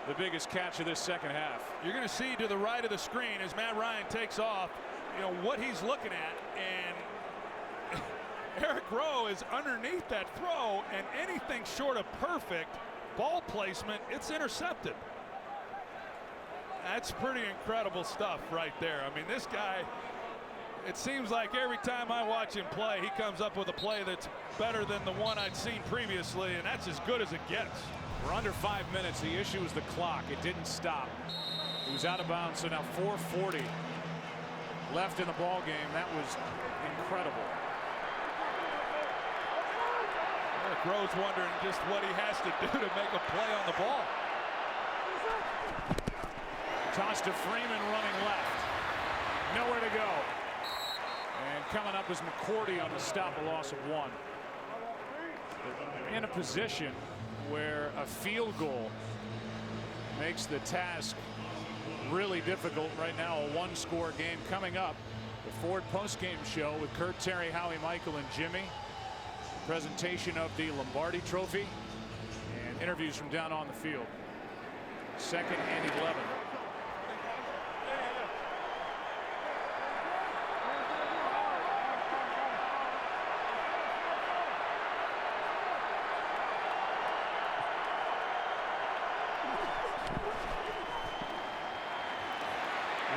[SPEAKER 1] the biggest catch of this second half.
[SPEAKER 2] You're going to see to the right of the screen as Matt Ryan takes off, you know, what he's looking at. And Eric Rowe is underneath that throw, and anything short of perfect ball placement, it's intercepted. That's pretty incredible stuff right there. I mean, this guy, it seems like every time I watch him play, he comes up with a play that's better than the one I'd seen previously, and that's as good as it gets.
[SPEAKER 1] We're under 5 minutes. The issue is the clock. It didn't stop. It was out of bounds, so now 4:40 left in the ball game. That was incredible.
[SPEAKER 2] Eric Rowe's wondering just what he has to do to make a play on the ball.
[SPEAKER 1] Toss to Freeman running left. Nowhere to go. And coming up is McCourty on the stop, a loss of 1. In a position where a field goal makes the task really difficult right now. A 1-score game coming up. The Ford postgame show with Kurt, Terry, Howie, Michael, and Jimmy. Presentation of the Lombardi Trophy and interviews from down on the field. 2nd and 11.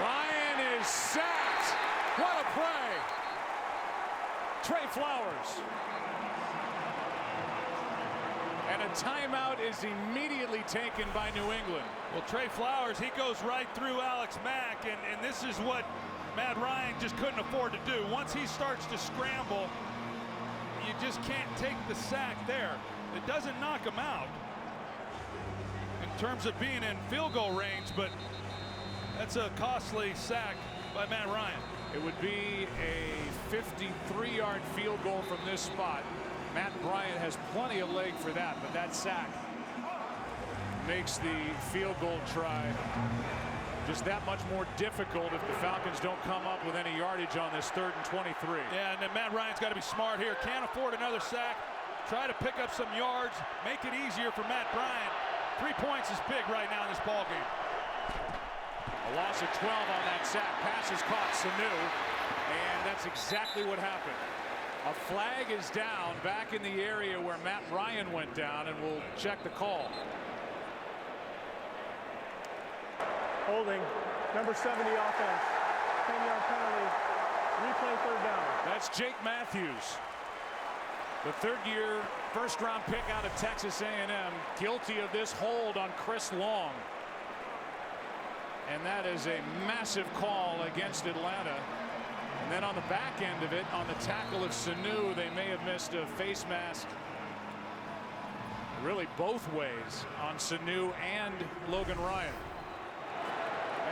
[SPEAKER 1] Ryan is sacked. What a play. Trey Flowers. And a timeout is immediately taken by New England.
[SPEAKER 2] Well, Trey Flowers, he goes right through Alex Mack, and this is what Matt Ryan just couldn't afford to do. Once he starts to scramble, you just can't take the sack there. It doesn't knock him out in terms of being in field goal range, but that's a costly sack by Matt Ryan.
[SPEAKER 1] It would be a 53-yard field goal from this spot. Matt Bryant has plenty of leg for that, but that sack makes the field goal try just that much more difficult if the Falcons don't come up with any yardage on this 3rd and 23.
[SPEAKER 2] Yeah, and then Matt Ryan's got to be smart here. Can't afford another sack. Try to pick up some yards, make it easier for Matt Bryant. 3 points is big right now in this ball game.
[SPEAKER 1] A loss of 12 on that sack. Pass is caught, Sanu, and that's exactly what happened. A flag is down back in the area where Matt Ryan went down, and we'll check the call.
[SPEAKER 3] Holding, number 70 offense. 10-yard penalty. Replay 3rd down.
[SPEAKER 1] That's Jake Matthews, the 3rd-year first-round pick out of Texas A&M, guilty of this hold on Chris Long. And that is a massive call against Atlanta. And then on the back end of it, on the tackle of Sanu, they may have missed a face mask. Really both ways on Sanu and Logan Ryan.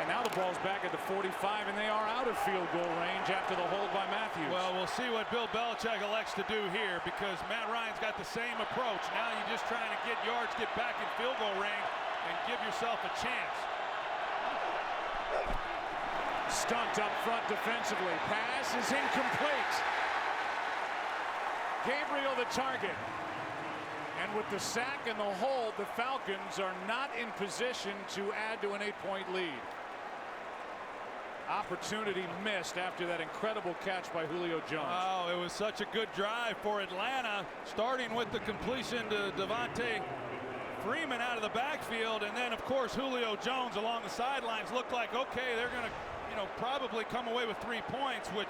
[SPEAKER 1] And now the ball's back at the 45, and they are out of field goal range after the hold by Matthews.
[SPEAKER 2] Well, we'll see what Bill Belichick elects to do here, because Matt Ryan's got the same approach. Now you're just trying to get yards, get back in field goal range, and give yourself a chance.
[SPEAKER 1] Stunt up front defensively. Pass is incomplete. Gabriel the target. And with the sack and the hold, the Falcons are not in position to add to an 8-point lead. Opportunity missed after that incredible catch by Julio Jones.
[SPEAKER 2] Oh, it was such a good drive for Atlanta, starting with the completion to Devontae Freeman out of the backfield, and then of course Julio Jones along the sidelines. Looked like, okay, they're going to probably come away with 3 points, which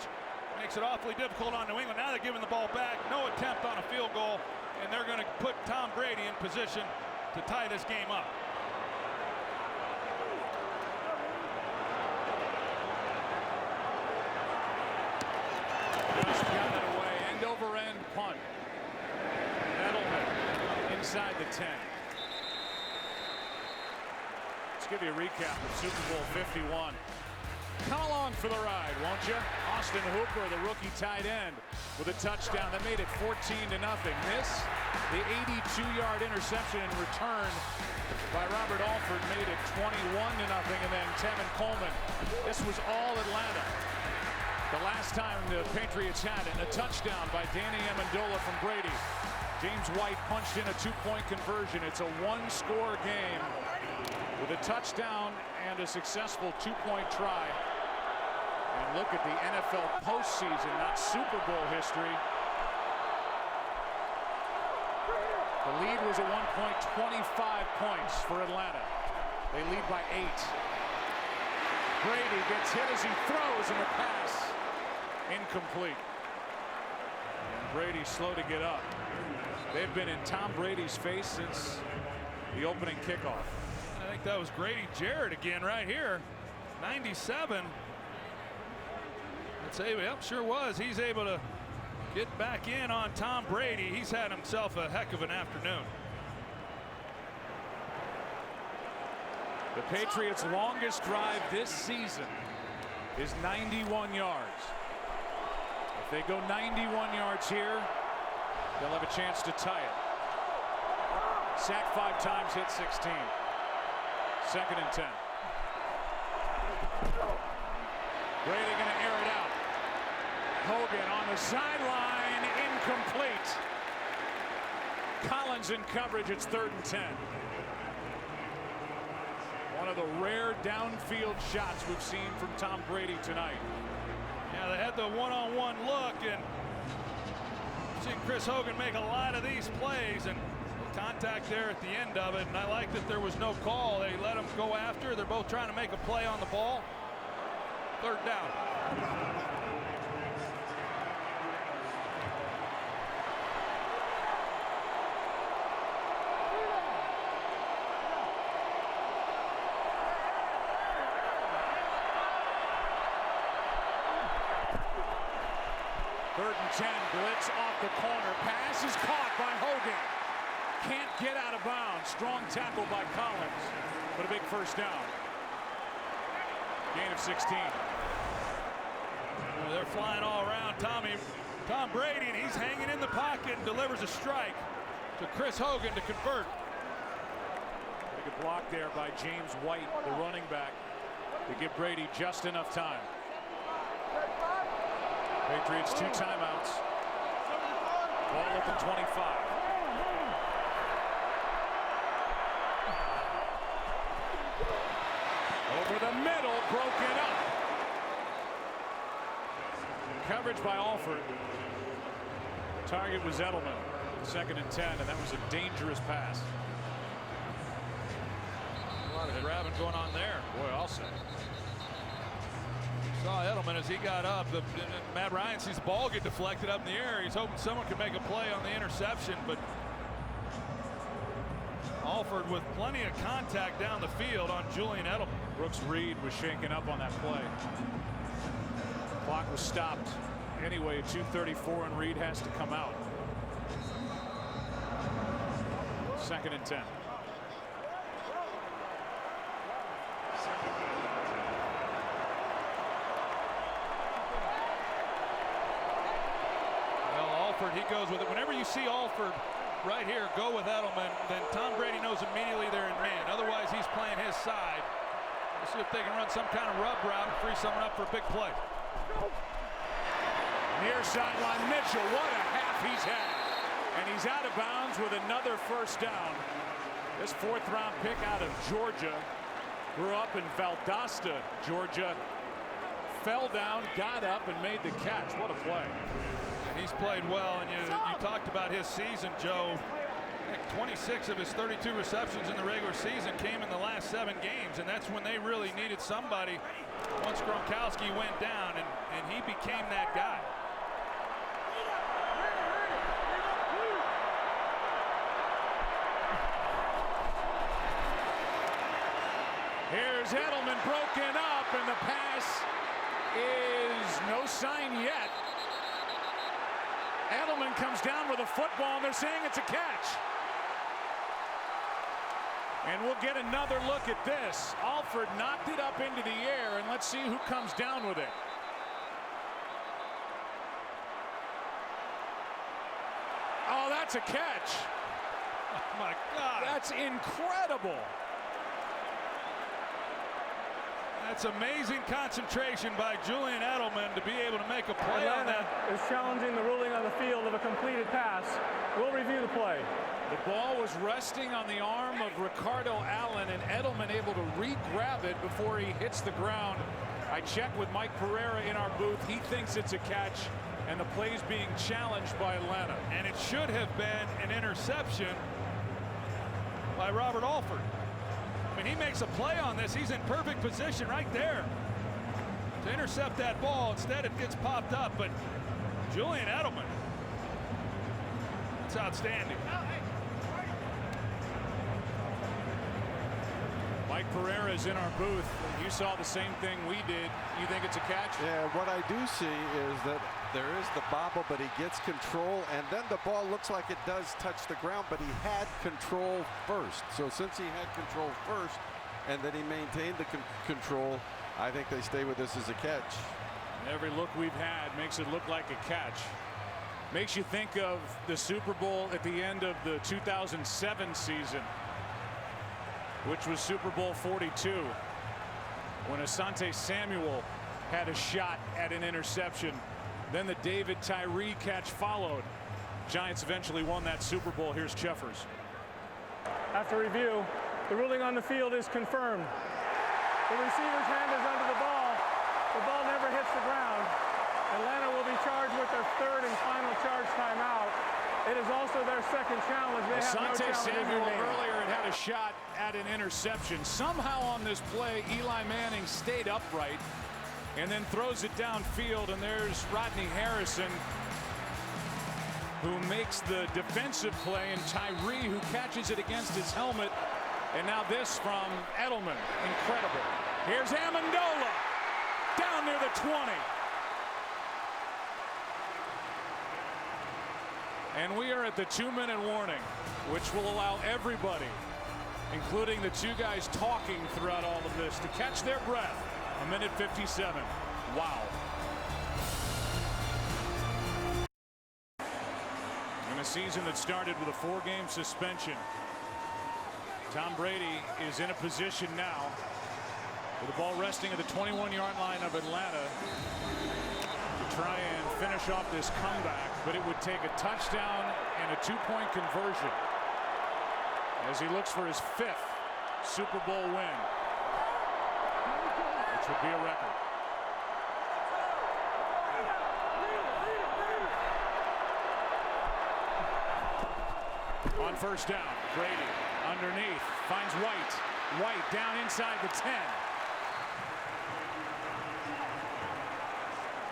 [SPEAKER 2] makes it awfully difficult on New England. Now they're giving the ball back, no attempt on a field goal, and they're going to put Tom Brady in position to tie this game up.
[SPEAKER 1] Just got it away, end over end punt. Edelman inside the 10. Let's give you a recap of Super Bowl 51. Come along for the ride, won't you? Austin Hooper, the rookie tight end, with a touchdown that made it 14-0. This, the 82-yard interception in return by Robert Alford, made it 21-0, and then Tevin Coleman. This was all Atlanta. The last time the Patriots had it, a touchdown by Danny Amendola from Brady. James White punched in a 2-point conversion. It's a 1-score game with a touchdown and a successful 2-point try. And look at the NFL postseason, not Super Bowl history. The lead was at one point 25 points for Atlanta. They lead by 8. Brady gets hit as he throws, and the pass incomplete. And Brady slow to get up. They've been in Tom Brady's face since the opening kickoff.
[SPEAKER 2] I think that was Grady Jarrett again right here. 97. I'd say, yep, sure was. He's able to get back in on Tom Brady. He's had himself a heck of an afternoon.
[SPEAKER 1] The Patriots' longest drive this season is 91 yards. If they go 91 yards here, they'll have a chance to tie it. Sacked 5 times, hit 16. 2nd and 10. Brady going to air it out. Hogan on the sideline, incomplete. Collins in coverage, it's 3rd and 10. One of the rare downfield shots we've seen from Tom Brady tonight.
[SPEAKER 2] Yeah, they had the one-on-one look, and you've seen Chris Hogan make a lot of these plays, and contact there at the end of it, and I like that there was no call. They let him go after. They're both trying to make a play on the ball. 3rd down.
[SPEAKER 1] 3rd and 10, blitz off the corner. Pass is caught by Hogan. Can't get out of bounds. Strong tackle by Collins, but a big first down. Gain of 16.
[SPEAKER 2] They're flying all around Tom Brady, and he's hanging in the pocket and delivers a strike to Chris Hogan to convert.
[SPEAKER 1] Big block there by James White, the running back, to give Brady just enough time. Patriots 2 timeouts. Ball at the 25. Over the middle, broken up. Coverage by Alford. Target was Edelman. 2nd and 10, and that was a dangerous pass.
[SPEAKER 2] A lot of grabbing going on there.
[SPEAKER 1] Boy, I'll say.
[SPEAKER 2] Saw Edelman as he got up. Matt Ryan sees the ball get deflected up in the air. He's hoping someone can make a play on the interception, but Alford with plenty of contact down the field on Julian Edelman.
[SPEAKER 1] Brooks Reed was shaken up on that play. Clock was stopped anyway at 2:34, and Reed has to come out. 2nd and 10.
[SPEAKER 2] He goes with it. Whenever you see Alford right here go with Edelman, then Tom Brady knows immediately they're in man. Otherwise, he's playing his side. We'll see if they can run some kind of rub route and free someone up for a big play.
[SPEAKER 1] Near sideline Mitchell. What a half he's had. And he's out of bounds with another first down. This 4th-round pick out of Georgia. Grew up in Valdosta, Georgia. Fell down, got up, and made the catch. What a play.
[SPEAKER 2] He's played well, and you talked about his season, Joe. I think 26 of his 32 receptions in the regular season came in the last 7 games, and that's when they really needed somebody once Gronkowski went down, and he became that guy.
[SPEAKER 1] Here's Edelman broken up, and the pass is no sign yet. Edelman comes down with a football, and they're saying it's a catch. And we'll get another look at this. Alford knocked it up into the air, and let's see who comes down with it. Oh, that's a catch.
[SPEAKER 2] Oh, my God.
[SPEAKER 1] That's incredible.
[SPEAKER 2] That's amazing concentration by Julian Edelman to be able to make a play on
[SPEAKER 3] Atlanta
[SPEAKER 2] that.
[SPEAKER 3] is challenging the ruling on the field of a completed pass. We'll review the play.
[SPEAKER 1] The ball was resting on the arm of Ricardo Allen, and Edelman able to re-grab it before he hits the ground. I checked with Mike Pereira in our booth. He thinks it's a catch, and the play's being challenged by Atlanta.
[SPEAKER 2] And it should have been an interception by Robert Alford. I mean, he makes a play on this. He's in perfect position right there to intercept that ball. Instead, it gets popped up. But Julian Edelman, it's outstanding.
[SPEAKER 1] Mike Pereira is in our booth. You saw the same thing we did. You think it's a catch?
[SPEAKER 5] Yeah, what I do see is that there is the bobble, but he gets control, and then the ball looks like it does touch the ground, but he had control first. So since he had control first, and then he maintained the control, I think they stay with this as a catch.
[SPEAKER 1] Every look we've had makes it look like a catch. Makes you think of the Super Bowl at the end of the 2007 season, which was Super Bowl 42, when Asante Samuel had a shot at an interception. Then the David Tyree catch followed. Giants eventually won that Super Bowl. Here's Cheffers.
[SPEAKER 3] After review, the ruling on the field is confirmed. The receiver's hand is under the ball. The ball never hits the ground. Atlanta will be charged with their 3rd and final charge timeout. It is also their 2nd challenge. They have no
[SPEAKER 1] Asante
[SPEAKER 3] challenges
[SPEAKER 1] Samuel
[SPEAKER 3] remaining.
[SPEAKER 1] earlier had a shot at an interception. Somehow on this play, Eli Manning stayed upright and then throws it downfield, and there's Rodney Harrison, who makes the defensive play, and Tyree, who catches it against his helmet. And now this from Edelman. Incredible. Here's Amendola down near the 20. And we are at the 2-minute warning, which will allow everybody, including the two guys talking throughout all of this, to catch their breath. 1:57. Wow. In a season that started with a 4-game suspension, Tom Brady is in a position now with the ball resting at the 21-yard line of Atlanta to try and finish off this comeback, but it would take a touchdown and a 2-point conversion as he looks for his 5th Super Bowl win, which would be a record. On first down, Brady underneath, finds White. White down inside the 10.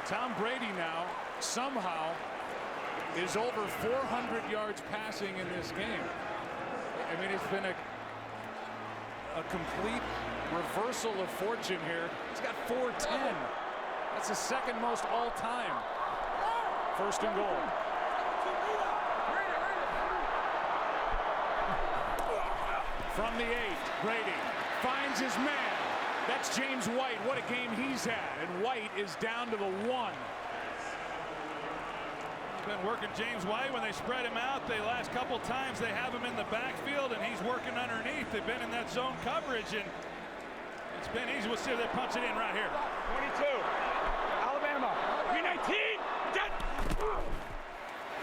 [SPEAKER 1] Tom Brady now somehow is over 400 yards passing in this game. I mean, it's been a complete reversal of fortune here. He's got 410. That's the second most all time. First and goal. From the 8, Brady finds his man. That's James White. What a game he's had. And White is down to the 1.
[SPEAKER 2] Been working James White when they spread him out. The last couple times they have him in the backfield and he's working underneath. They've been in that zone coverage and it's been easy. We'll see if they punch it in right here.
[SPEAKER 4] 22. Alabama. 319.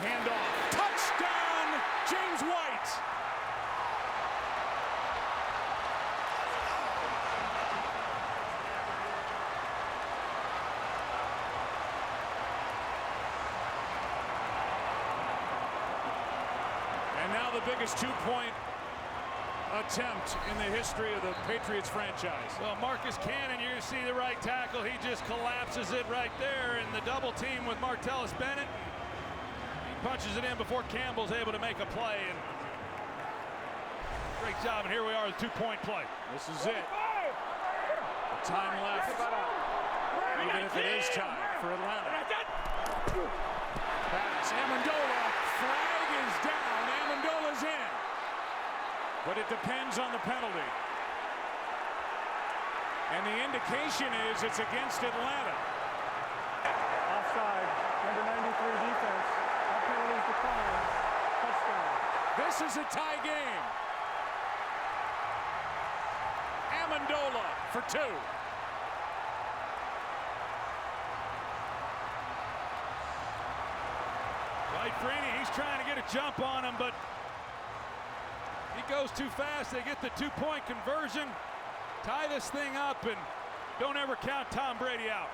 [SPEAKER 1] Handoff. Touchdown, James White. And now the biggest 2-point attempt in the history of the Patriots franchise.
[SPEAKER 2] Well, Marcus Cannon, you see the right tackle. He just collapses it right there in the double team with Martellus Bennett. He punches it in before Campbell's able to make a play. And great job. And here we are, the 2-point play.
[SPEAKER 1] This is it. Time left. Even if it is time for Atlanta. Pass. Amendola. Flag is down. Amendola's in. But it depends on the penalty. And the indication is it's against Atlanta.
[SPEAKER 3] Offside. Number 93 defense. That penalty is declined. Touchdown.
[SPEAKER 1] This is a tie game. Amendola for 2.
[SPEAKER 2] White Freeney, he's trying to get a jump on him, but he goes too fast. They get the 2-point conversion, tie this thing up, and don't ever count Tom Brady out.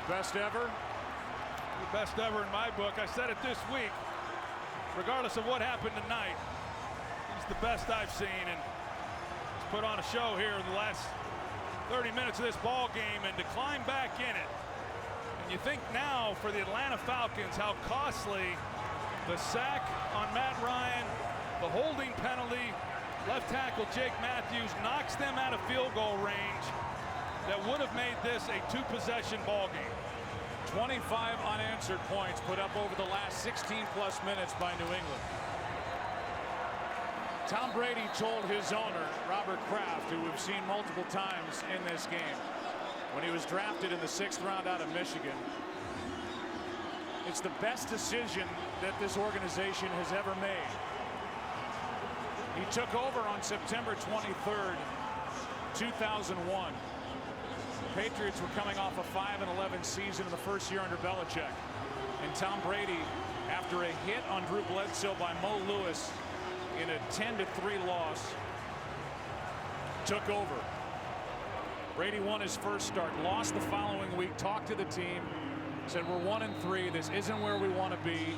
[SPEAKER 1] Best ever?
[SPEAKER 2] The best ever in my book. I said it this week. Regardless of what happened tonight, he's the best I've seen, and he's put on a show here in the last 30 minutes of this ball game, and to climb back in it. And you think now for the Atlanta Falcons how costly the sack on Matt Ryan, the holding penalty, left tackle Jake Matthews knocks them out of field goal range that would have made this a 2-possession ball game.
[SPEAKER 1] 25 unanswered points put up over the last 16-plus minutes by New England. Tom Brady told his owner, Robert Kraft, who we've seen multiple times in this game, when he was drafted in the 6th round out of Michigan, it's the best decision that this organization has ever made. He took over on September 23rd, 2001. The Patriots were coming off a 5-11 season in the first year under Belichick. And Tom Brady, after a hit on Drew Bledsoe by Mo Lewis in a 10-3 loss, took over. Brady won his first start, lost the following week, talked to the team, said we're 1-3, this isn't where we want to be,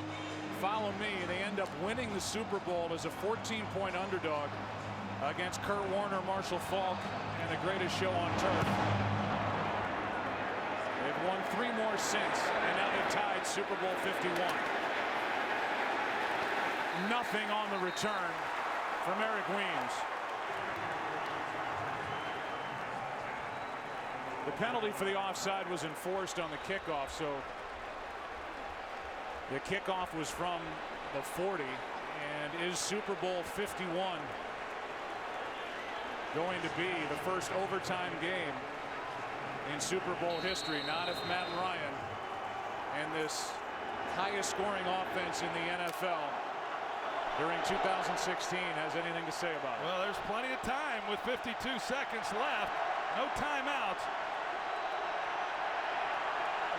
[SPEAKER 1] follow me. And they end up winning the Super Bowl as a 14-point underdog against Kurt Warner, Marshall Faulk, and the greatest show on turf. They've won 3 more since, and now they've tied Super Bowl 51. Nothing on the return from Eric Weems. The penalty for the offside was enforced on the kickoff, so The kickoff was from the 40, and is Super Bowl 51 going to be the first overtime game in Super Bowl history? Not if Matt Ryan and this highest scoring offense in the NFL during 2016 has anything to say about it.
[SPEAKER 2] Well, there's plenty of time with 52 seconds left. No timeouts.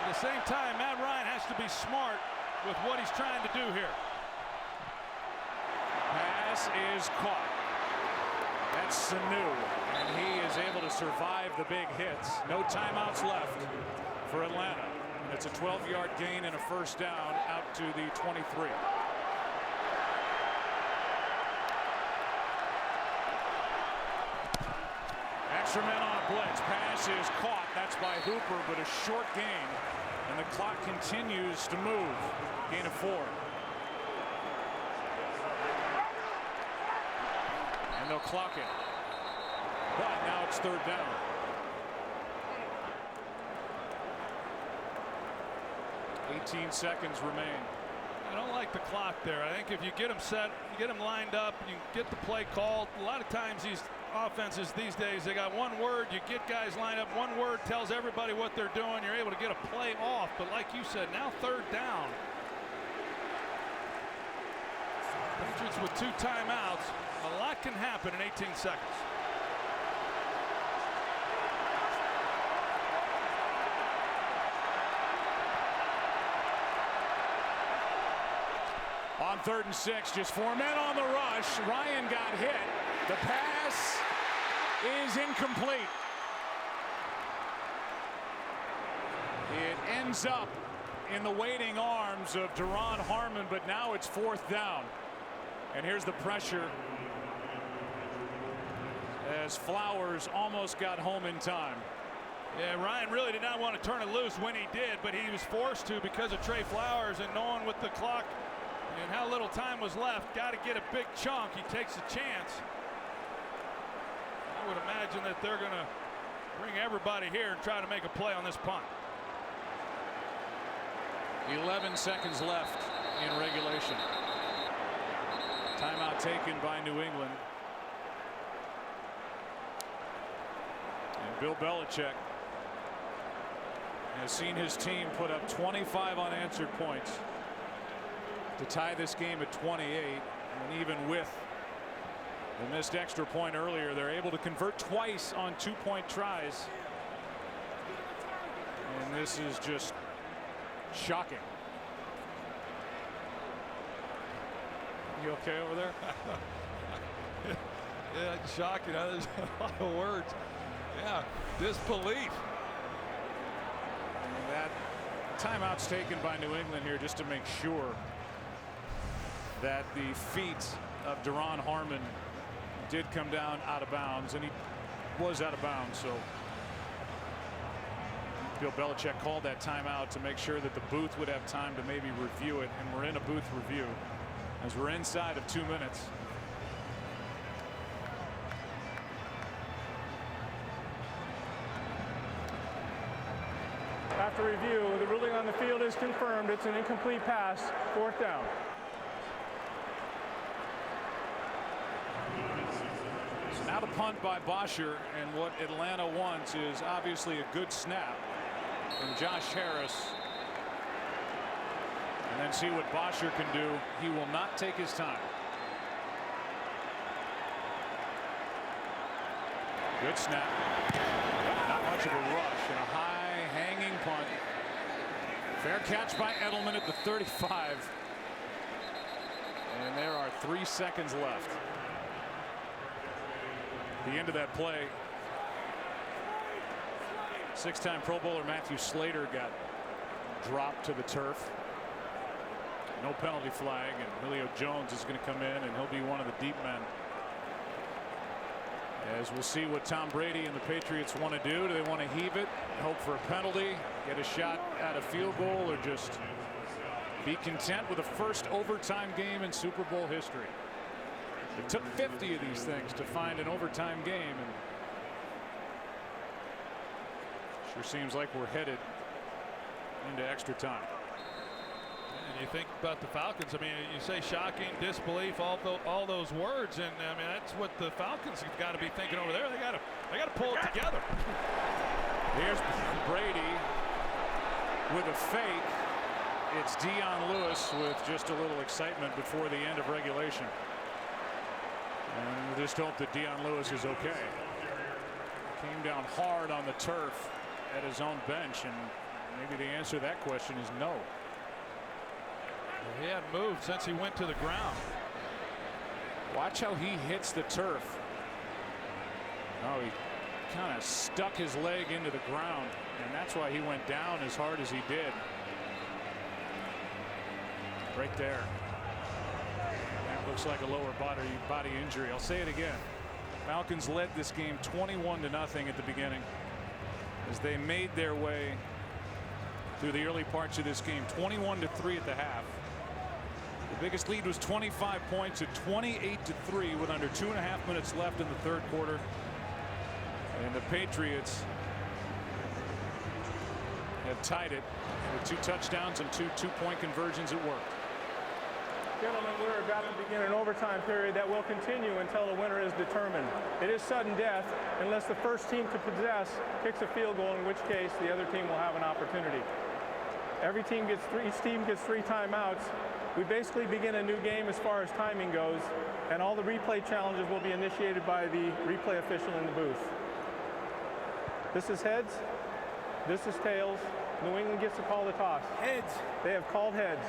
[SPEAKER 2] At the same time, Matt Ryan has to be smart with what he's trying to do here.
[SPEAKER 1] Pass is caught. That's Sanu, and he is able to survive the big hits. No timeouts left for Atlanta. And it's a 12-yard gain and a first down out to the 23. Extra men on a blitz. Pass is caught. That's by Hooper, but a short gain. And the clock continues to move. Gain of 4. And they'll clock it. But now it's third down. $18 seconds remain.
[SPEAKER 2] I don't like the clock there. I think if you get them set, you get them lined up, you get the play called. A lot of times these offenses these days, they got one word. You get guys lined up. One word tells everybody what they're doing. You're able to get a play off. But like you said, now third down. Patriots with 2 timeouts. A lot can happen in 18 seconds.
[SPEAKER 1] On 3rd and 6, just 4 men on the rush. Ryan got hit. The pass is incomplete. It ends up in the waiting arms of Duron Harmon, but now it's 4th down. And here's the pressure as Flowers almost got home in time.
[SPEAKER 2] Yeah, Ryan really did not want to turn it loose when he did, but he was forced to because of Trey Flowers, and knowing with the clock and how little time was left, got to get a big chunk. He takes a chance. I would imagine that they're going to bring everybody here and try to make a play on this punt.
[SPEAKER 1] 11 seconds left in regulation. Timeout taken by New England. And Bill Belichick has seen his team put up 25 unanswered points to tie this game at 28, and even with the missed extra point earlier, they're able to convert twice on 2-point tries. And this is just shocking. You okay over there?
[SPEAKER 2] Yeah, it's shocking. There's a lot of words. Yeah, disbelief.
[SPEAKER 1] And that timeout's taken by New England here just to make sure that the feet of Duron Harmon did come down out of bounds, and he was out of bounds. So Bill Belichick called that timeout to make sure that the booth would have time to maybe review it, and we're in a booth review as we're inside of 2 minutes.
[SPEAKER 3] After review, the ruling on the field is confirmed. It's an incomplete pass. 4th down.
[SPEAKER 1] Now the punt by Bosher, and what Atlanta wants is obviously a good snap from Josh Harris, and then see what Bosher can do. He will not take his time. Good snap. Not much of a rush, and a high hanging punt. Fair catch by Edelman at the 35. And there are 3 seconds left. The end of that play, 6-time Pro Bowler Matthew Slater got dropped to the turf. No penalty flag, and Julio Jones is going to come in, and he'll be one of the deep men. As we'll see what Tom Brady and the Patriots want to do. Do they want to heave it, hope for a penalty, get a shot at a field goal, or just be content with the first overtime game in Super Bowl history? It took 50 of these things to find an overtime game, and sure seems like we're headed into extra time.
[SPEAKER 2] And you think about the Falcons. I mean, you say shocking, disbelief, all those words, and I mean that's what the Falcons have got to be thinking over there. They got to pull it together.
[SPEAKER 1] Here's Brady with a fake. It's Dion Lewis with just a little excitement before the end of regulation. And we just hope that Dion Lewis is okay. Came down hard on the turf at his own bench, and maybe the answer to that question is no.
[SPEAKER 2] He hadn't moved since he went to the ground.
[SPEAKER 1] Watch how he hits the turf. Oh, he kind of stuck his leg into the ground, and that's why he went down as hard as he did. Right there. That looks like a lower body injury. I'll say it again. Falcons led this game 21-0 at the beginning as they made their way through the early parts of this game. 21-3 at the half. The biggest lead was 25 points at 28-3 with under 2.5 minutes left in the third quarter. And the Patriots have tied it with 2 touchdowns and 2 two-point conversions at work.
[SPEAKER 3] Gentlemen, we're about to begin an overtime period that will continue until the winner is determined. It is sudden death unless the first team to possess kicks a field goal, in which case the other team will have an opportunity. Each team gets 3 timeouts. We basically begin a new game as far as timing goes, and all the replay challenges will be initiated by the replay official in the booth. This is heads. This is tails. New England gets to call the toss.
[SPEAKER 4] Heads.
[SPEAKER 3] They have called heads.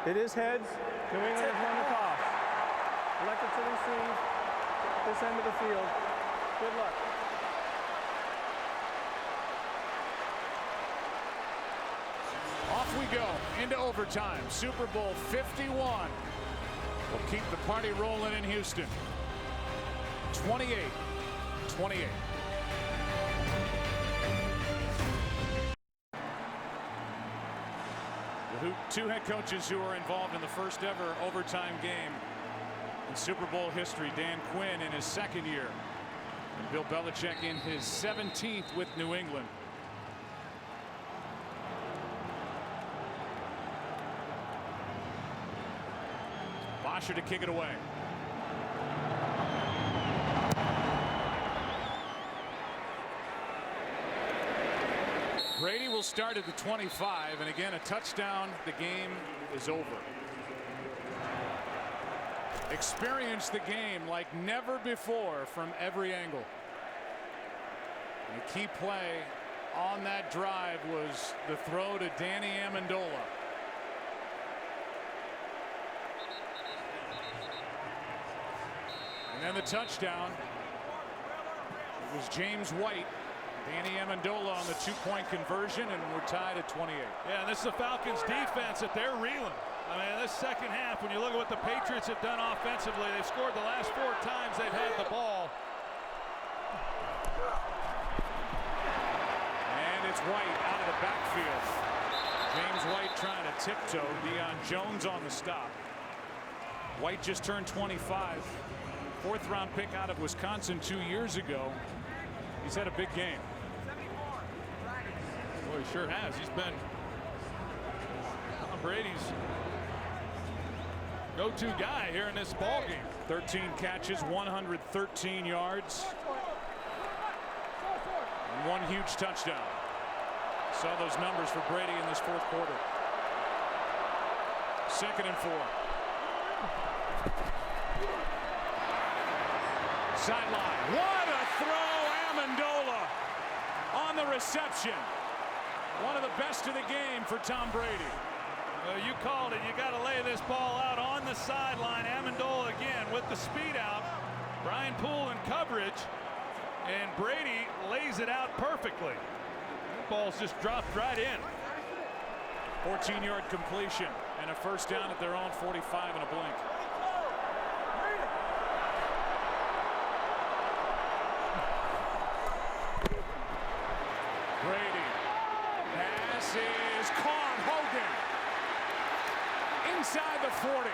[SPEAKER 3] It is heads. New England has won the toss. Elected to receive this end of the field. Good luck.
[SPEAKER 1] Off we go into overtime. Super Bowl 51 will keep the party rolling in Houston. 28-28. The 2 head coaches who are involved in the first ever overtime game in Super Bowl history. Dan Quinn in his 2nd year, and Bill Belichick in his 17th with New England. Bosher to kick it away. Brady will start at the 25, and again a touchdown. The game is over. Experience the game like never before from every angle. And the key play on that drive was the throw to Danny Amendola. And then the touchdown. It was James White. Danny Amendola on the 2-point conversion, and we're tied at 28.
[SPEAKER 2] Yeah, and this is the Falcons defense that they're reeling. I mean, this second half, when you look at what the Patriots have done offensively, they've scored the last 4 times they've had the ball.
[SPEAKER 1] And it's White out of the backfield. James White trying to tiptoe. Deion Jones on the stop. White just turned 25. 4th-round pick out of Wisconsin 2 years ago. He's had a big game.
[SPEAKER 2] Boy, he sure has. He's been Tom Brady's go-to guy here in this ball game.
[SPEAKER 1] 13 catches, 113 yards, and 1 huge touchdown. Saw those numbers for Brady in this 4th quarter. 2nd and 4. Sideline. What a throw! Amendola on the reception. One of the best of the game for Tom Brady.
[SPEAKER 2] Well, you called it. You got to lay this ball out on the sideline. Amendola again with the speed out. Brian Poole in coverage, and Brady lays it out perfectly. The ball's just dropped right in.
[SPEAKER 1] 14-yard completion and a first down at their own 45 in a blink. Brady. Pass is caught. Hogan. Inside the 40.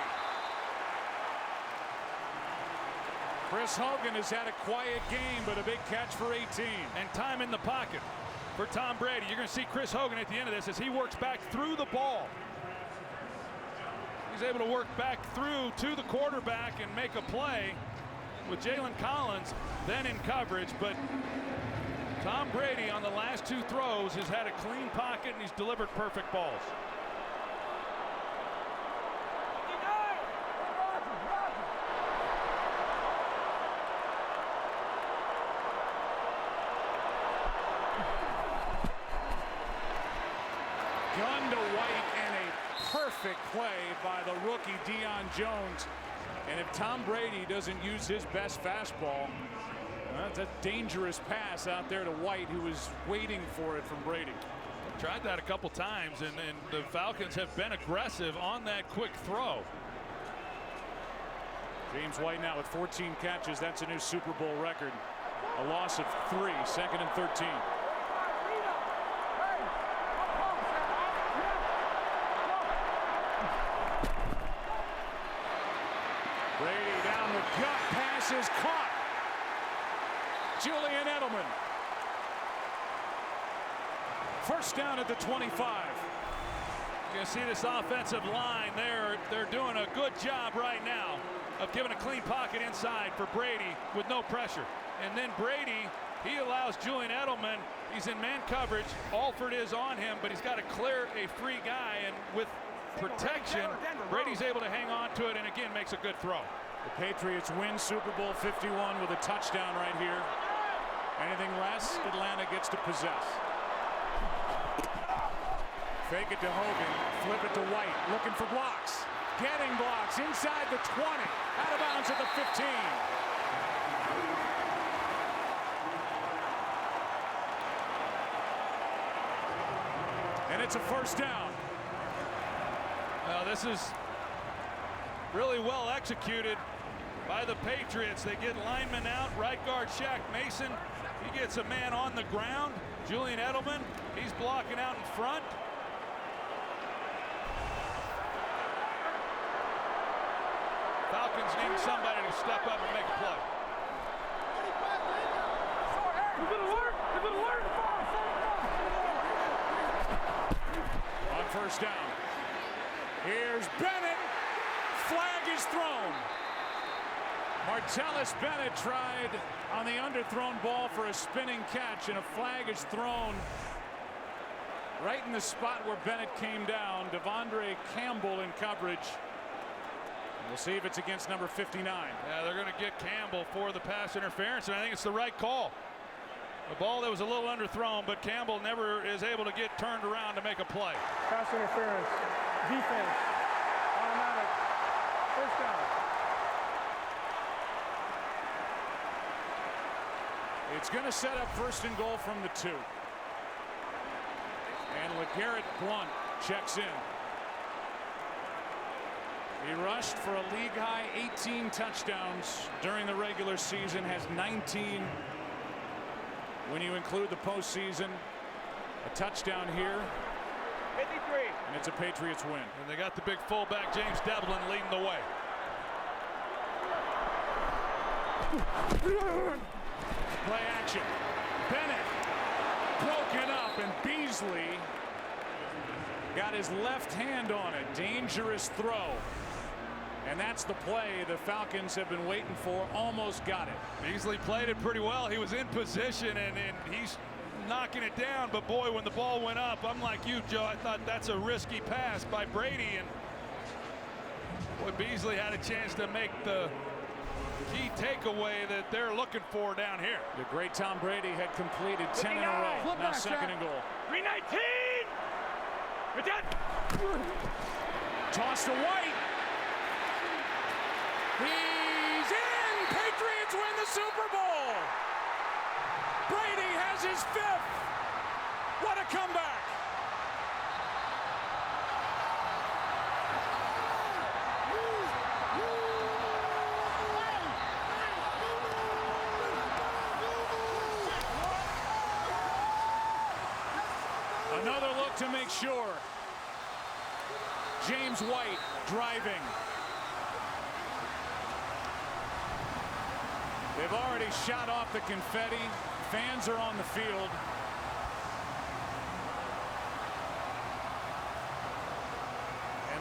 [SPEAKER 1] Chris Hogan has had a quiet game, but a big catch for 18.
[SPEAKER 2] And time in the pocket. for Tom Brady. You're going to see Chris Hogan at the end of this as he works back through the ball. He's able to work back through to the quarterback and make a play with Jalen Collins then in coverage. But Tom Brady on the last 2 throws has had a clean pocket and he's delivered perfect balls.
[SPEAKER 1] Gun to White and a perfect play by the rookie Deion Jones. And if Tom Brady doesn't use his best fastball, that's a dangerous pass out there to White, who was waiting for it from Brady.
[SPEAKER 2] Tried that a couple times, and the Falcons have been aggressive on that quick throw.
[SPEAKER 1] James White now with 14 catches. That's a new Super Bowl record. A loss of 3, 2nd and 13. Brady down the gut, pass is caught. Julian Edelman. First down at the 25.
[SPEAKER 2] You're going to see this offensive line there. They're doing a good job right now of giving a clean pocket inside for Brady with no pressure. And then Brady, he allows Julian Edelman. He's in man coverage. Alford is on him, but he's got to clear a free guy. And with protection, Brady's able to hang on to it and again makes a good throw.
[SPEAKER 1] The Patriots win Super Bowl 51 with a touchdown right here. Anything less, Atlanta gets to possess. Fake it to Hogan, flip it to White, looking for blocks. Getting blocks inside the 20, out of bounds at the 15. And it's a first down.
[SPEAKER 2] Well, this is really well executed by the Patriots. They get linemen out. Right guard Shaq Mason, he gets a man on the ground. Julian Edelman, he's blocking out in front. Falcons need somebody to step up and make a play.
[SPEAKER 1] On first down. Here's Bennett. Flag is thrown. Martellus Bennett tried on the underthrown ball for a spinning catch, and a flag is thrown right in the spot where Bennett came down. Devondre Campbell in coverage. We'll see if it's against number 59.
[SPEAKER 2] Yeah, they're going to get Campbell for the pass interference, and I think it's the right call. A ball that was a little underthrown, but Campbell never is able to get turned around to make a play.
[SPEAKER 3] Pass interference. Defense. Automatic. First down.
[SPEAKER 1] It's going to set up first and goal from the 2. And LeGarrette Blount checks in. He rushed for a league-high 18 touchdowns during the regular season, has 19 when you include the postseason. A touchdown here.
[SPEAKER 4] 53.
[SPEAKER 1] And it's a Patriots win.
[SPEAKER 2] And they got the big fullback, James Devlin, leading the way.
[SPEAKER 1] Play action. Bennett broken up, and Beasley got his left hand on it. Dangerous throw. And that's the play the Falcons have been waiting for. Almost got it.
[SPEAKER 2] Beasley played it pretty well. He was in position, and he's knocking it down. But boy, when the ball went up, I'm like you, Joe. I thought that's a risky pass by Brady. And boy, Beasley had a chance to make the key takeaway that they're looking for down here.
[SPEAKER 1] The great Tom Brady had completed 10 in a row. Now second and goal.
[SPEAKER 4] 319.
[SPEAKER 1] Toss to White. He's in. Patriots win the Super Bowl. Brady has his 5th. What a comeback. Another look to make sure. James White driving. They've already shot off the confetti. Fans are on the field.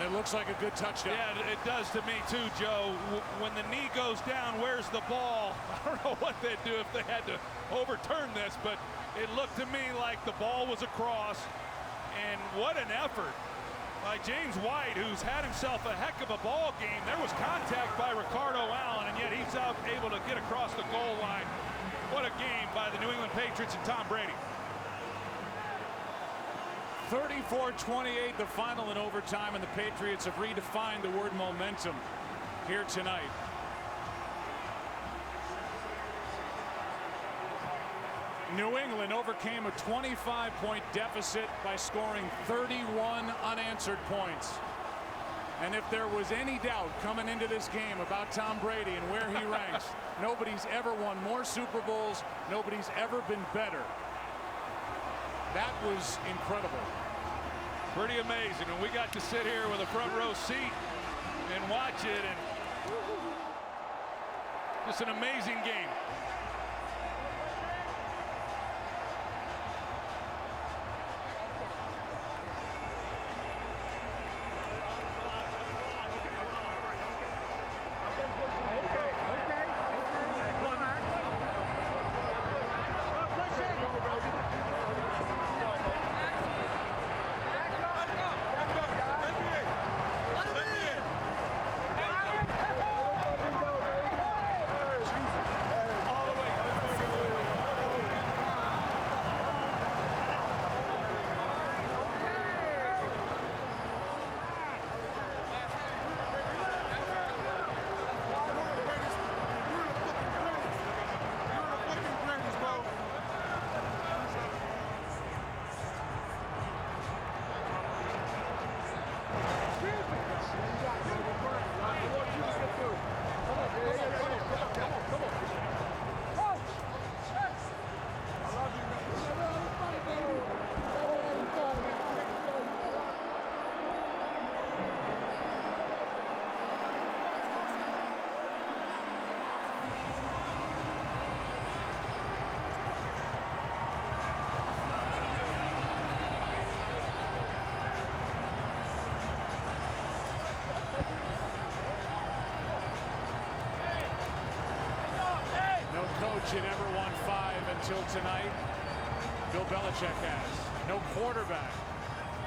[SPEAKER 1] And it looks like a good touchdown.
[SPEAKER 2] Yeah, it does to me too, Joe. When the knee goes down, where's the ball? I don't know what they'd do if they had to overturn this, but it looked to me like the ball was across. And what an effort by James White, who's had himself a heck of a ball game. There was contact by Ricardo Allen, and yet he's able to get across the goal line. What a game by the New England Patriots and Tom Brady.
[SPEAKER 1] 34-28 the final in overtime, and the Patriots have redefined the word momentum here tonight. New England overcame a 25-point deficit by scoring 31 unanswered points. And if there was any doubt coming into this game about Tom Brady and where he ranks, nobody's ever won more Super Bowls. Nobody's ever been better. That was incredible.
[SPEAKER 2] Pretty amazing. And we got to sit here with a front row seat and watch it, and just an amazing game.
[SPEAKER 1] Coach had ever won 5 until tonight. Bill Belichick has. No quarterback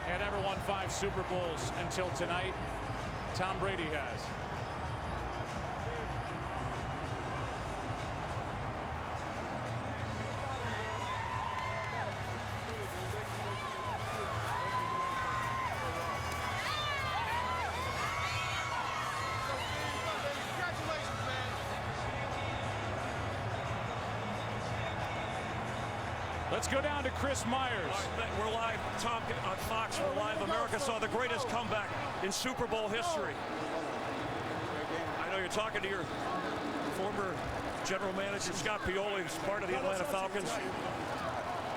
[SPEAKER 1] had ever won 5 Super Bowls until tonight. Tom Brady has. Let's go down to Chris Myers.
[SPEAKER 6] We're live, Tom, on Fox. We're live. America saw the greatest comeback in Super Bowl history. I know you're talking to your former general manager, Scott Pioli, who's part of the Atlanta Falcons.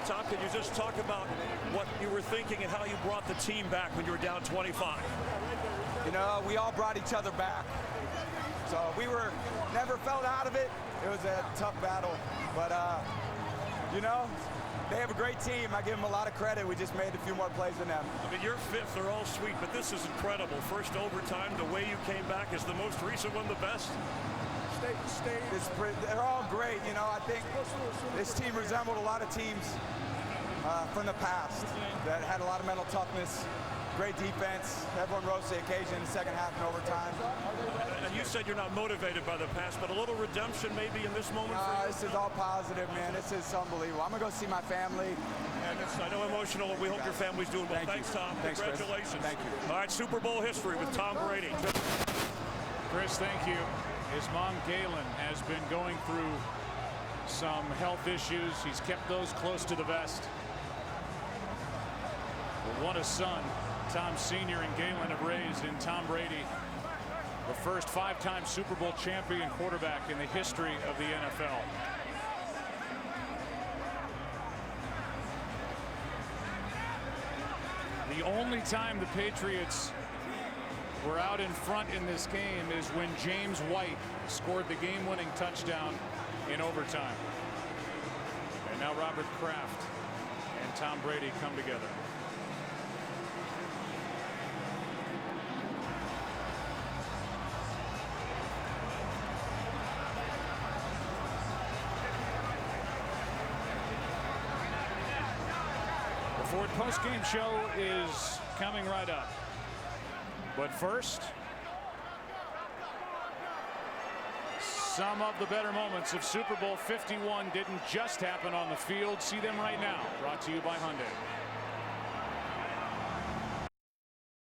[SPEAKER 6] Tom, can you just talk about what you were thinking and how you brought the team back when you were down 25?
[SPEAKER 8] You know, we all brought each other back. So we never felt out of it. It was a tough battle. But, you know, they have a great team. I give them a lot of credit. We just made a few more plays than them.
[SPEAKER 6] I mean, your fifth, they're all sweet, but this is incredible. First overtime, the way you came back, is the most recent one the best?
[SPEAKER 8] They're all great. You know, I think this team resembled a lot of teams from the past that had a lot of mental toughness, great defense. Everyone rose to the occasion in the second half and overtime.
[SPEAKER 6] And you said you're not motivated by the past, but a little redemption maybe in this moment for you?
[SPEAKER 8] This is all positive, man. This is unbelievable. I'm going to go see my family.
[SPEAKER 6] And I know emotional, and we hope your family's doing well. Thanks, Tom.
[SPEAKER 8] Thanks,
[SPEAKER 6] congratulations.
[SPEAKER 8] Chris. Thank you.
[SPEAKER 6] All right, Super Bowl history with Tom Brady.
[SPEAKER 1] Chris, thank you. His mom, Galen, has been going through some health issues. He's kept those close to the vest. But what a son Tom Sr. and Galen have raised in Tom Brady, the first 5-time Super Bowl champion quarterback in the history of the NFL. The only time the Patriots were out in front in this game is when James White scored the game-winning touchdown in overtime. And now Robert Kraft and Tom Brady come together. Ford postgame show is coming right up. But first, some of the better moments of Super Bowl 51 didn't just happen on the field. See them right now. Brought to you by Hyundai.